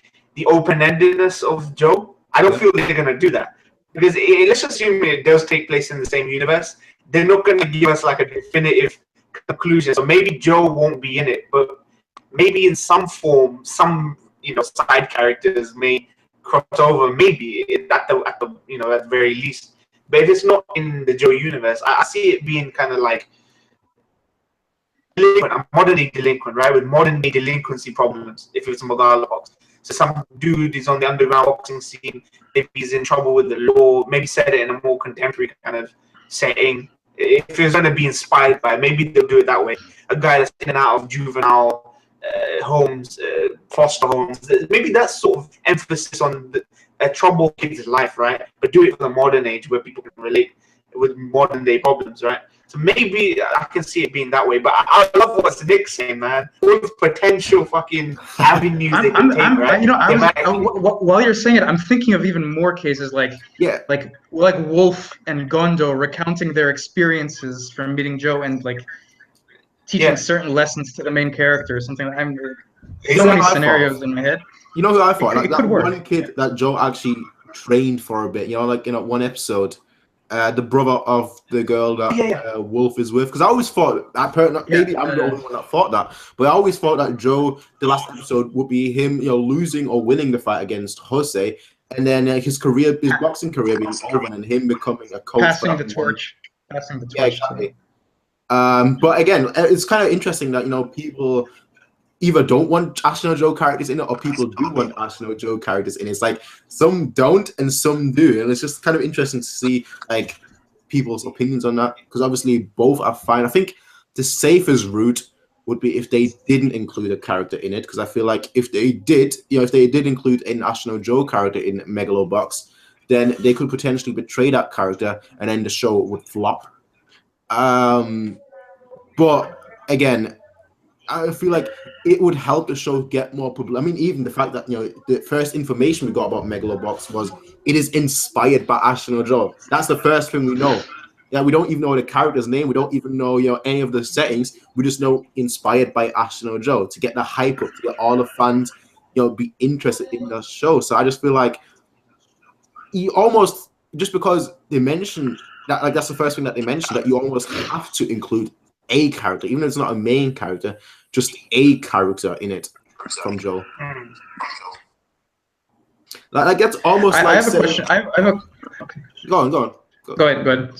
open-endedness of Joe. I don't feel they're gonna do that, because let's assume it does take place in the same universe. They're not gonna give us like a definitive conclusion. So maybe Joe won't be in it, but maybe in some form, some side characters may cross over. Maybe at the very least. But if it's not in the Joe universe, I see it being kind of like a modern day delinquent, right? With modern day delinquency problems, if it's Megalobox. So some dude is on the underground boxing scene. Maybe he's in trouble with the law. Maybe set it in a more contemporary kind of setting. If it's going to be inspired by, maybe they'll do it that way. A guy that's in and out of juvenile homes, foster homes. Maybe that's sort of emphasis on a troubled kid's life, right? But do it for the modern age where people can relate with modern day problems, right? So maybe I can see it being that way. But I love what Nick's saying, man. All the potential fucking avenues they can take, right? You know, while you're saying it, I'm thinking of even more cases like Wolf and Gondo recounting their experiences from meeting Joe and like teaching certain lessons to the main character or something. So many scenarios in my head. You know who I thought? Like It that could work. one kid that Joe actually trained for a bit. You know, like in one episode, the brother of the girl that Wolf is with. Because I always thought that maybe I'm the only one that thought that, but I always thought that Joe, the last episode, would be him, you know, losing or winning the fight against Jose, and then his boxing career being over, and him becoming a coach. Passing the torch. Yeah, exactly. But again, it's kind of interesting that, you know, people either don't want Ashita Joe characters in it, or people do want Ashita Joe characters in it. It's like some don't and some do, and it's just kind of interesting to see like people's opinions on that, because obviously both are fine. I think the safest route would be if they didn't include a character in it, because I feel like if they did, you know, if they did include an Ashita Joe character in Megalobox, then they could potentially betray that character, and then the show would flop. But again, I feel like it would help the show get more public. I mean, even the fact that, you know, the first information we got about Megalobox was it is inspired by Ashita Joe. That's the first thing we know. Yeah, we don't even know the character's name. We don't even know, you know, any of the settings. We just know inspired by Ashita Joe, to get the hype up, to get all the fans, you know, be interested in the show. So I just feel like you almost, just because they mentioned that, like that's the first thing that they mentioned, that you almost have to include a character, even if it's not a main character, just a character in it from Joe. Like that's almost I like have a question. Okay. Go on. Go ahead.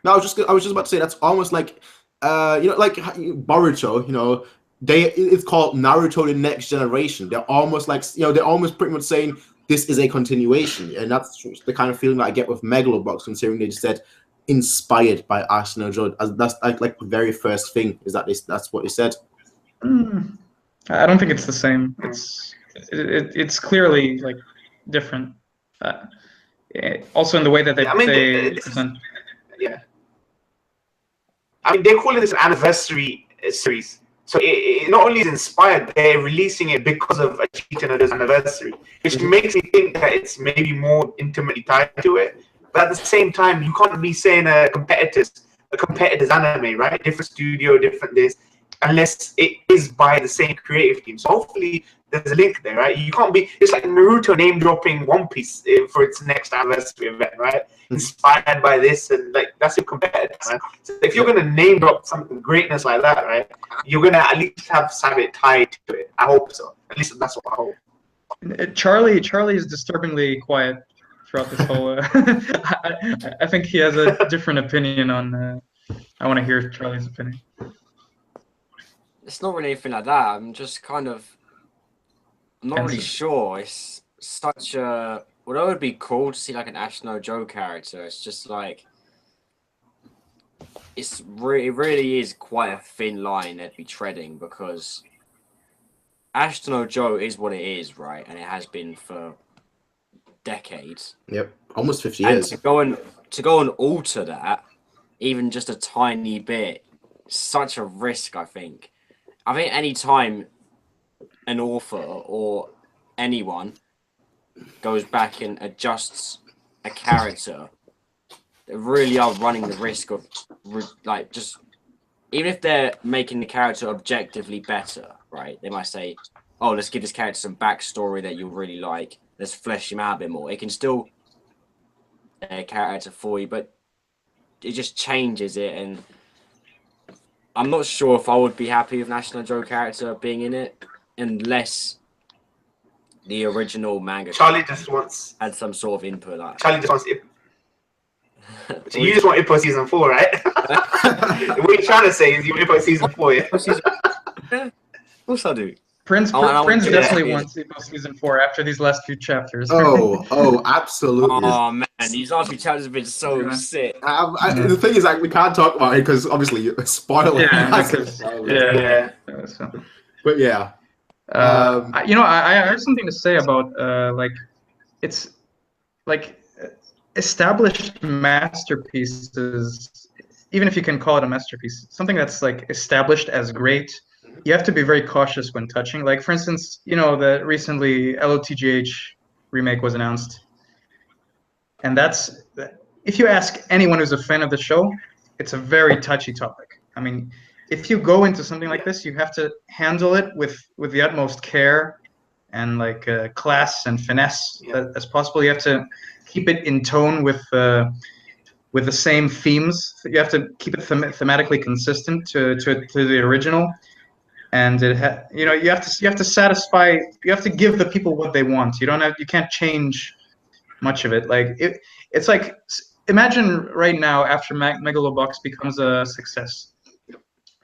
No, I was just about to say that's almost like you know, like Boruto, you know, it's called Naruto the Next Generation. They're almost like, you know, they're almost pretty much saying this is a continuation, and that's the kind of feeling that I get with Megalobox, considering they just said inspired by Ashita Joe. That's like the very first thing is that that's what they said. I don't think it's the same. It's clearly like different. Also in the way that they present. Yeah. I mean, they're calling this an anniversary series. So it not only is inspired, they're releasing it because of Ashita Noda's anniversary, which makes me think that it's maybe more intimately tied to it. But at the same time, you can't be saying a competitor's anime, right? Different studio, different this, unless it is by the same creative team. So hopefully there's a link there, right? You can't be, it's like Naruto name dropping One Piece for its next anniversary event, right? Inspired by this, and like that's your competitor, man. So if you're gonna name drop something greatness like that, right, you're gonna at least have it tied to it. I hope so. At least that's what I hope. Charlie is disturbingly quiet throughout this whole. I think he has a different opinion on. I want to hear Charlie's opinion. It's not really anything like that. I'm just kind of. I'm not really sure. It's such a. Although it would be cool to see like an Ashita Joe character, it's just like. It really is quite a thin line they'd be treading, because Ashita Joe is what it is, right? And it has been for decades. Yep, almost 50 years. And to go and alter that, even just a tiny bit, such a risk. I think any time an author or anyone goes back and adjusts a character, they really are running the risk of like just, even if they're making the character objectively better, right? They might say, oh, let's give this character some backstory that you'll really like. Let's flesh him out a bit more. It can still a character for you, but it just changes it. And I'm not sure if I would be happy with Ashita Joe character being in it, unless the original manga Charlie just wants had some sort of input. Like Charlie just wants it. So you just want Ippo season 4, right? What you're trying to say is you want Ippo season 4, yeah? Of course I do. Prince Yeah. definitely wants season 4 after these last few chapters. Oh, absolutely. Oh man, these last few chapters have been so sick. The thing is, like, we can't talk about it because obviously spoiler. Yeah, so. But yeah. I have something to say about like it's like established masterpieces, even if you can call it a masterpiece, something that's like established as great, you have to be very cautious when touching. Like, for instance, the recently LOTGH remake was announced, and that's, if you ask anyone who's a fan of the show, it's a very touchy topic. I mean, if you go into something like this, you have to handle it with the utmost care and like class and finesse as possible. You have to keep it in tone with the same themes. You have to keep it thematically consistent to the original, and you have to satisfy. You have to give the people what they want. You can't change much of it. Like it's like, imagine right now after Megalobox becomes a success,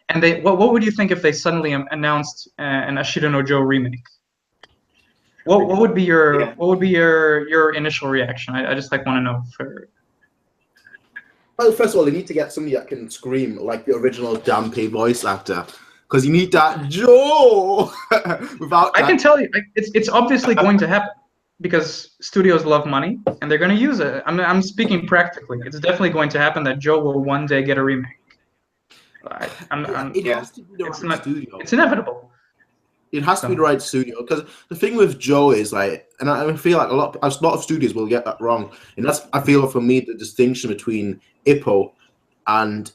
and what would you think if they suddenly announced an Ashita no Joe remake? What would be your initial reaction? I just like want to know. Well, first of all, they need to get somebody that can scream like the original Dampé voice actor, because you need that Joe. Without I can tell you, it's obviously going to happen because studios love money and they're going to use it. I'm speaking practically. It's definitely going to happen that Joe will one day get a remake. It has to be the right studio. It's inevitable. It has to be the right studio, because the thing with Joe is like, and I feel like a lot of studios will get that wrong, and that's, I feel, for me, the distinction between Ippo and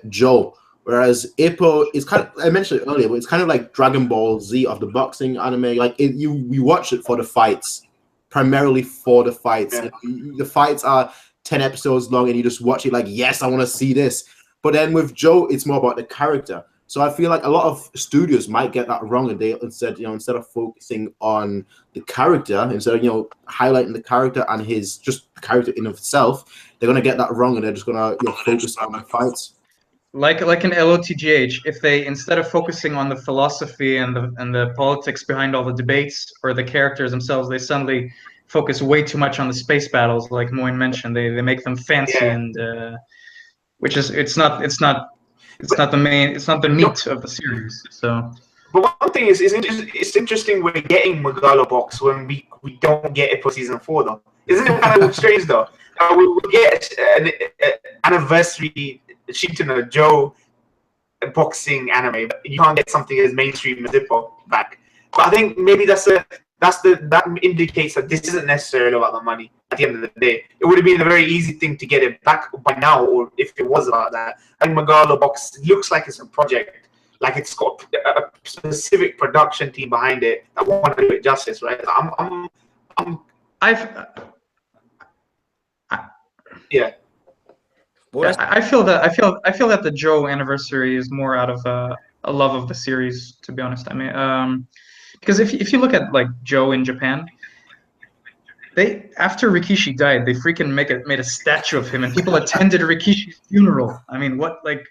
Joe. Whereas Ippo is kind of, I mentioned it earlier, but it's kind of like Dragon Ball Z of the boxing anime. Like you watch it for the fights, primarily for the fights. Yeah. The fights are 10 episodes long, and you just watch it like, yes, I want to see this. But then with Joe, it's more about the character. So I feel like a lot of studios might get that wrong, and they instead of focusing on the character, instead of highlighting the character and his just the character in of itself, they're gonna get that wrong, and they're just gonna focus on the fights. Like in LOTGH, if they, instead of focusing on the philosophy and the politics behind all the debates or the characters themselves, they suddenly focus way too much on the space battles, like Moin mentioned. They make them fancy and which is it's not the meat of the series. So, but one thing is, it's interesting we're getting Megalobox when we don't get it for season 4 though. Isn't it kind of strange though? We get an anniversary Ashita no Joe boxing anime, but you can't get something as mainstream as Ippo back. But I think maybe that indicates that this isn't necessarily about the money. At the end of the day, it would have been a very easy thing to get it back by now, or if it was about that. And Megalobox looks like it's a project, like it's got a specific production team behind it that want to do it justice, right? Yeah. Yeah, I feel that the Joe anniversary is more out of a love of the series, to be honest. I mean, because if you look at like Joe in Japan, they, after Rikishi died, they freaking made a statue of him, and people attended Rikishi's funeral. I mean, what, like,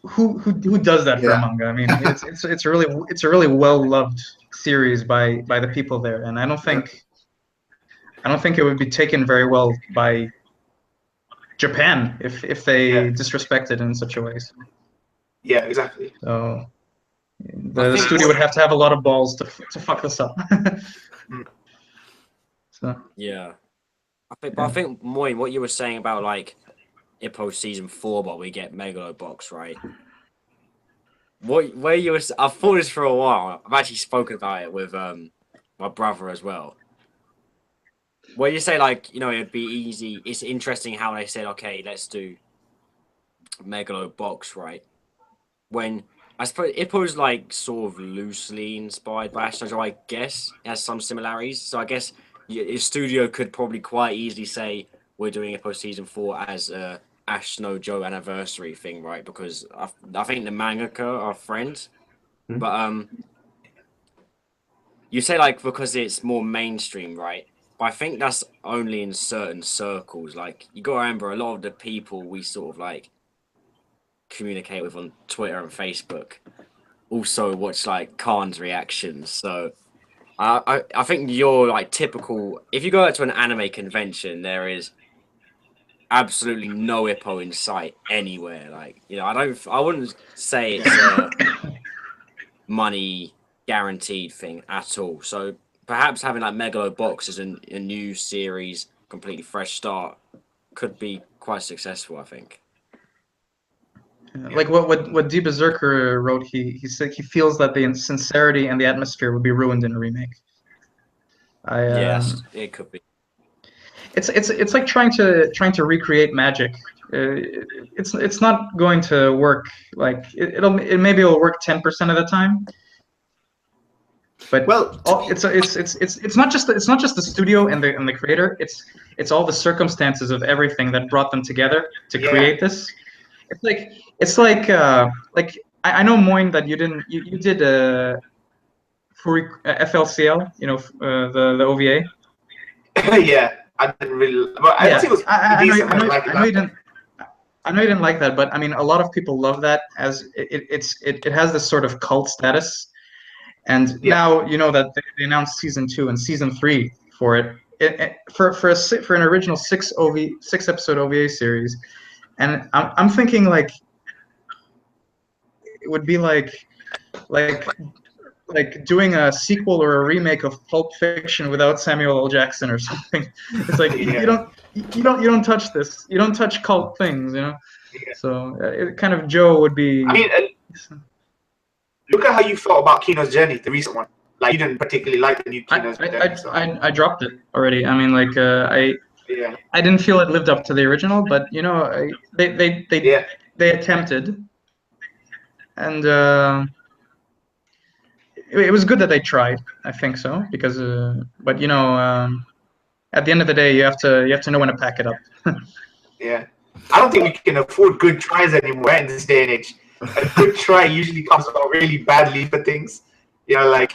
who does that for a manga? I mean, it's a really well loved series by the people there, and I don't think it would be taken very well by Japan if they disrespected in such a way. So. Yeah, exactly. So the studio would have to have a lot of balls to fuck this up. So. Yeah, I think Moin, what you were saying about like Ippo season 4, but we get Megalobox, right? I've thought this for a while. I've actually spoken about it with my brother as well. Where you say, like, it'd be easy. It's interesting how they said, okay, let's do Megalobox, right? When I suppose Ippo's like sort of loosely inspired by Ashita no Joe, I guess. It has some similarities. So I guess your studio could probably quite easily say we're doing Ippo season 4 as a Ashita no Joe anniversary thing, right? Because I think the mangaka are friends. Mm-hmm. But you say like because it's more mainstream, right? But I think that's only in certain circles. Like, you gotta remember, a lot of the people we sort of like communicate with on Twitter and Facebook, also watch like Khan's reactions. So I think you're like typical. If you go out to an anime convention, there is absolutely no Ippo in sight anywhere. Like, you know, I wouldn't say it's a money guaranteed thing at all. So perhaps having like Megalobox as a new series, completely fresh start, could be quite successful, I think. Like what D Berserker wrote, he said he feels that the sincerity and the atmosphere would be ruined in a remake. Yes, it could be. It's like trying to recreate magic. It's not going to work. Like maybe it'll work 10% of the time. But Well, it's not just the studio and the creator. It's all the circumstances of everything that brought them together to create this. It's like I know, Moin, that you did FLCL, you know, the OVA. Yeah, I didn't really. But I think it was decent. I know you didn't like that, but I mean, a lot of people love that as it has this sort of cult status. And now you know that they announced season 2 and season 3 for it. For an original 6-episode OVA series, and I'm thinking like it would be like doing a sequel or a remake of Pulp Fiction without Samuel L. Jackson or something. It's like you don't touch this. You don't touch cult things, you know. Yeah. So it kind of Joe would be. I mean, look at how you felt about Kino's Journey, the recent one. Like, you didn't particularly like the new Kino's Journey. I dropped it already. I mean, like I didn't feel it lived up to the original, but you know, they attempted, and it was good that they tried. I think so, because but you know, at the end of the day, you have to know when to pack it up. Yeah, I don't think we can afford good tries anymore in this day and age. A good try usually comes out really badly for things. You know, like,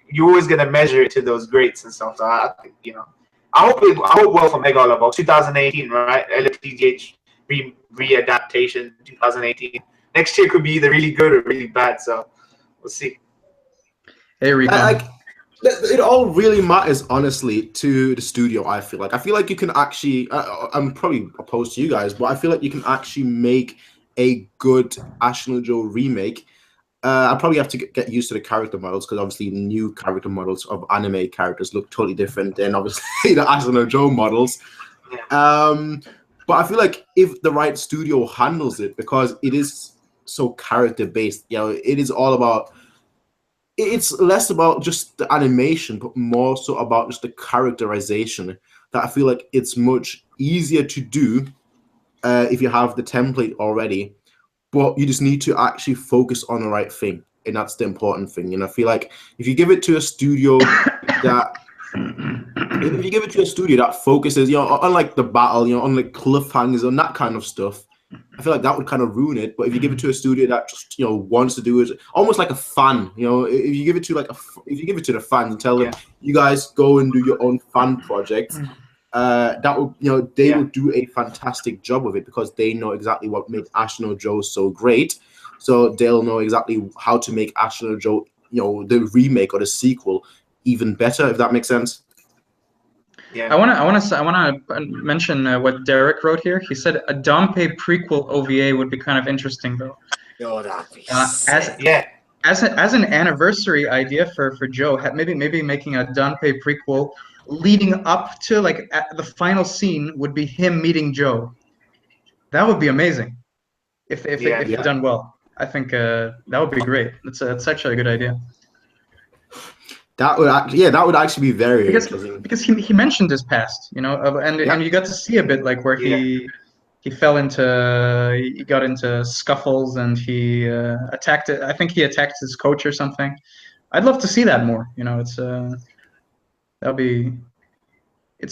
you're always gonna measure it to those greats and stuff. So I think, you know, I hope well for Megalobox 2018, right? LFTGH readaptation 2018. Next year could be either really good or really bad. So we'll see. Hey, Rico. It all really matters, honestly, to the studio. I feel like you can actually. I'm probably opposed to you guys, but I feel like you can actually make a good Ashino Joe remake. I probably have to get used to the character models, because obviously new character models of anime characters look totally different than obviously the Ashino Joe models. But I feel like if the right studio handles it, because it is so character based, you know, it is all about. It's less about just the animation, but more so about just the characterization, that I feel like it's much easier to do if you have the template already, but you just need to actually focus on the right thing, and that's the important thing. And I feel like if you give it to a studio that focuses, you know, on like the battle, you know, on like cliffhangers and that kind of stuff, I feel like that would kind of ruin it. But if you give it to a studio that just, you know, wants to do it almost like a fan, you know, if you give it to the fans and tell them, you guys go and do your own fan project, that would, you know, they will do a fantastic job of it, because they know exactly what made Ashino Joe so great. So they'll know exactly how to make Ashino Joe, you know, the remake or the sequel, even better, if that makes sense. Yeah. I want to mention what Derek wrote here. He said a Dompe prequel OVA would be kind of interesting, though. Oh, that'd be as an anniversary idea for Joe, maybe making a Dompe prequel leading up to, like, the final scene would be him meeting Joe. That would be amazing if done well. I think that would be great. It's actually a good idea. That would actually be very interesting. Because he mentioned his past, you know, and you got to see a bit like where he got into scuffles, and he attacked it. I think he attacked his coach or something. I'd love to see that more. You know, it's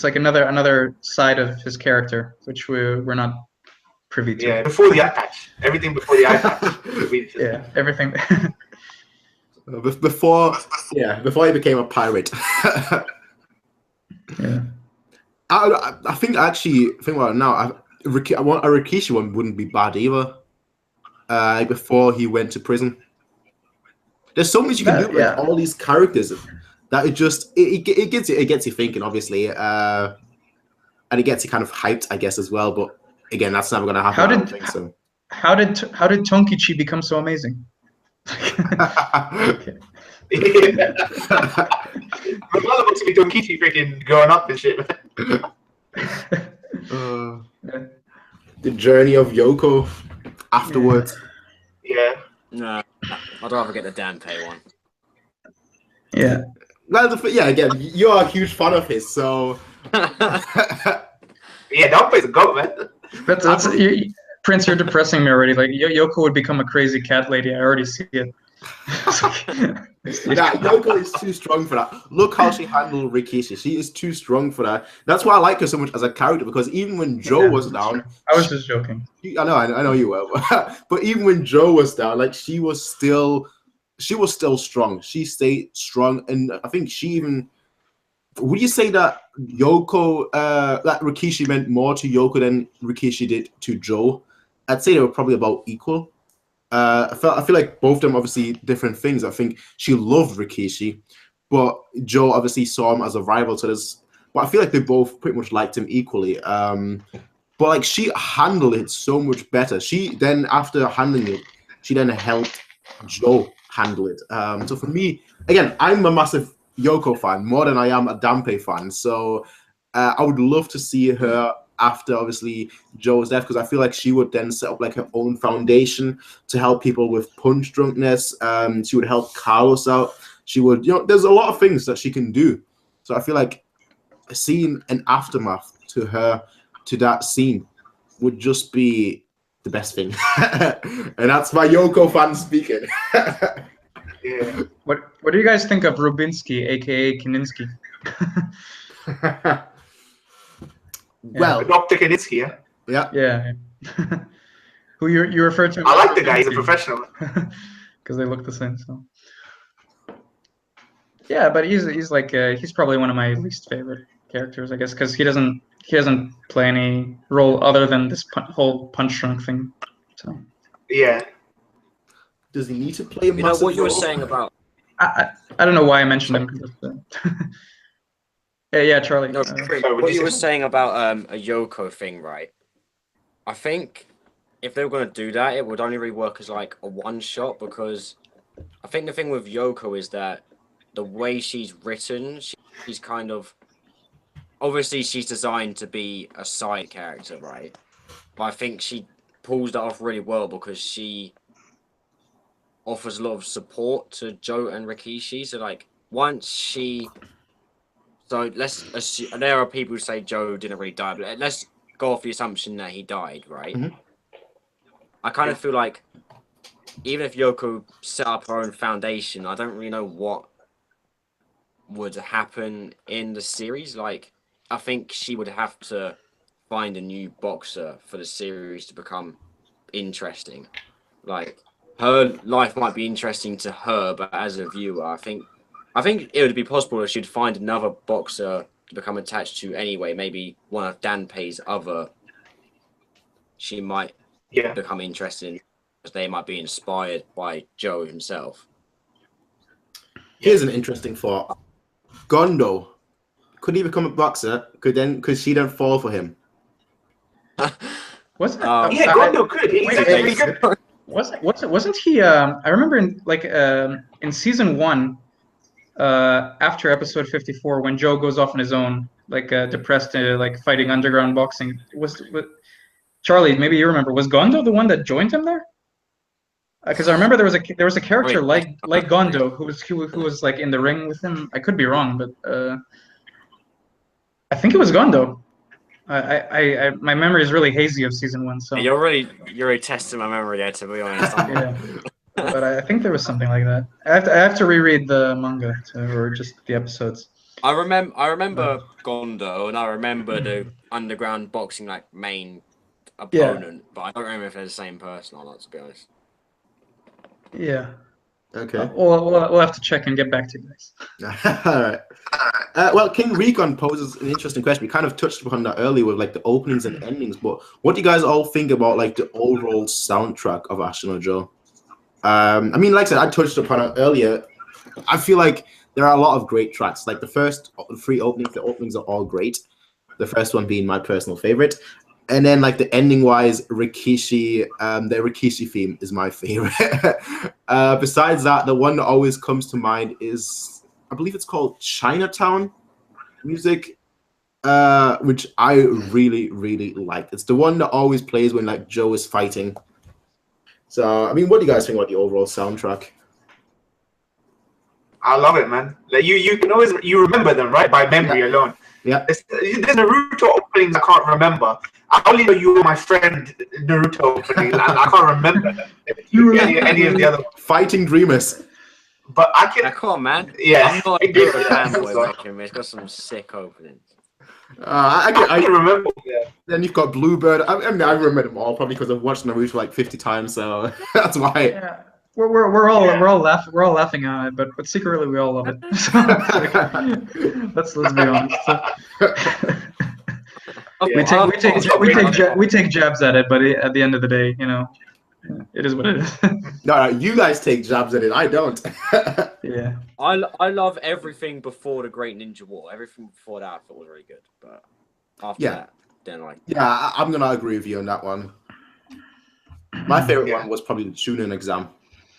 like another side of his character, which we're not privy to. Yeah, before the eye patch, everything before the eye patch. Yeah, everything. Before he became a pirate. Yeah. I think about it now, a Rikishi one wouldn't be bad either. Before he went to prison. There's so much you can do with like, all these characters that it gets you thinking, obviously, and it gets you kind of hyped, I guess, as well. But again, that's never gonna happen. How did Tonkichi become so amazing? Okay. My mother wants to be Tonkichi freaking growing up and shit. The journey of Yoko afterwards. Yeah. No, I'd rather get the Danpei one. Yeah. Well, again, you're a huge fan of his, so. Yeah, Danpei's a goat, man. Prince, you're depressing me already. Like Yoko would become a crazy cat lady. I already see it. Yoko is too strong for that. Look how she handled Rikishi. She is too strong for that. That's why I like her so much as a character, because even when Joe was down, I was just joking. I know you were, but even when Joe was down, like she was still strong. She stayed strong, and I think she even. Would you say that Yoko, that Rikishi meant more to Yoko than Rikishi did to Joe? I'd say they were probably about equal. I feel like both of them obviously different things. I think she loved Rikishi, but Joe obviously saw him as a rival to this. But I feel like they both pretty much liked him equally. But like she handled it so much better. She then, after handling it, she then helped Joe handle it. So for me, again, I'm a massive Yoko fan more than I am a Danpei fan. So I would love to see her after obviously Joe's death, because I feel like she would then set up like her own foundation to help people with punch drunkenness. She would help Carlos out. She would, there's a lot of things that she can do. So I feel like seeing an aftermath to her, to that scene, would just be the best thing. And that's my Yoko fan speaking. Yeah. What do you guys think of Rubinsky, aka Kininsky? Well, Dr. Kininsky, yeah. Yeah. Who you refer to? I like the guy. He's a professional. Because they look the same. So. Yeah, but he's like he's probably one of my least favorite characters, I guess, because he doesn't play any role other than this whole punch drunk thing. So. Yeah. Does he need to play a massive what you were role? saying about? I don't know why I mentioned him. Yeah, Charlie. No, what you were saying about a Yoko thing, right? I think if they were going to do that, it would only really work as like a one shot, because I think the thing with Yoko is that the way she's written, she's kind of, obviously she's designed to be a side character, right? But I think she pulls that off really well because she offers a lot of support to Joe and Rikishi. So like once she, so let's assume, there are people who say Joe didn't really die, but let's go off the assumption that he died, right? Mm-hmm. I kind of feel like even if Yoko set up her own foundation, I don't really know what would happen in the series. Like, I think she would have to find a new boxer for the series to become interesting. Like, her life might be interesting to her, but as a viewer, I think it would be possible that she'd find another boxer to become attached to anyway. Maybe one of Danpei's other. She might become interested in, because they might be inspired by Joe himself. Here's an interesting thought. Gondo, could he become a boxer? Could she then fall for him? Wasn't yeah, Gondo could. Wasn't he? I remember in season 1, after episode 54, when Joe goes off on his own, like depressed, like fighting underground boxing. Was Charlie? Maybe you remember. Was Gondo the one that joined him there? Because I remember there was a character like Gondo who was like in the ring with him. I could be wrong, but I think it was Gondo. My memory is really hazy of season 1. So you're really testing my memory there, to be honest. Yeah, but I think there was something like that. I have to reread the manga or just the episodes. I remember Gondo, and I remember the underground boxing like main opponent, but I don't remember if they're the same person or not, to be honest. Yeah. Okay. We'll have to check and get back to you guys. All right. Well, King Recon poses an interesting question. We kind of touched upon that earlier with like the openings and endings, but what do you guys all think about like the overall soundtrack of Ashita no Joe? I mean, like I said, I touched upon it earlier. I feel like there are a lot of great tracks. Like the first three openings, the openings are all great. The first one being my personal favorite. And then, like, the ending-wise, Rikishi, the Rikishi theme is my favorite. Besides that, the one that always comes to mind is, I believe it's called Chinatown music, which I really, really like. It's the one that always plays when, like, Joe is fighting. So, I mean, what do you guys think about the overall soundtrack? I love it, man. Like you can always remember them, right, by memory alone. Yeah. There's Naruto openings I can't remember. I only know you were my friend Naruto opening. I can't remember any of the other ones. Fighting Dreamers. But I can. Come on, man. Yeah. I'm not a good fanboy making. It's got some sick openings. I can remember. Yeah. Then you've got Bluebird. I mean, I remember them all probably because I've watched Naruto like 50 times, so that's why. Yeah. We're all laughing at it, but secretly we all love it. So, let's be honest. We take jabs at it, but at the end of the day, you know, it is what it is. No, you guys take jabs at it. I don't. Yeah. I love everything before the Great Ninja War. Everything before that I thought was really good, but after that, then like. Yeah, I'm gonna agree with you on that one. My favorite one was probably the Chunin exam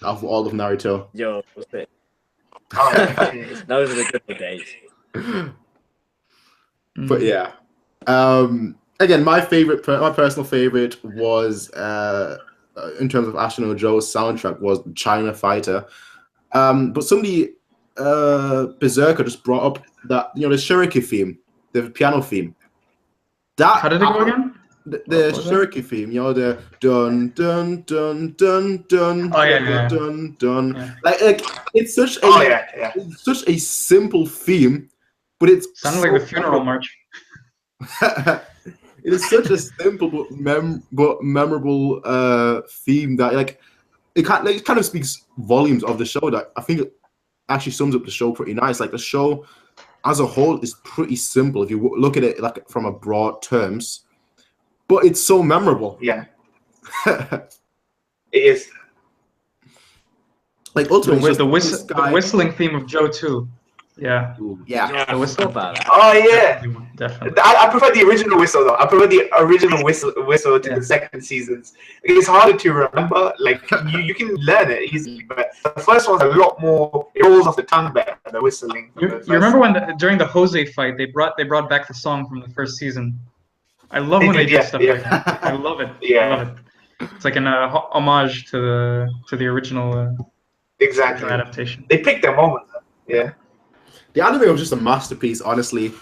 of all of Naruto. Yo, what's it? Oh, Those are the good days. But yeah, again, my personal favorite was in terms of Ashino Joe's soundtrack was China Fighter. But somebody, Berserker, just brought up that the Shiriki theme, the piano theme. That how did it go again? The Shiriki theme, the dun dun dun dun dun dun dun. Yeah. Like it's such it's such a simple theme, but it's sounded like the funeral march. It is such a simple but memorable theme that like it kind of speaks volumes of the show. That I think it actually sums up the show pretty nice. Like the show as a whole is pretty simple if you look at it like from a broad terms. But it's so memorable. Yeah. It is. Like ultimately, the whistling theme of Joe too. Yeah. Ooh, yeah. The whistle. Oh yeah. Definitely. I prefer the original whistle though. I prefer the original whistle to the second seasons. It's harder to remember. Like you can learn it easily, but the first one's a lot more. It rolls off the tongue better. The whistling. You remember when during the Jose fight they brought back the song from the first season. I love when they do stuff like that. I love it. Yeah. I love it. It's like an homage to the original exactly adaptation. They picked their moment. Yeah. The anime was just a masterpiece, honestly.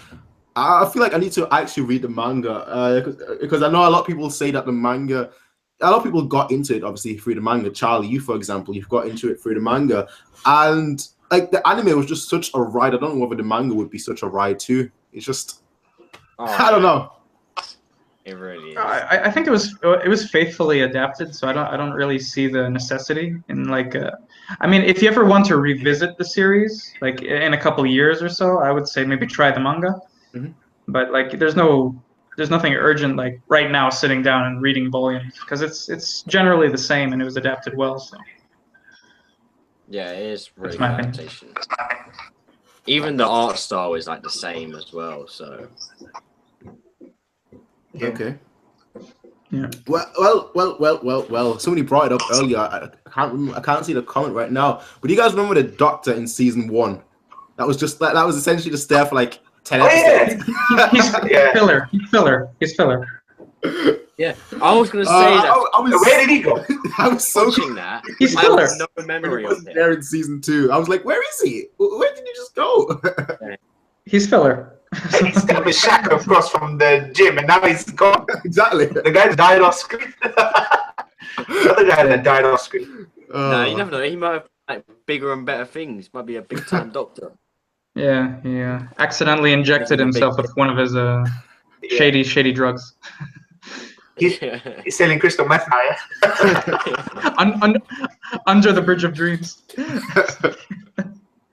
I feel like I need to actually read the manga because I know a lot of people say that a lot of people got into it obviously through the manga. Charlie, you for example, you've got into it through the manga, and like the anime was just such a ride. I don't know whether the manga would be such a ride too. It's just I don't know. It really is. I think it was faithfully adapted, so I don't really see the necessity in like. I mean, if you ever want to revisit the series, like in a couple of years or so, I would say maybe try the manga. Mm-hmm. But like, there's nothing urgent like right now sitting down and reading volumes because it's generally the same and it was adapted well. So. Yeah, it is really my good adaptation. Even the art style is like the same as well. So. Yeah. Okay. Yeah. Well. Somebody brought it up earlier. I can't see the comment right now. But do you guys remember the Doctor in season 1? That was essentially just there for like 10 episodes. He's filler. He's filler. Yeah, I was gonna say that. Where did he go? I was so watching that. He's I filler. have no memory of it. there in season 2. I was like, where is he? Where did he just go? He's filler. He's got a shack across from the gym, and now he's gone. Exactly. The guy died off screen. The other guy that died off screen. No, you never know. He might have like bigger and better things. Might be a big time doctor. Yeah, he accidentally injected himself with one of his shady drugs. He's selling crystal meth now, yeah? Under the Bridge of Dreams.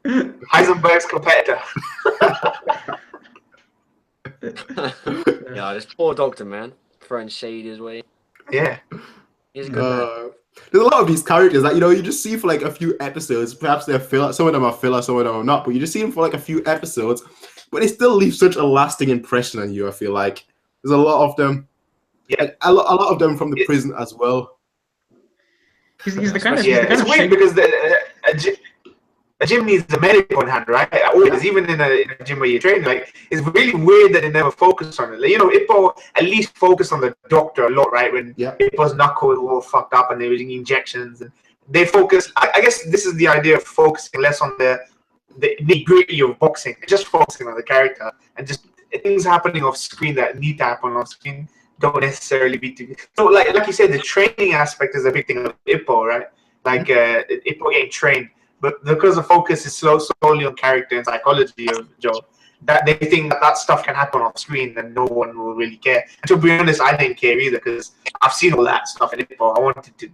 Heisenberg's competitor. Yeah, this poor doctor, man. Throwing shade his way. Yeah. He's a good man. There's a lot of these characters that you just see for like a few episodes. Perhaps they're filler. Some of them are filler, some of them are not. But you just see them for like a few episodes, but they still leave such a lasting impression on you. I feel like there's a lot of them. Yeah, a lot of them from the prison as well. He's the kind of it's weird because a gym needs a medic on hand, right? Always, even in a gym where you train, like it's really weird that they never focus on it. Like, Ippo at least focused on the doctor a lot, right? When Ippo's knuckle was all fucked up and they were using injections, and they focus. I guess this is the idea of focusing less on the nitty-gritty of boxing, just focusing on the character, and just things happening off screen that need to happen off screen don't necessarily be too. So, like you said, the training aspect is a big thing of Ippo, right? Like Ippo getting trained. But because the focus is solely on character and psychology of Joe, that they think that stuff can happen off screen and no one will really care. And to be honest, I didn't care either because I've seen all that stuff in Ippo. I wanted to,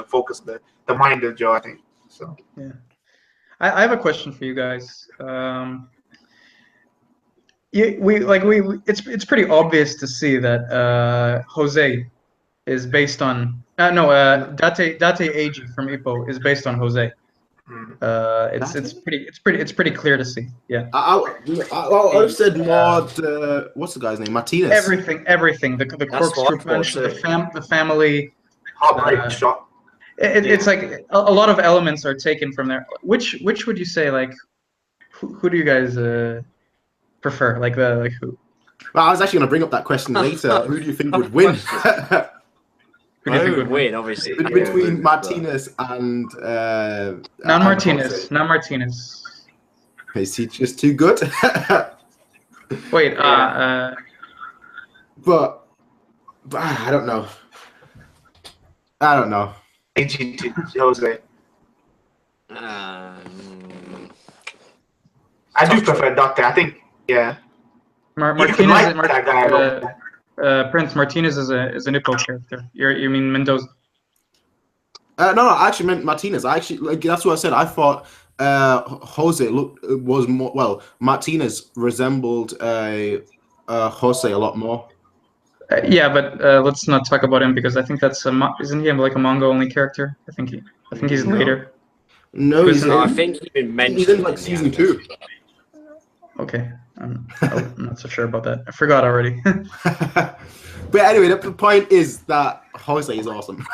focus the mind of Joe, I think. So yeah, I have a question for you guys. It's pretty obvious to see that Jose is based on Date Eiji from Ippo is based on Jose. It's pretty clear to see. Yeah. I've said more. What's the guy's name? Martinez. Everything. The corkscrew punch, the family. Heartbreak shot. It's like a lot of elements are taken from there. Which would you say, like, who do you guys prefer? Like who? Well, I was actually going to bring up that question later. Who do you think would win? Who would win, obviously. Between Martinez and not Martinez. Is he just too good? Wait, but I don't know. Jose. I do prefer Doctor. I think, yeah. Martinez. Prince Martinez is an Ippo character. You mean Mendoza? No, I actually meant Martinez. That's what I said. I thought Jose was more. Well, Martinez resembled Jose a lot more. Yeah, but let's not talk about him because I think that's isn't he like a manga only character? I think he's later. No, I think he's been mentioned. He's in like season 2. Okay. I'm not so sure about that. I forgot already. But anyway, the point is that Jose is awesome.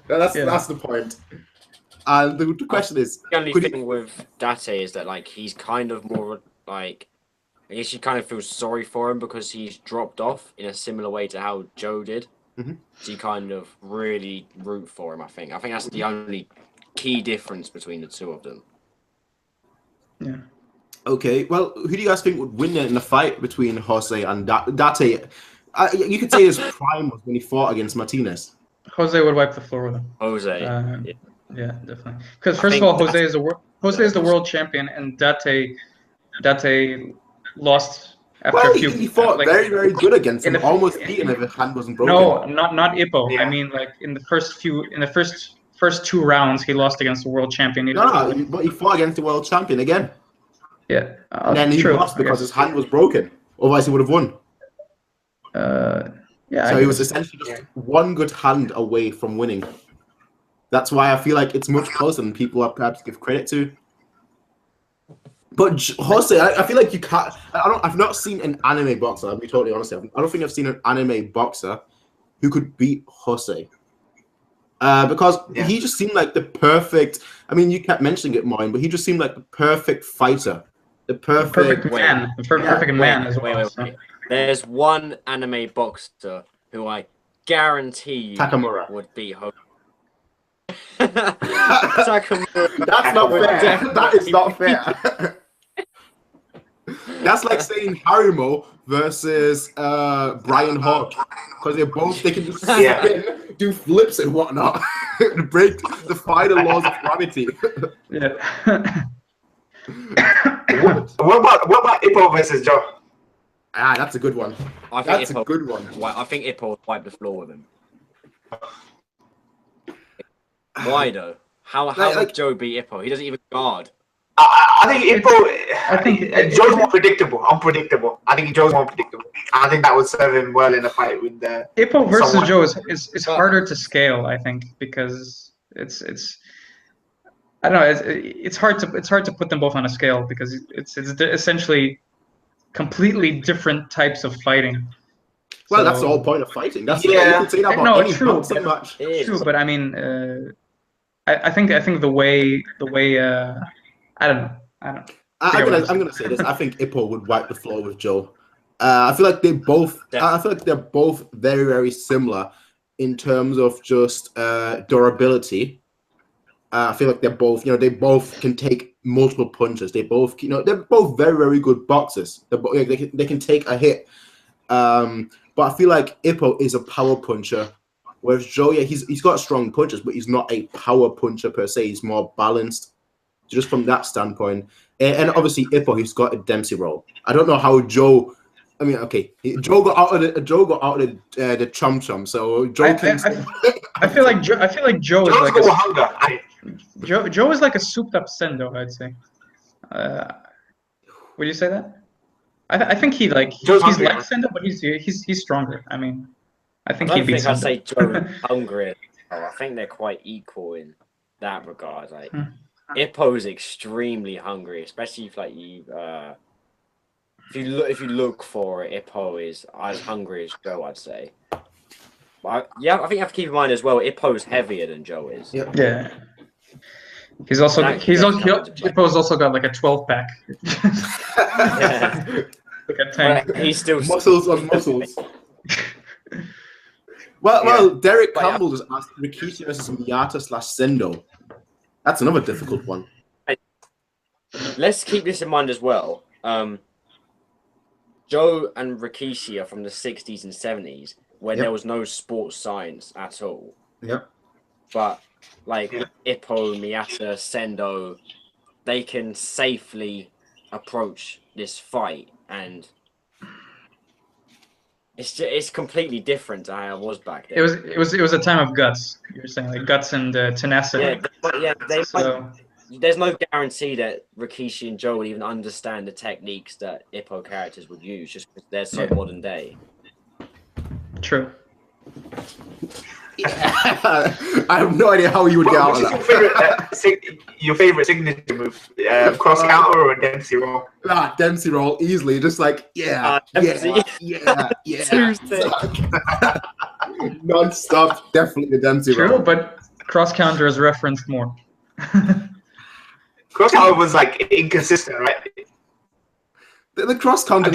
That's the point. And the question is, the only thing with Date is that like he's kind of more like, I guess you kind of feel sorry for him because he's dropped off in a similar way to how Joe did. So you kind of really root for him. I think that's the only key difference between the two of them. Yeah. Okay, well, who do you guys think would win in the fight between Jose and Date? You could say his prime was when he fought against Martinez. Jose would wipe the floor with him. Jose. Yeah, definitely. Because first of all, Jose is the world champion, and Date lost after a few. He fought very, very good against him. Almost beat him if his hand wasn't broken. No, not Ippo. Yeah. I mean, like in the first 2 rounds, he lost against the world champion. But he fought against the world champion again. Yeah. And then he lost because his hand was broken. Otherwise, he would have won. Yeah. So he was essentially just one good hand away from winning. That's why I feel like it's much closer than people have perhaps give credit to. But Jose, I feel like you can't. I've not seen an anime boxer. I'll be totally honest. I don't think I've seen an anime boxer who could beat Jose. Because he just seemed like the perfect. I mean, you kept mentioning it, Moin, but he just seemed like the perfect fighter. The perfect man. The perfect man as well. Wait. There's one anime boxer who I guarantee you Takamura would beat Jose. Takamura. That's not fair. That is not fair. That's like saying Harimo versus Brian Hawk, because they can just spin, do flips and whatnot, to break the final laws of gravity. What about Ippo versus Joe? That's a good one. That's a good one. I think Ippo would wipe the floor with him. Why though? How would Joe beat Ippo? He doesn't even guard. I think Ippo. I think Joe's more predictable, unpredictable. I think Joe's more predictable. I think that would serve him well in a fight with the. Ippo versus someone. Joe is harder to scale, I think, because it's I don't know, it's hard to put them both on a scale because it's essentially completely different types of fighting. Well, So, that's the whole point of fighting. That's Yeah. you can say that about No, any true, boxing but- match. true, but I mean, I think the way I don't know. I'm gonna say this. I think Ippo would wipe the floor with Joe. I feel like I feel like they're both very, very similar in terms of just durability. I feel like they're both, they both can take multiple punches. They both, they're both very, very good boxers. They can take a hit. But I feel like Ippo is a power puncher, whereas Joe, he's got strong punches, but he's not a power puncher per se. He's more balanced, just from that standpoint. And obviously Ippo, he's got a Dempsey roll. I don't know how Joe. I mean, okay, Joe got out of the chum chum, so Joe can. I feel like Joe is Joe's like got hunger. Joe is like a souped up Sendo, I'd say. Would you say that? I think he's like Sendo, but he's stronger. I mean, I think he'd be. I say Joe hungry. I think they're quite equal in that regard. Like Ippo's extremely hungry, especially if you look for it. Ippo is as hungry as Joe, I'd say. But I think you have to keep in mind as well. Ippo's heavier than Joe is. Yeah. Ippo's also got like a 12-pack. Yeah. Like a tank. He's still muscles on muscles. Well, Derek Campbell just asked Rikishi versus Miyata/Sendo. That's another difficult one. Let's keep this in mind as well. Joe and Rikishi are from the 60s and 70s, where there was no sports science at all. Yep. But like Ippo, Miyata, Sendo, they can safely approach this fight, and it's completely different to how it was back then. It was a time of guts. You're saying like guts and tenacity. There's no guarantee that Rikishi and Joe would even understand the techniques that Ippo characters would use, just because they're so modern day. True. I have no idea how you would get out of that. Your favorite signature move? Cross counter or a Dempsey roll? Dempsey roll easily. Just like yeah. Non-stop, definitely the Dempsey roll. True, but cross counter is referenced more. Cross counter was like inconsistent, right? The cross counter.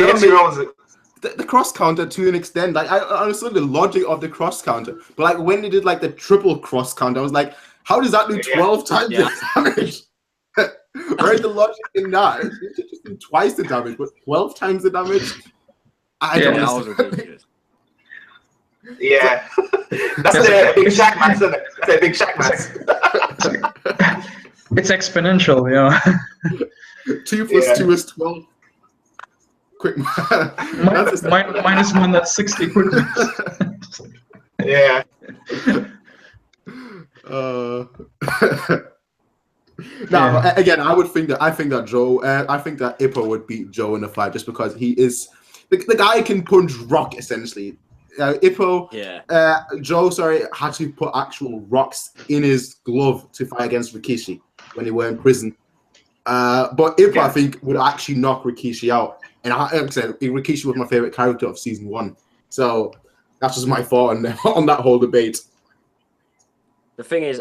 The cross counter to an extent, like I understood the logic of the cross counter, but like when they did like the triple cross counter, I was like, how does that do 12 times the damage? Where's the logic in that? It should just do twice the damage, but 12 times the damage. I don't know. That was ridiculous. Yeah, that's the big Shaq match, isn't it? That's a big Shaq match. It's exponential, 2 plus 2 is 12. Quick, minus 1, that's 60 quick. Yeah. Again, I think that Ippo would beat Joe in the fight just because he is the guy can punch rock essentially. Ippo, Joe, had to put actual rocks in his glove to fight against Rikishi when they were in prison. But Ippo, I think, would actually knock Rikishi out. And like I said, Rikishi was my favorite character of season 1. So that's just my thought on that whole debate. The thing is,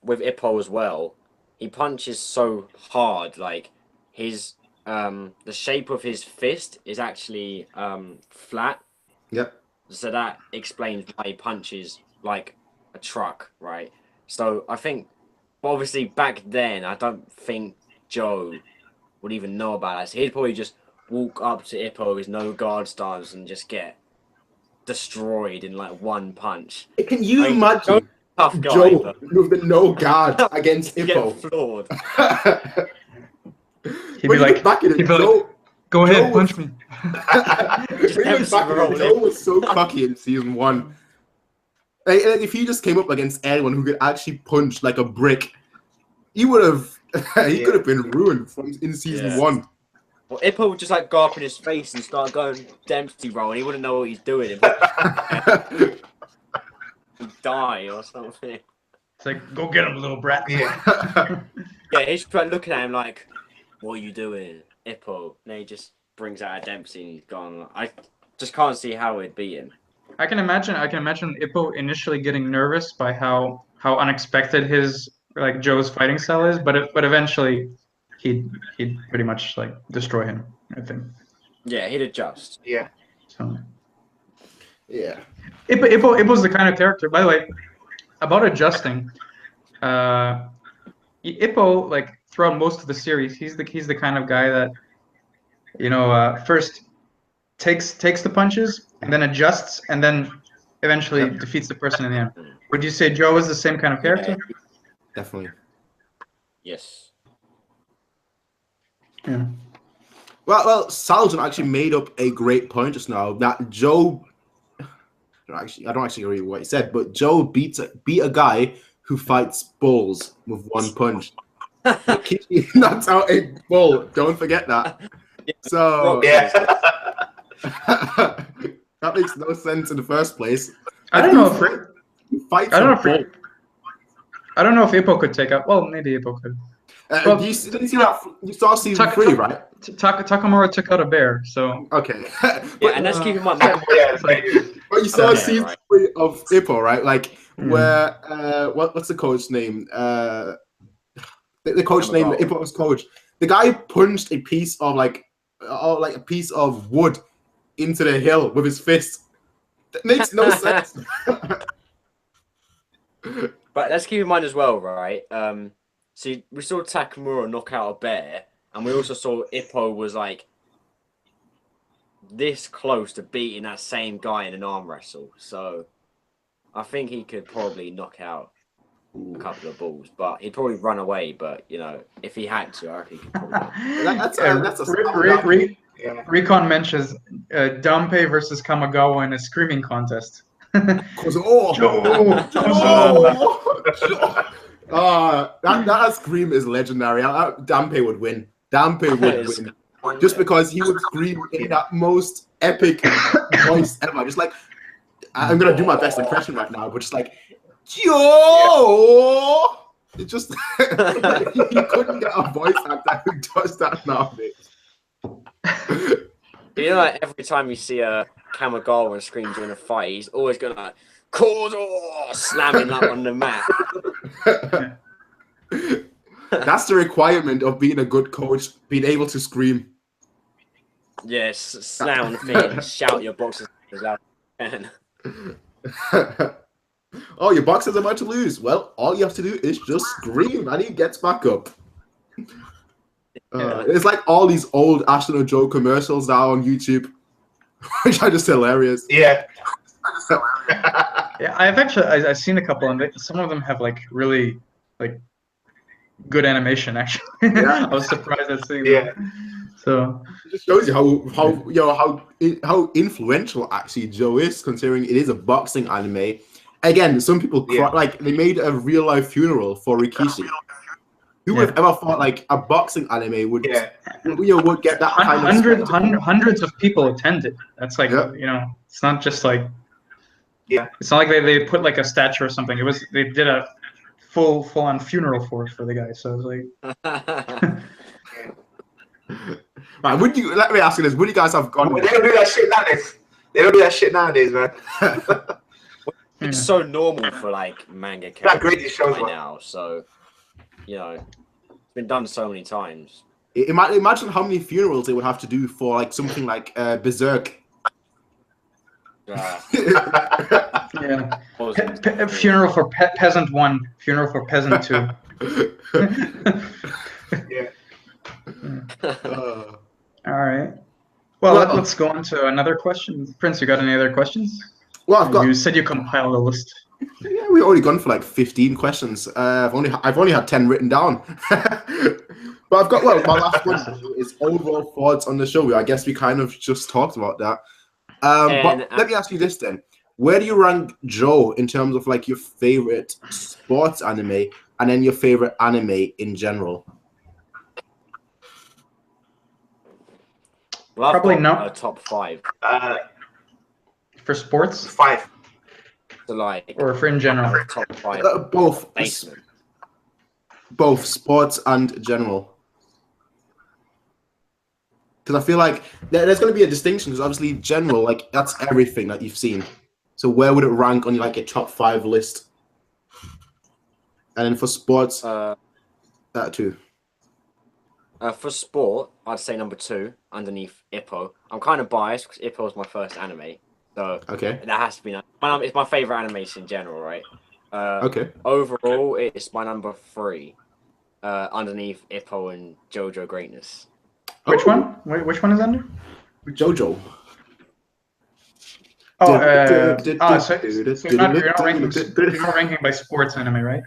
with Ippo as well, he punches so hard. Like his the shape of his fist is actually flat. Yep. So that explains why he punches like a truck, right? So I think, but obviously back then, I don't think Joe would even know about that. So he'd probably just walk up to Ippo with no guard stance and just get destroyed in like one punch. Can you imagine tough guy, Joe with no guard against Ippo? Get floored. He'd be like, go ahead, punch me. Joe was so cocky in season 1. Like, if he just came up against anyone who could actually punch like a brick, he would have He could have been ruined from in season 1. Well, Ippo would just like go up in his face and start going Dempsey roll, and he wouldn't know what he's doing. He'd die or something. It's like, go get him, little brat. Yeah. Yeah, he's like looking at him like, "What are you doing, Ippo?" And he just brings out a Dempsey and he's gone. I just can't see how we'd beat him. I can imagine Ippo initially getting nervous by how unexpected his like Joe's fighting style is, but eventually he'd pretty much like destroy him, I think. Yeah, he'd adjust. Yeah. So Yeah. Ippo's the kind of character. By the way, about adjusting, Ippo, like throughout most of the series, he's the kind of guy that, you know, first takes the punches and then adjusts and then eventually defeats the person in the end. Would you say Joe is the same kind of character? Definitely. Yes. Yeah. Well, Salton actually made up a great point just now that Joe. I don't actually agree with what he said, but Joe beat a guy who fights bulls with one punch. He knocks out a bull. Don't forget that. So that makes no sense in the first place. I don't know if Ippo could take out. Well, maybe Ippo could. Didn't you see that? You saw season 3, right? Takamura took out a bear, so okay. Yeah, and let's keep in mind. But you saw season 3 of Ippo, right? Like where what's the coach's name? The coach name, Ippo's coach. The guy punched a piece of a piece of wood into the hill with his fist. That makes no sense. But let's keep in mind as well, right? See, we saw Takamura knock out a bear, and we also saw Ippo was like this close to beating that same guy in an arm wrestle. So I think he could probably knock out a couple of balls, but he'd probably run away. But you know, if he had to, I think he could probably. Recon mentions Dampe versus Kamigawa in a screaming contest. That scream is legendary. Dampe would win. Dampe would win. Just because he would scream in that most epic voice ever. Just like, I'm going to do my best impression right now, but just like, Yo! It just, he couldn't get a voice actor who does that nowadays. You know, like every time you see a Kamigawa scream during a fight, he's always going to like, Kodo! Slamming that on the mat. That's the requirement of being a good coach, being able to scream. Yes, slam on the thing and shout your boxers as loud as you can. Oh, your boxer's about to lose. Well, all you have to do is just scream and he gets back up. It's like all these old Ashton and Joe commercials now on YouTube, which are just hilarious. Yeah. Yeah, I've seen a couple, and some of them have like really like good animation. Actually, I was surprised at seeing them. So it just shows you how influential actually Joe is, considering it is a boxing anime. Again, some people cry, like they made a real life funeral for Rikishi. Who would have ever thought like a boxing anime would would get that kind of hundreds of people attended. That's like you know, it's not just like it's not like they put like a statue or something. It was they did a full on funeral for the guy. So it was like. Right, let me ask you this: would you guys have gone? They don't do that shit nowadays. They don't do that shit nowadays, man. It's so normal for like manga characters right now. So you know, it's been done so many times. Imagine how many funerals they would have to do for like something like Berserk. Funeral for peasant 1, funeral for peasant 2. All right. Well, let's go on to another question. Prince, you got any other questions? Well, you said you compiled a list. Yeah, we've already gone for like 15 questions. I've only had 10 written down. But I've got my last question is overall thoughts on the show. I guess we kind of just talked about that. But let me ask you this then: where do you rank Joe in terms of like your favorite sports anime and then your favorite anime in general? Well, I've Probably got not. a top 5. For sports 5. So like, or for in general? top 5 Both. basement. Both sports and general. Because I feel like there's going to be a distinction. Because obviously, general, like that's everything that you've seen. So where would it rank on like a top 5 list? And then for sports, that too. For sport, I'd say number 2 underneath Ippo. I'm kind of biased because Ippo was my first anime, so Okay. that has to be. It's my favorite animation in general, right? Okay. Overall, it's my number 3, underneath Ippo and JoJo Greatness. Which one? Which one is under? JoJo. Oh, so you're not ranking by sports anime, right?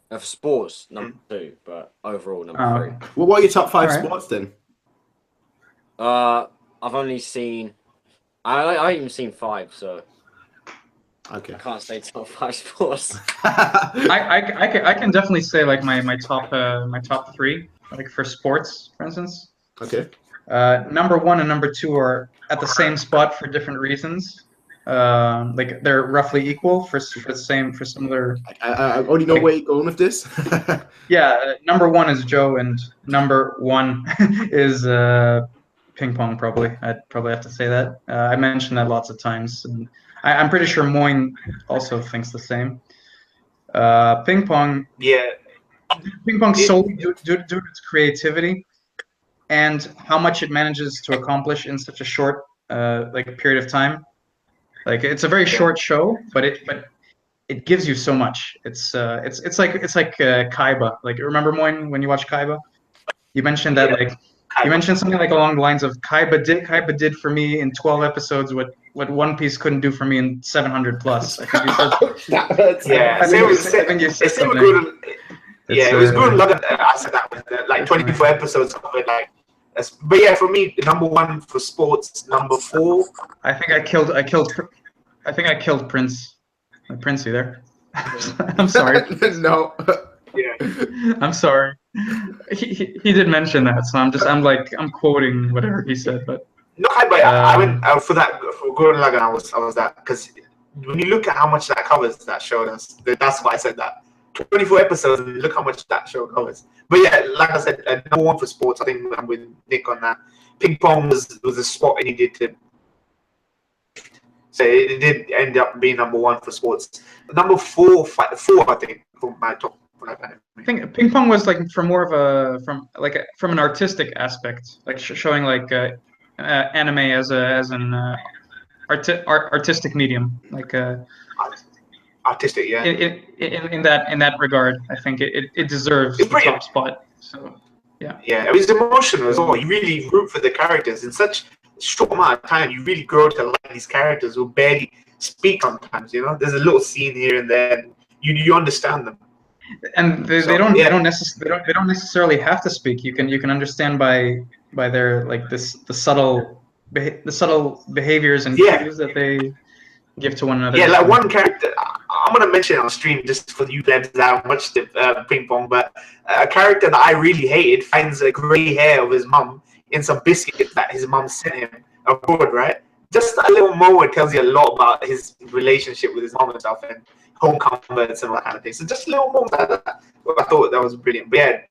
For sports, number 2, but overall, number 3. Okay. Well, what are your top 5 Alright. sports then? I've only seen. I haven't even seen 5, so Okay. I can't say top 5 sports. I can definitely say like my top 3, like for sports, for instance. Okay. Number 1 and number 2 are at the same spot for different reasons. Like they're roughly equal for similar. I already know where you're going with this. Yeah, number 1 is Joe, and number 1 is ping pong. I'd probably have to say that. I mentioned that lots of times, and I'm pretty sure Moyne also thinks the same. Ping pong. Yeah. Ping pong solely due to its creativity and how much it manages to accomplish in such a short like period of time. Like it's a very short show, but it gives you so much. It's like Kaiba. Like remember Moyne when you watch Kaiba? You mentioned that you mentioned something like along the lines of Kaiba did for me in 12 episodes what One Piece couldn't do for me in 700 plus. I think you said. That hurts. Yeah. I think you said something. Yeah, it was good. I said that was like 24 episodes covered. Like, but yeah, for me, number 1 for sports, number 4. I think I killed Prince. Prince, you there? I'm sorry. No. Yeah. I'm sorry. He did mention that, so I'm quoting whatever he said, but. No, but I went for Gurren Lagann. I was that because when you look at how much that covers, that show, that's why I said that. 24 episodes, and look how much that show covers. But yeah, like I said, number 1 for sports. I think I'm with Nick on that. Ping pong was a spot I needed to. So it did end up being number 1 for sports. Number 4, I think, for my top. I think ping pong was like from an artistic aspect, like showing like anime as an artistic medium, like artistic, yeah. In that regard, I think it deserves the top spot. So yeah. Yeah, it was emotional as well. You really root for the characters in such a short amount of time. You really grow to like these characters who barely speak sometimes. You know, there's a little scene here and there. And you understand them. And they don't necessarily have to speak. You can understand by their like the subtle behaviors and cues that they give to one another. Yeah, like one character. I'm gonna mention it on stream just for you plebs that have watched the ping pong. But a character that I really hated finds a grey hair of his mum in some biscuits that his mum sent him abroad. Right, just a little moment tells you a lot about his relationship with his mum and stuff, and home comforts and all that kind of thing. So just a little moment like that. I thought that was brilliant. But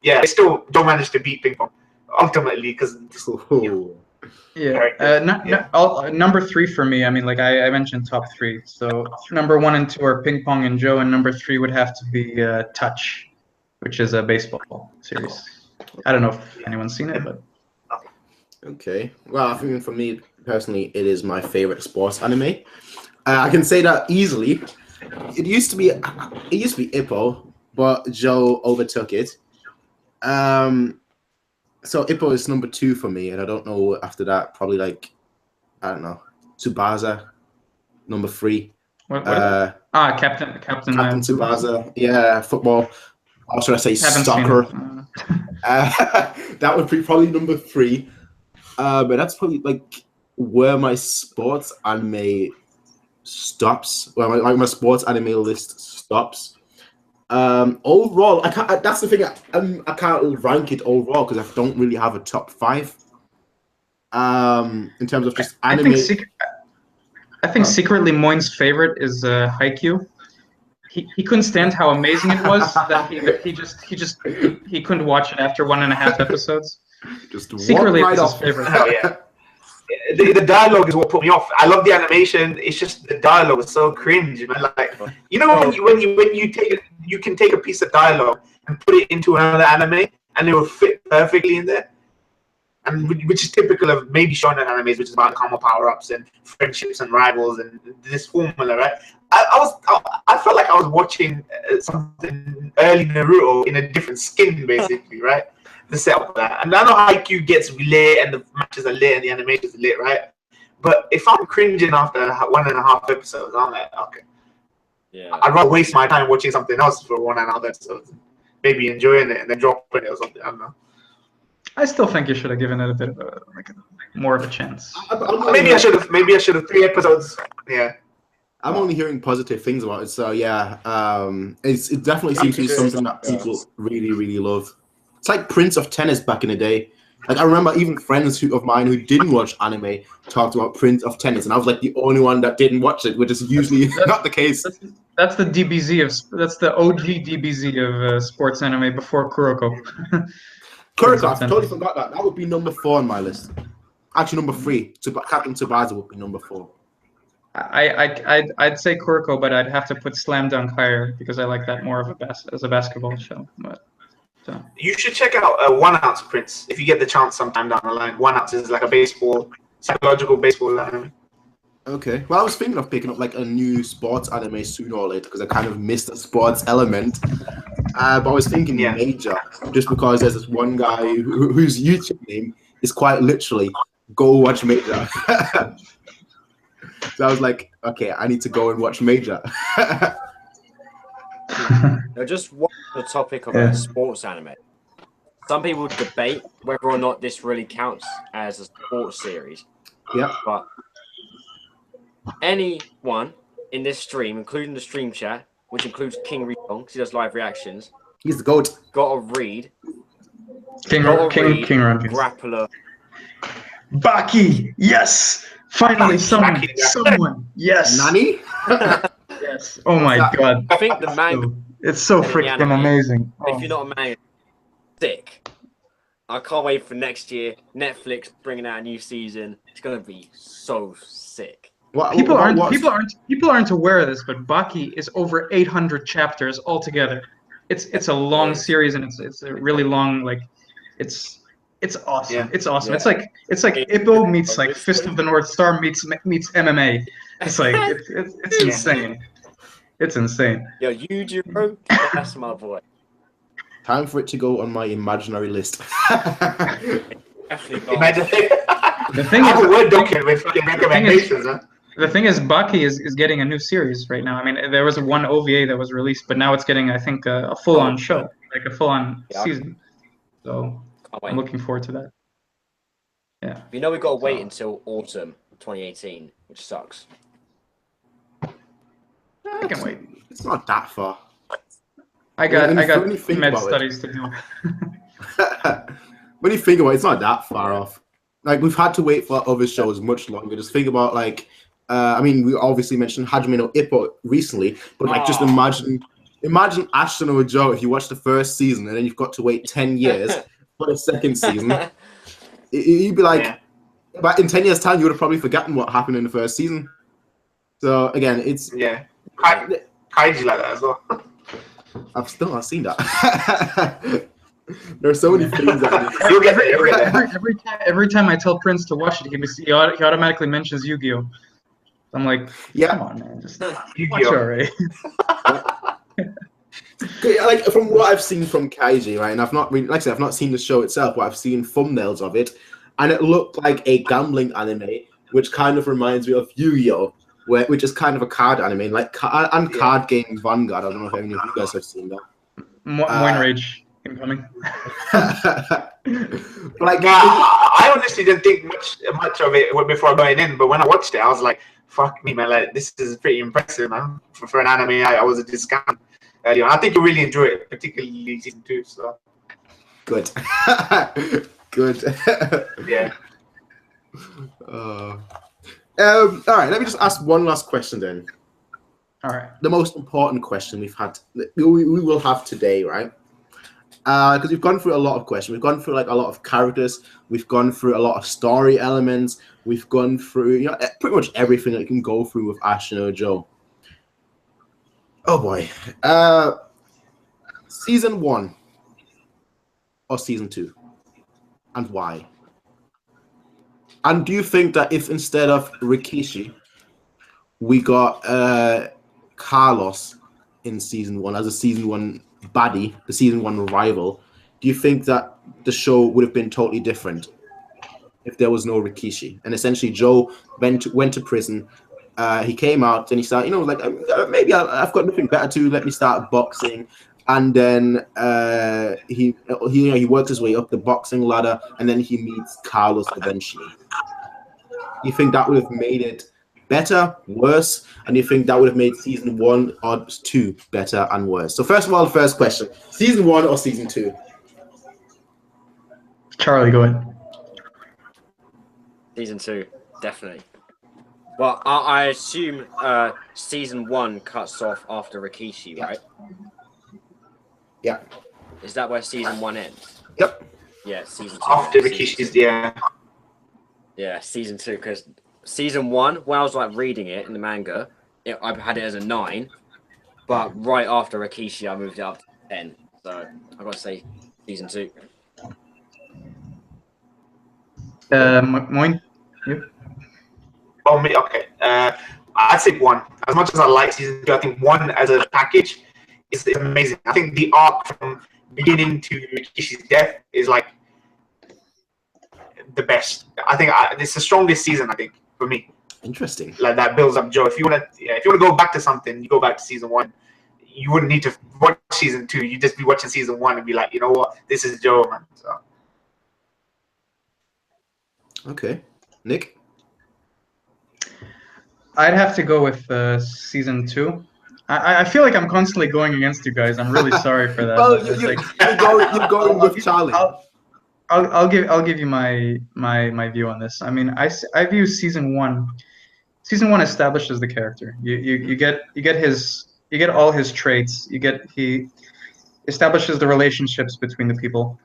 yeah, I still don't manage to beat ping pong ultimately because. Number 3 for me. I mean, like I mentioned top 3. So number 1 and 2 are ping pong and Joe, and number 3 would have to be Touch, which is a baseball series. I don't know if anyone's seen it, but. Okay. Well, I think for me personally, it is my favorite sports anime. I can say that easily. It used to be Ippo, but Joe overtook it. So Ippo is number 2 for me, and I don't know after that. Probably like I don't know, Tsubasa, number 3. Captain Tsubasa. Yeah, football. Or should I say soccer? That would be probably number 3. But that's probably like where my sports anime stops. Well, my sports anime list stops. Overall, I can't. That's the thing. I can't rank it overall because I don't really have a top 5. In terms of just anime. I think secretly Moin's favorite is Haikyuu. He couldn't stand how amazing it was that he couldn't watch it after 1.5 episodes. Just secretly right it's his off. favorite. Oh, yeah. The dialogue is what put me off. I love the animation. It's just the dialogue is so cringe, man. Like, you know, when you take it, you can take a piece of dialogue and put it into another anime, and it will fit perfectly in there. And which is typical of maybe shonen animes, which is about karma power-ups and friendships and rivals and this formula, right? I felt like I was watching something early Naruto in a different skin, basically, right? The setup of that. And I know Haikyuu gets lit and the matches are lit and the animations are lit, right? But if I'm cringing after 1.5 episodes, I'm like, okay. Yeah. I'd rather waste my time watching something else for 1.5 episodes. Maybe enjoying it and then dropping it or something. I don't know. I still think you should have given it a bit of more of a chance. Maybe I should have. Maybe I should have 3 episodes. Yeah. I'm only hearing positive things about it, so yeah, it definitely seems to be something that people really, really love. It's like Prince of Tennis back in the day. Like I remember even friends of mine who didn't watch anime talked about Prince of Tennis, and I was like the only one that didn't watch it, which is usually not the case. That's the DBZ that's the OG DBZ of sports anime before Kuroko. Kuroko, I totally forgot that. That would be number 4 on my list. Actually, number 3. Captain Tsubasa would be number 4. I'd say Kuroko, but I'd have to put Slam Dunk higher because I like that more of as a basketball show. But so. You should check out 1 Ounce Prince if you get the chance sometime down the line. 1 Ounce is like a psychological baseball anime. Okay. Well, I was thinking of picking up like a new sports anime sooner or later because I kind of missed the sports element. But I was thinking Major, just because there's this one guy whose YouTube name is quite literally "Go Watch Major." So I was like, okay, I need to go and watch Major. Now, just one the topic of a sports anime. Some people debate whether or not this really counts as a sports series. Yeah. But anyone in this stream, including the stream chat, which includes King Rion, because he does live reactions, He's the GOAT. gotta read King Run. Grappler. Baki, yes! Finally, someone, yes! Nani? Yes. Oh my god. I think the manga. It's so freaking amazing. If you're not a manga, sick. I can't wait for next year. Netflix bringing out a new season. It's gonna be so sick. People aren't aware of this, but Baki is over 800 chapters altogether. It's a long series and it's a really long it's awesome. Yeah. It's awesome. Yeah. It's like Ippo meets like Fist of the North Star meets MMA. It's like it's insane. It's insane. Yo, Yujiro, that's my boy. Time for it to go on my imaginary list. The thing is, a Word document with recommendations. The thing is, Baki is getting a new series right now. I mean, there was one OVA that was released, but now it's getting, I think, a full-on show, like a full-on season. So I'm looking forward to that. Yeah. You know, we've got to wait until autumn 2018, which sucks. I can wait. It's not that far. I got med studies to do. When you think about it, it's not that far off. Like, we've had to wait for other shows much longer. Just think about, like, I mean, we obviously mentioned Hajime no Ippo recently, but, like, just imagine Ashita no Joe if you watch the first season and then you've got to wait 10 years for the second season. You'd be like, but in 10 years' time, you would have probably forgotten what happened in the first season. So, again, it's... Yeah. Kaiji like that as well. I've still not seen that. There are so many things that you'll get there. Every time I tell Prince to watch it, he automatically mentions Yu-Gi-Oh! I'm like, come on, man, just watch it already. Like, from what I've seen from Kaiji, right, and I've not really, like I said, I've not seen the show itself, but I've seen thumbnails of it, and it looked like a gambling anime, which kind of reminds me of Yu-Gi-Oh! Which is kind of a card anime, like card game Vanguard. I don't know if any of you guys have seen that. Moin Rage incoming. Like, I honestly didn't think much of it before going in, but when I watched it, I was like, "Fuck me, man! Like, this is pretty impressive, man. For an anime, I was a discount." early on. I think you'll really enjoy it, particularly season 2. So good, good. yeah. All right, let me just ask one last question then. All right. The most important question we will have today, right? Because we've gone through a lot of questions. We've gone through like a lot of characters. We've gone through a lot of story elements. We've gone through, pretty much everything that you can go through with Ashita Joe. Oh boy. Season 1 or season 2, and why? And do you think that if instead of Rikishi, we got Carlos in season 1 as a season 1 baddie, the season 1 rival, do you think that the show would have been totally different if there was no Rikishi? And essentially, Joe went to prison. He came out and he started, like, maybe I've got nothing better to do. Let me start boxing. And then he works his way up the boxing ladder, and then he meets Carlos eventually. You think that would have made it better, worse? And you think that would have made season 1 or 2 better and worse? So first of all, the first question: season 1 or season 2? Charlie, go ahead. Season 2, definitely. Well, I assume season 1 cuts off after Rikishi, right? Yeah. Is that where season 1 ends? Yep. Yeah, season 2. After Rikishi's, yeah. Yeah, season 2, because season 1, when I was like reading it in the manga, I had it as a 9, but right after Rikishi, I moved it up to 10. So I got to say season 2. Moin, you? Oh, me, okay. I'd say 1. As much as I like season 2, I think 1 as a package is amazing. I think the arc from beginning to Rikishi's death is like the best. I think it's the strongest season, I think, for me. Interesting. Like that builds up Joe. If you want to go back to something, you go back to season 1. You wouldn't need to watch season 2. You just be watching season 1 and be like, you know what, this is Joe, man. So. Okay, Nick. I'd have to go with season 2. I feel like I'm constantly going against you guys. I'm really sorry for that. Well, you're going with Charlie. I'll give you my view on this. I mean, I view season 1. Season 1 establishes the character. You get all his traits. He establishes the relationships between the people.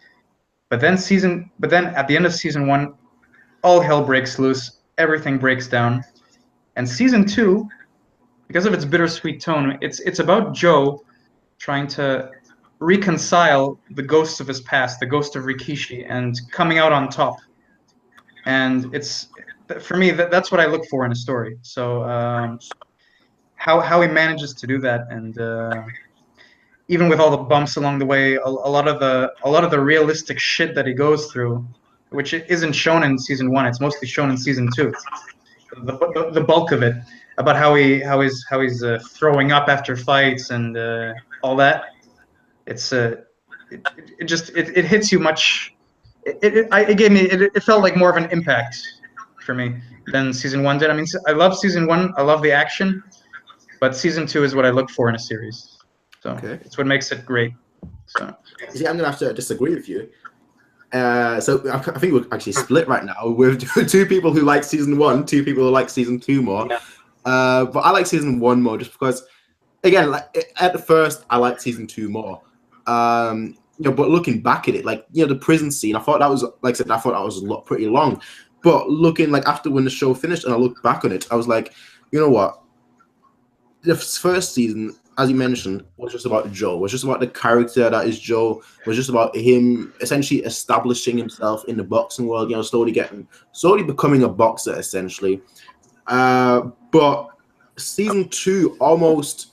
But then at the end of season 1, all hell breaks loose. Everything breaks down. And season 2, because of its bittersweet tone, it's about Joe trying to reconcile the ghosts of his past, the ghost of Rikishi, and coming out on top. And it's, for me, that's what I look for in a story. So how he manages to do that, and even with all the bumps along the way, a lot of the realistic shit that he goes through, which isn't shown in season 1, it's mostly shown in season 2. The bulk of it, about how he's throwing up after fights and all that. It hits you much. It felt like more of an impact for me than season 1 did. I mean, I love season 1. I love the action, but season 2 is what I look for in a series. So okay. It's what makes it great. So see, I'm gonna have to disagree with you. So I think we're actually split right now. We're 2 people who like season 1, 2 people who like season 2 more. Yeah. But I like season 1 more just because, again, like at the first, I liked season 2 more. But looking back at it, like the prison scene, I thought that was pretty long. But looking like after when the show finished and I looked back on it, I was like, you know what? The first season, as you mentioned, was just about Joe. Was just about the character that is Joe. Was just about him essentially establishing himself in the boxing world. Slowly becoming a boxer, essentially. But season 2 almost.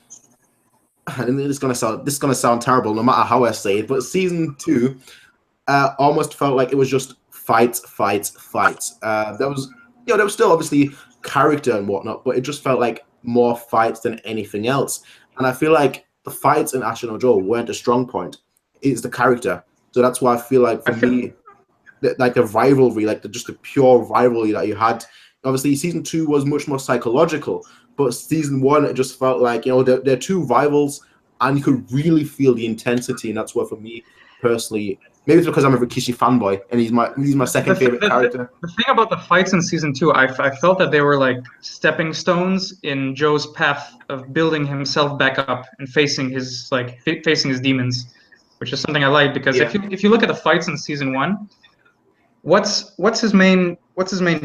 And this is gonna sound terrible, no matter how I say it. But season 2 almost felt like it was just fights. There was still obviously character and whatnot, but it just felt like more fights than anything else. And I feel like the fights in Ashita Joe weren't a strong point. It's the character. So that's why I feel like for me, like the rivalry, like just the pure rivalry that you had. Obviously, season 2 was much more psychological, but season 1 it just felt like they're 2 rivals, and you could really feel the intensity, and that's what for me personally. Maybe it's because I'm a Rikishi fanboy, and he's my second favorite character. The thing about the fights in season 2, I felt that they were like stepping stones in Joe's path of building himself back up and facing his facing his demons, which is something I like because if you look at the fights in season 1, what's his main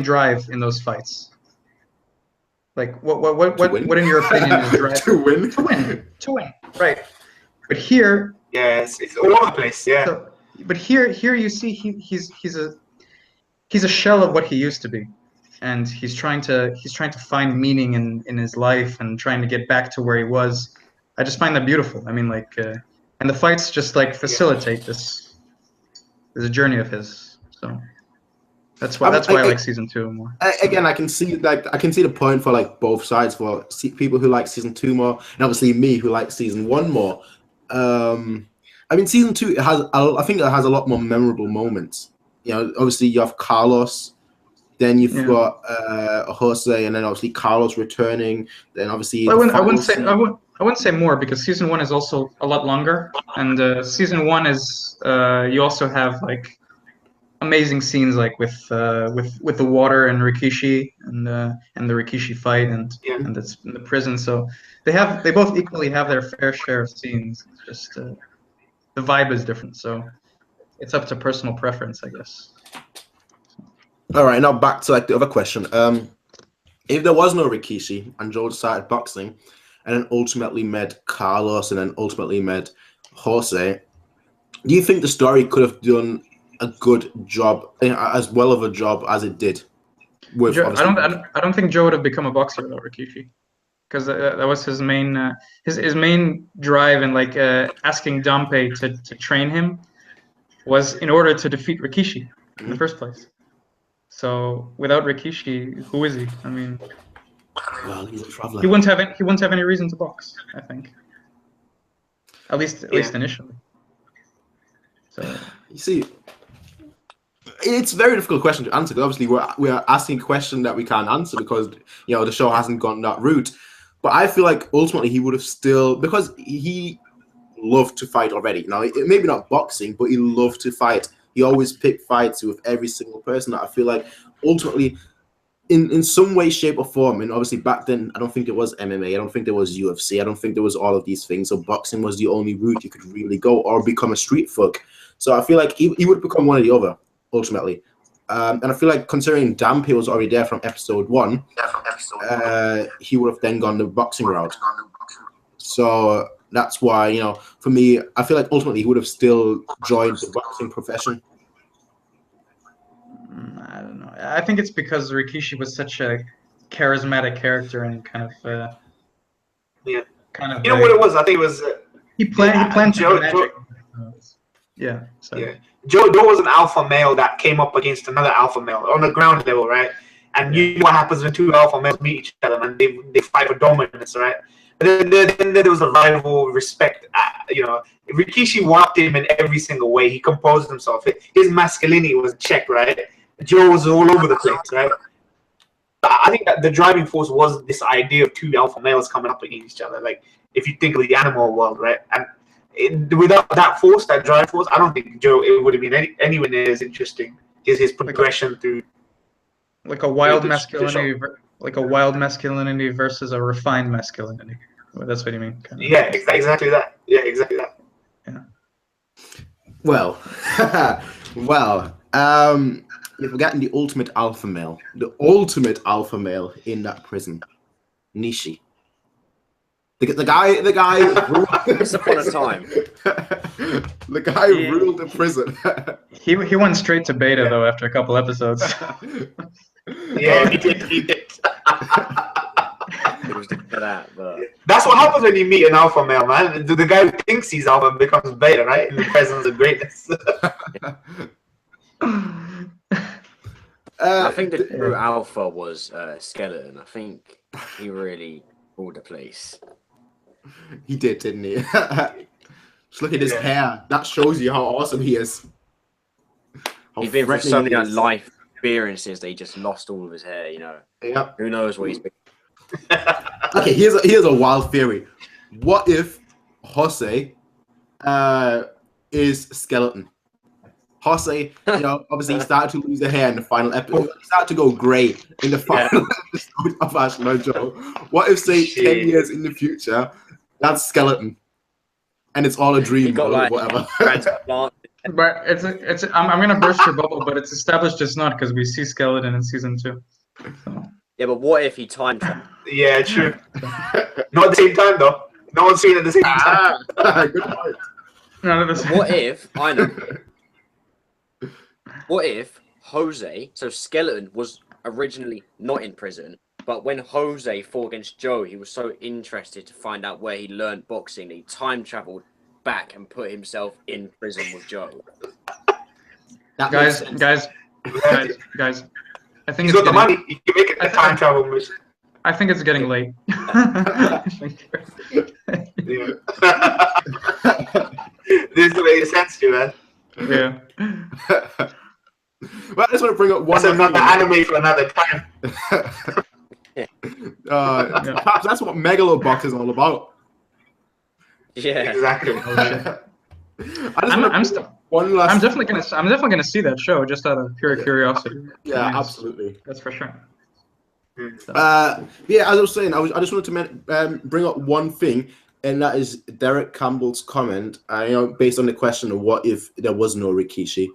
drive in those fights? Like what in your opinion is drive? To win. To win. Right. But here, it's all over the place. Yeah. So, but here you see he's a shell of what he used to be, and he's trying to find meaning in his life and trying to get back to where he was. I just find that beautiful. I mean, and the fights just like facilitate this journey of his. So that's why I like season 2 more. Again, I can see the point for like both sides, for people who like season 2 more, and obviously me who like season 1 more. I mean, season 2 I think it has a lot more memorable moments. You know, obviously you have Carlos, then you've got Jose, and then obviously Carlos returning. Then obviously I wouldn't say more, because season 1 is also a lot longer, and season 1 is you also have like amazing scenes like with the water and Rikishi and the Rikishi fight and that's in the prison. So they both equally have their fair share of scenes. It's just the vibe is different, so it's up to personal preference, I guess. All right, now back to like the other question. If there was no Rikishi and Joe started boxing, and then ultimately met Carlos, and then ultimately met Jose, do you think the story could have done a good job, as well of a job as it did? With I don't think Joe would have become a boxer without Rikishi, because that was his main his main drive, and like asking Dampe to train him was in order to defeat Rikishi in the first place. So without Rikishi, who is he? I mean, well, he's a traveler. He wouldn't have any reason to box, I think. At least initially. So you see, it's a very difficult question to answer, because obviously we are asking a question that we can't answer because the show hasn't gone that route. But I feel like ultimately he would have still, because he loved to fight already. Now, maybe not boxing, but he loved to fight. He always picked fights with every single person. That I feel like ultimately, in some way, shape, or form, and obviously back then, I don't think it was MMA, I don't think there was UFC, I don't think there was all of these things. So boxing was the only route you could really go, or become a street thug. So I feel like he would become one or the other ultimately. And I feel like considering Dampe was already there from episode 1, he would have then gone the boxing route. So that's why, for me, I feel like ultimately he would have still joined the boxing profession. I don't know. I think it's because Rikishi was such a charismatic character and kind of. You know what it was? I think it was. He planned Joe. magic. Yeah. So. Yeah. Joe was an alpha male that came up against another alpha male on the ground level, right? And you know what happens when 2 alpha males meet each other, and they fight for dominance, right? But then there was a rival respect. Rikishi walked him in every single way. He composed himself. His masculinity was checked, right? Joe was all over the place, right? I think that the driving force was this idea of 2 alpha males coming up against each other. Like, if you think of the animal world, right? And without that force, that drive force, I don't think Joe it would have been anywhere near as interesting. His progression through like a wild masculinity, like a wild masculinity versus a refined masculinity. That's what you mean. Kind of. Yeah, exactly that. Yeah, exactly that. Yeah. Well, you're forgetting the ultimate alpha male in that prison, Nishi. The guy. Once upon a time. The guy ruled the prison. He went straight to beta though after a couple episodes. Yeah, he did. It was for that, but that's what happens when you meet an alpha male, man. The guy who thinks he's alpha becomes beta, right? In the presence of greatness. I think the true alpha was Skeleton. I think he really ruled the place. He did, didn't he? Just look at his hair. That shows you how awesome he is. He's been through so many life experiences that he just lost all of his hair, Yep. Who knows what he's been. Okay, here's a wild theory. What if Jose is Skeleton. Jose, you know, obviously he started to lose the hair in the final episode. He started to go grey in the final episode of Ashita Joe. What if, say, 10 years in the future, that's Skeleton, and it's all a dream or like, whatever? But I'm gonna burst your bubble, but it's established it's not because we see Skeleton in season 2. So. Yeah, but what if he time traveled? Yeah, true. Not at the same time though. No one's seen it at the same time. Good point. No, what if I know? What if Jose, so Skeleton, was originally not in prison, but when Jose fought against Joe, he was so interested to find out where he learned boxing that he time traveled back and put himself in prison with Joe. Guys, I think he's got the money. You can make it a time travel mission. I think it's getting late. This makes sense to you, man. Yeah. Well, I just want to bring up one. That's another anime for another time. Perhaps that's what Megalobox is all about. Yeah, exactly. I'm definitely gonna see that show just out of pure curiosity. Yeah, absolutely. That's for sure. Yeah, as I was saying, I just wanted to bring up one thing, and that is Derek Campbell's comment. You know, based on the question of what if there was no Rikishi.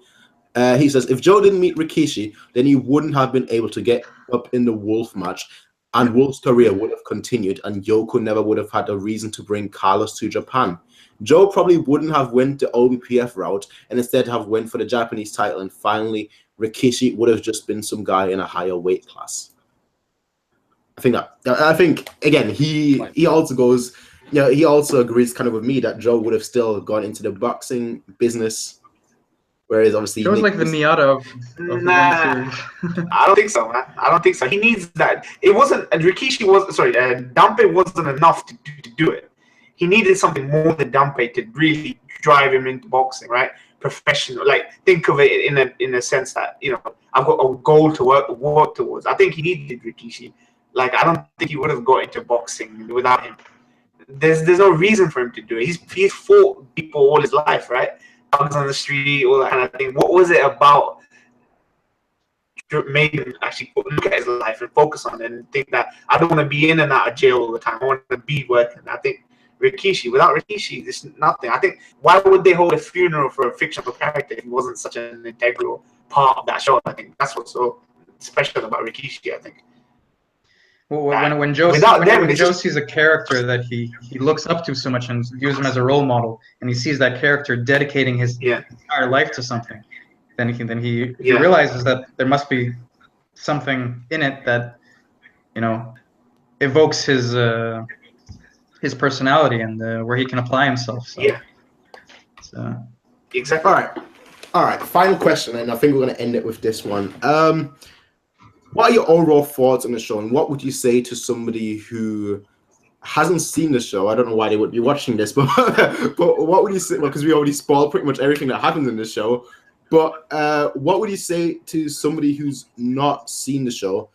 He says, if Joe didn't meet Rikishi, then he wouldn't have been able to get up in the Wolf match, and Wolf's career would have continued, and Yoko never would have had a reason to bring Carlos to Japan. Joe probably wouldn't have went the OBPF route and instead have went for the Japanese title, and finally Rikishi would have just been some guy in a higher weight class. I think again he also goes, you know, he also agrees kind of with me that Joe would have still gone into the boxing business. Whereas obviously Joe's like the Miata of nah, I don't think so, man. I don't think so. He needs that. It wasn't Rikishi was sorry, Dampe wasn't enough to do it. He needed something more than Dampe to really drive him into boxing, right? Professional. Like think of it in a sense that, you know, I've got a goal to work towards. I think he needed Rikishi. Like I don't think he would have got into boxing without him. There's no reason for him to do it. He's fought people all his life, right? Dogs on the street, all that kind of thing. What was it about made him actually look at his life and focus on it and think that I don't want to be in and out of jail all the time. I want to be working. I think Rikishi, without Rikishi, there's nothing. I think why would they hold a funeral for a fictional character if he wasn't such an integral part of that show? I think that's what's so special about Rikishi, I think. Well, when Joe sees a character that he looks up to so much and views him as a role model, and he sees that character dedicating his entire life to something, then he realizes that there must be something in it that, you know, evokes his personality and where he can apply himself. So, so exactly. All right. Final question, and I think we're going to end it with this one. What are your overall thoughts on the show, and what would you say to somebody who hasn't seen the show? I don't know why they would be watching this, but what would you say? Well, because we already spoiled pretty much everything that happens in the show. But what would you say to somebody who's not seen the show?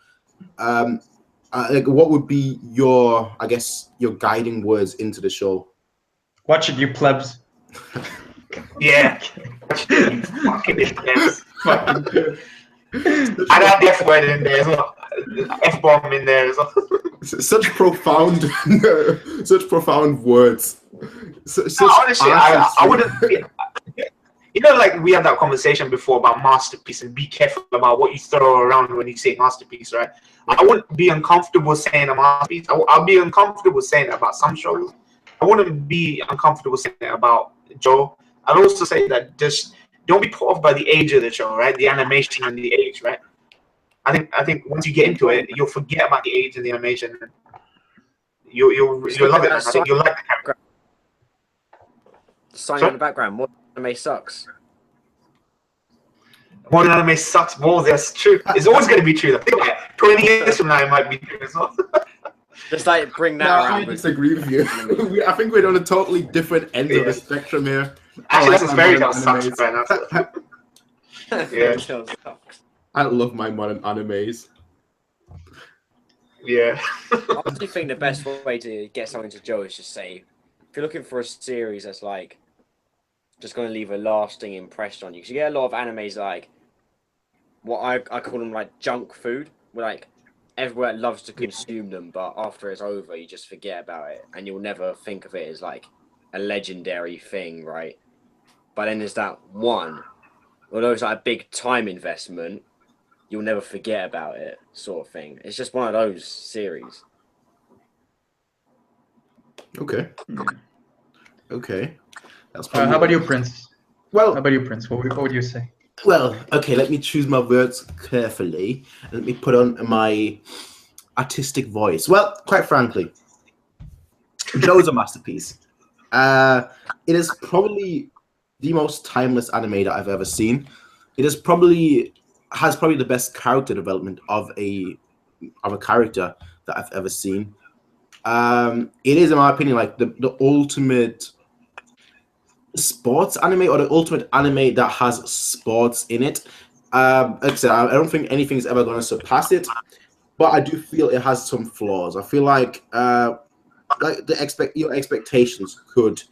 Like, what would be your, I guess, your guiding words into the show? Watch it, you plebs. Yeah. Fucking plebs. I got the F word in there as well. F-bomb in there as well. Such profound words. Honestly, I wouldn't be, you know, like we had that conversation before about masterpiece and be careful about what you throw around when you say masterpiece, right? I wouldn't be uncomfortable saying a masterpiece. I'll be uncomfortable saying it about some shows. I wouldn't be uncomfortable saying it about Joe. I'd also say that just don't be put off by the age of the show, right? The animation and the age, right? I think once you get into it, you'll forget about the age and the animation. You'll love it. I think you'll like the character. Sign in the background. More anime sucks. Modern anime sucks balls. That's true. It's always going to be true. Think about it. 20 years from now, it might be true as well. Just like bring that around. I disagree with you. I think we're on a totally different end of the spectrum here. Actually, that's fairy tale sucks right now. I love my modern animes. Yeah. I honestly think the best way to get something to Joe is just say if you're looking for a series that's like just going to leave a lasting impression on you, because you get a lot of animes like what I call them like junk food, where like everyone loves to consume them, but after it's over, you just forget about it, and you'll never think of it as like a legendary thing, right? But then there's that one, although it's like a big time investment, you'll never forget about it, sort of thing. It's just one of those series. Okay. Okay. That's How about you, Prince? Well, How about you, Prince? What would you say? Well, okay, let me choose my words carefully. Let me put on my artistic voice. Well, quite frankly, Joe's a masterpiece. It is probably the most timeless anime that I've ever seen. It is has probably the best character development of a character that I've ever seen. It is, in my opinion, like the ultimate sports anime, or the ultimate anime that has sports in it. Like I said, I don't think anything's ever going to surpass it, but I do feel it has some flaws. I feel like your expectations could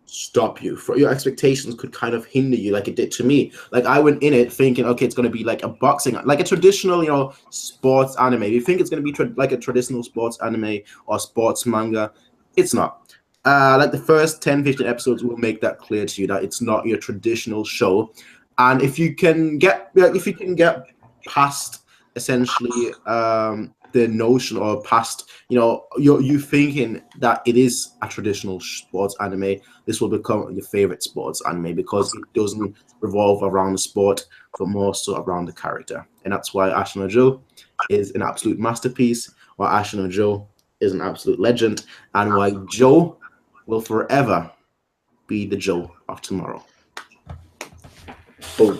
stop you. Your expectations could kind of hinder you, like it did to me. Like I went in it thinking, okay, it's going to be like a boxing, like a traditional, sports anime. You think it's going to be like a traditional sports anime or sports manga? It's not. Like the first 10-15 episodes will make that clear to you that it's not your traditional show. And if you can get past essentially the notion, or past you thinking that it is a traditional sports anime, this will become your favorite sports anime, because it doesn't revolve around the sport but more so around the character. And that's why Ashita Joe is an absolute masterpiece, why Ashita Joe is an absolute legend, and why Joe will forever be the Joe of tomorrow. Boom.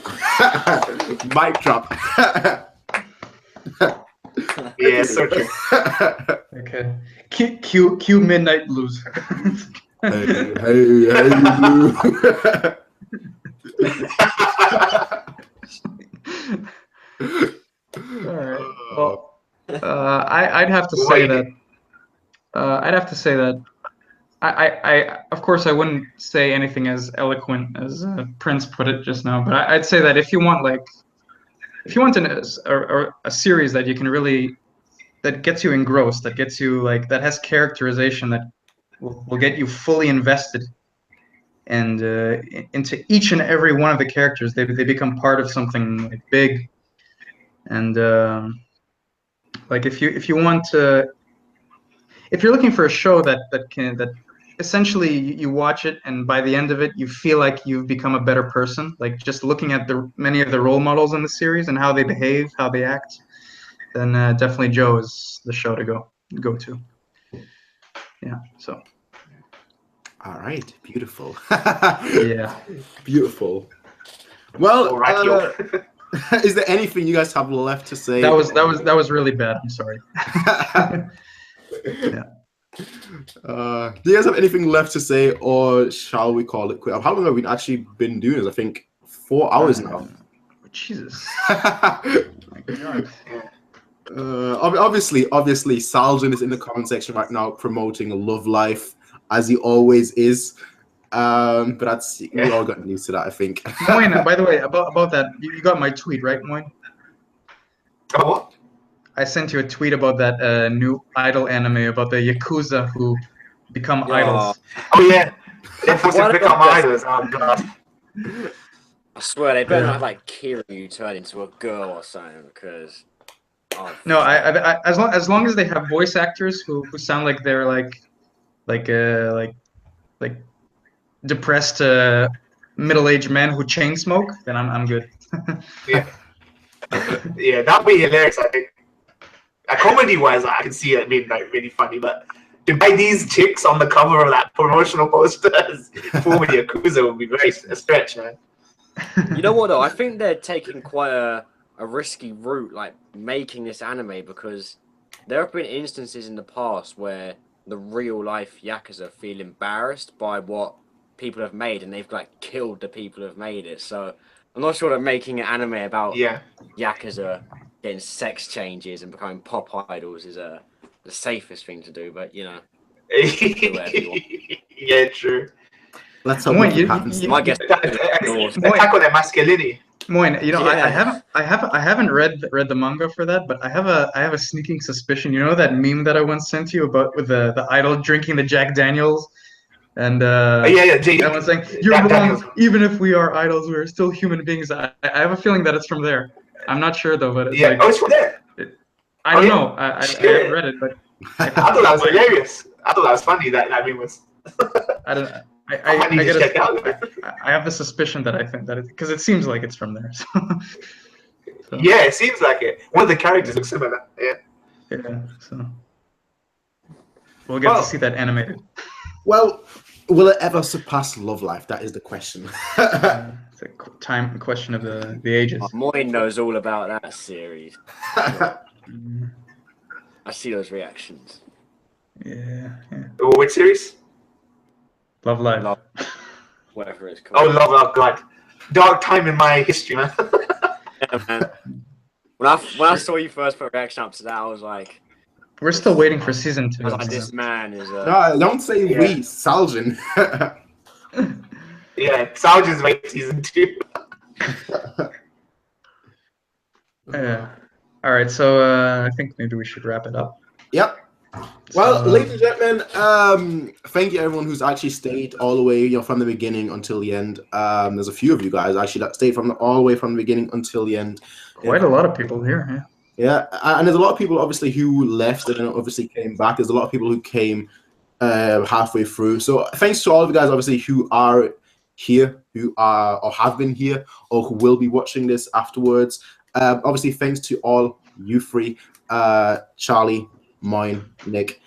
Mic drop. Yeah, so true. Okay. Cue Midnight Blues. Hey, blue. All right. Well, I'd have to say that. I of course I wouldn't say anything as eloquent as Prince put it just now, but I'd say that if you want a series that you can really, that gets you engrossed, that gets you that has characterization, that will get you fully invested and into each and every one of the characters. They become part of something big, and if you want to, if you're looking for a show that essentially you watch it and by the end of it you feel like you've become a better person, like just looking at many of the role models in the series and how they behave, how they act, then definitely Joe is the show to go to. Yeah. So. All right. Beautiful. Yeah. Beautiful. Well, is there anything you guys have left to say? That was really bad. I'm sorry. Yeah. Do you guys have anything left to say, or shall we call it quit? How long have we actually been doing this? I think 4 hours now. Jesus. My God. Obviously, Saljan is in the comment section right now promoting a love life, as he always is. But we all got used to that, I think. Moin, by the way, about that, you got my tweet, right, Moin? Oh, what? I sent you a tweet about that new idol anime about the Yakuza who become idols. Oh yeah, they're supposed to become idols. Oh God. I swear they better not have Kiryu turn into a girl or something, because. No, I as long as they have voice actors who sound like they're like depressed middle-aged men who chain smoke, then I'm good. Yeah. Yeah, that'd be hilarious. I think. Comedy-wise, I can see it being really funny, but to buy these chicks on the cover of that promotional poster as former Yakuza would be a stretch, man. You know what though? I think they're taking quite a risky route, making this anime, because there have been instances in the past where the real life Yakuza feel embarrassed by what people have made, and they've killed the people who have made it. So I'm not sure that making an anime about Yakuza getting sex changes and becoming pop idols is the safest thing to do, but do whatever you want. Yeah, true. Let's hope Moin, it happens. I guess. Attack on their masculinity. Moin, you know, Yeah. I haven't read the manga for that, but I have a sneaking suspicion. You know that meme that I once sent you about with the idol drinking the Jack Daniels, and Yeah, Jay. everyone's saying you're Jack wrong. Daniels. Even if we are idols, we're still human beings. I have a feeling that it's from there. I'm not sure though, but it's Yeah. like Oh, it's from there. I don't yeah? know. I haven't read it, but I thought that was hilarious. I thought that was funny. That meme was. I don't. I might need to check out. I have the suspicion that I think that it because it seems like it's from there. So, Yeah, it seems like it. One of the characters looks similar. Yeah. yeah. So we'll get to see that animated. Well, will it ever surpass Love Life? That is the question. It's a question of the ages. Moin knows all about that series. Mm, I see those reactions. yeah. Which series? Love Live. Love, whatever it's Oh, called. oh God. Dark time in my history, man. Yeah, man. When I saw you first put a reaction up to that, I was like, We're still waiting for season 2. I was like, this man is a. No, don't say Yeah. we, Saljan. Yeah, Sergeant's wait season 2. Yeah. All right. So I think maybe we should wrap it up. Yep. Well, So, ladies and gentlemen, thank you everyone who's actually stayed all the way, from the beginning until the end. There's a few of you guys actually that stayed all the way from the beginning until the end. quite a lot of people here. Yeah. Yeah, and there's a lot of people obviously who left and then obviously came back. There's a lot of people who came halfway through. So thanks to all of you guys obviously who are here, who are or have been here, or who will be watching this afterwards. Obviously, thanks to all you three, Charlie, mine, Nick.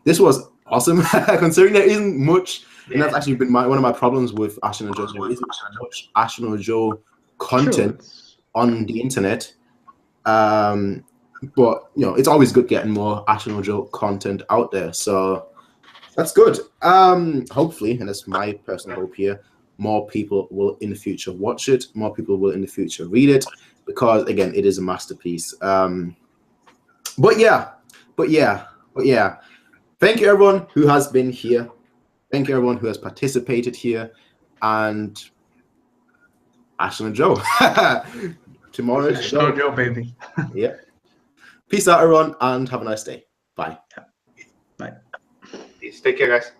This was awesome, considering there isn't much, and that's actually been one of my problems with Ashton and Joe. There isn't much Ashton and Joe content on the internet. But it's always good getting more Ashton and Joe content out there. So that's good. Hopefully, and that's my personal hope here, more people will in the future watch it. More people will in the future read it, because again, it is a masterpiece. But yeah. Thank you everyone who has been here. Thank you everyone who has participated here. And Ashton and Joe. Tomorrow's show. Joe, baby. Yeah. Peace out, everyone, and have a nice day. Bye. Bye. Peace. Take care, guys.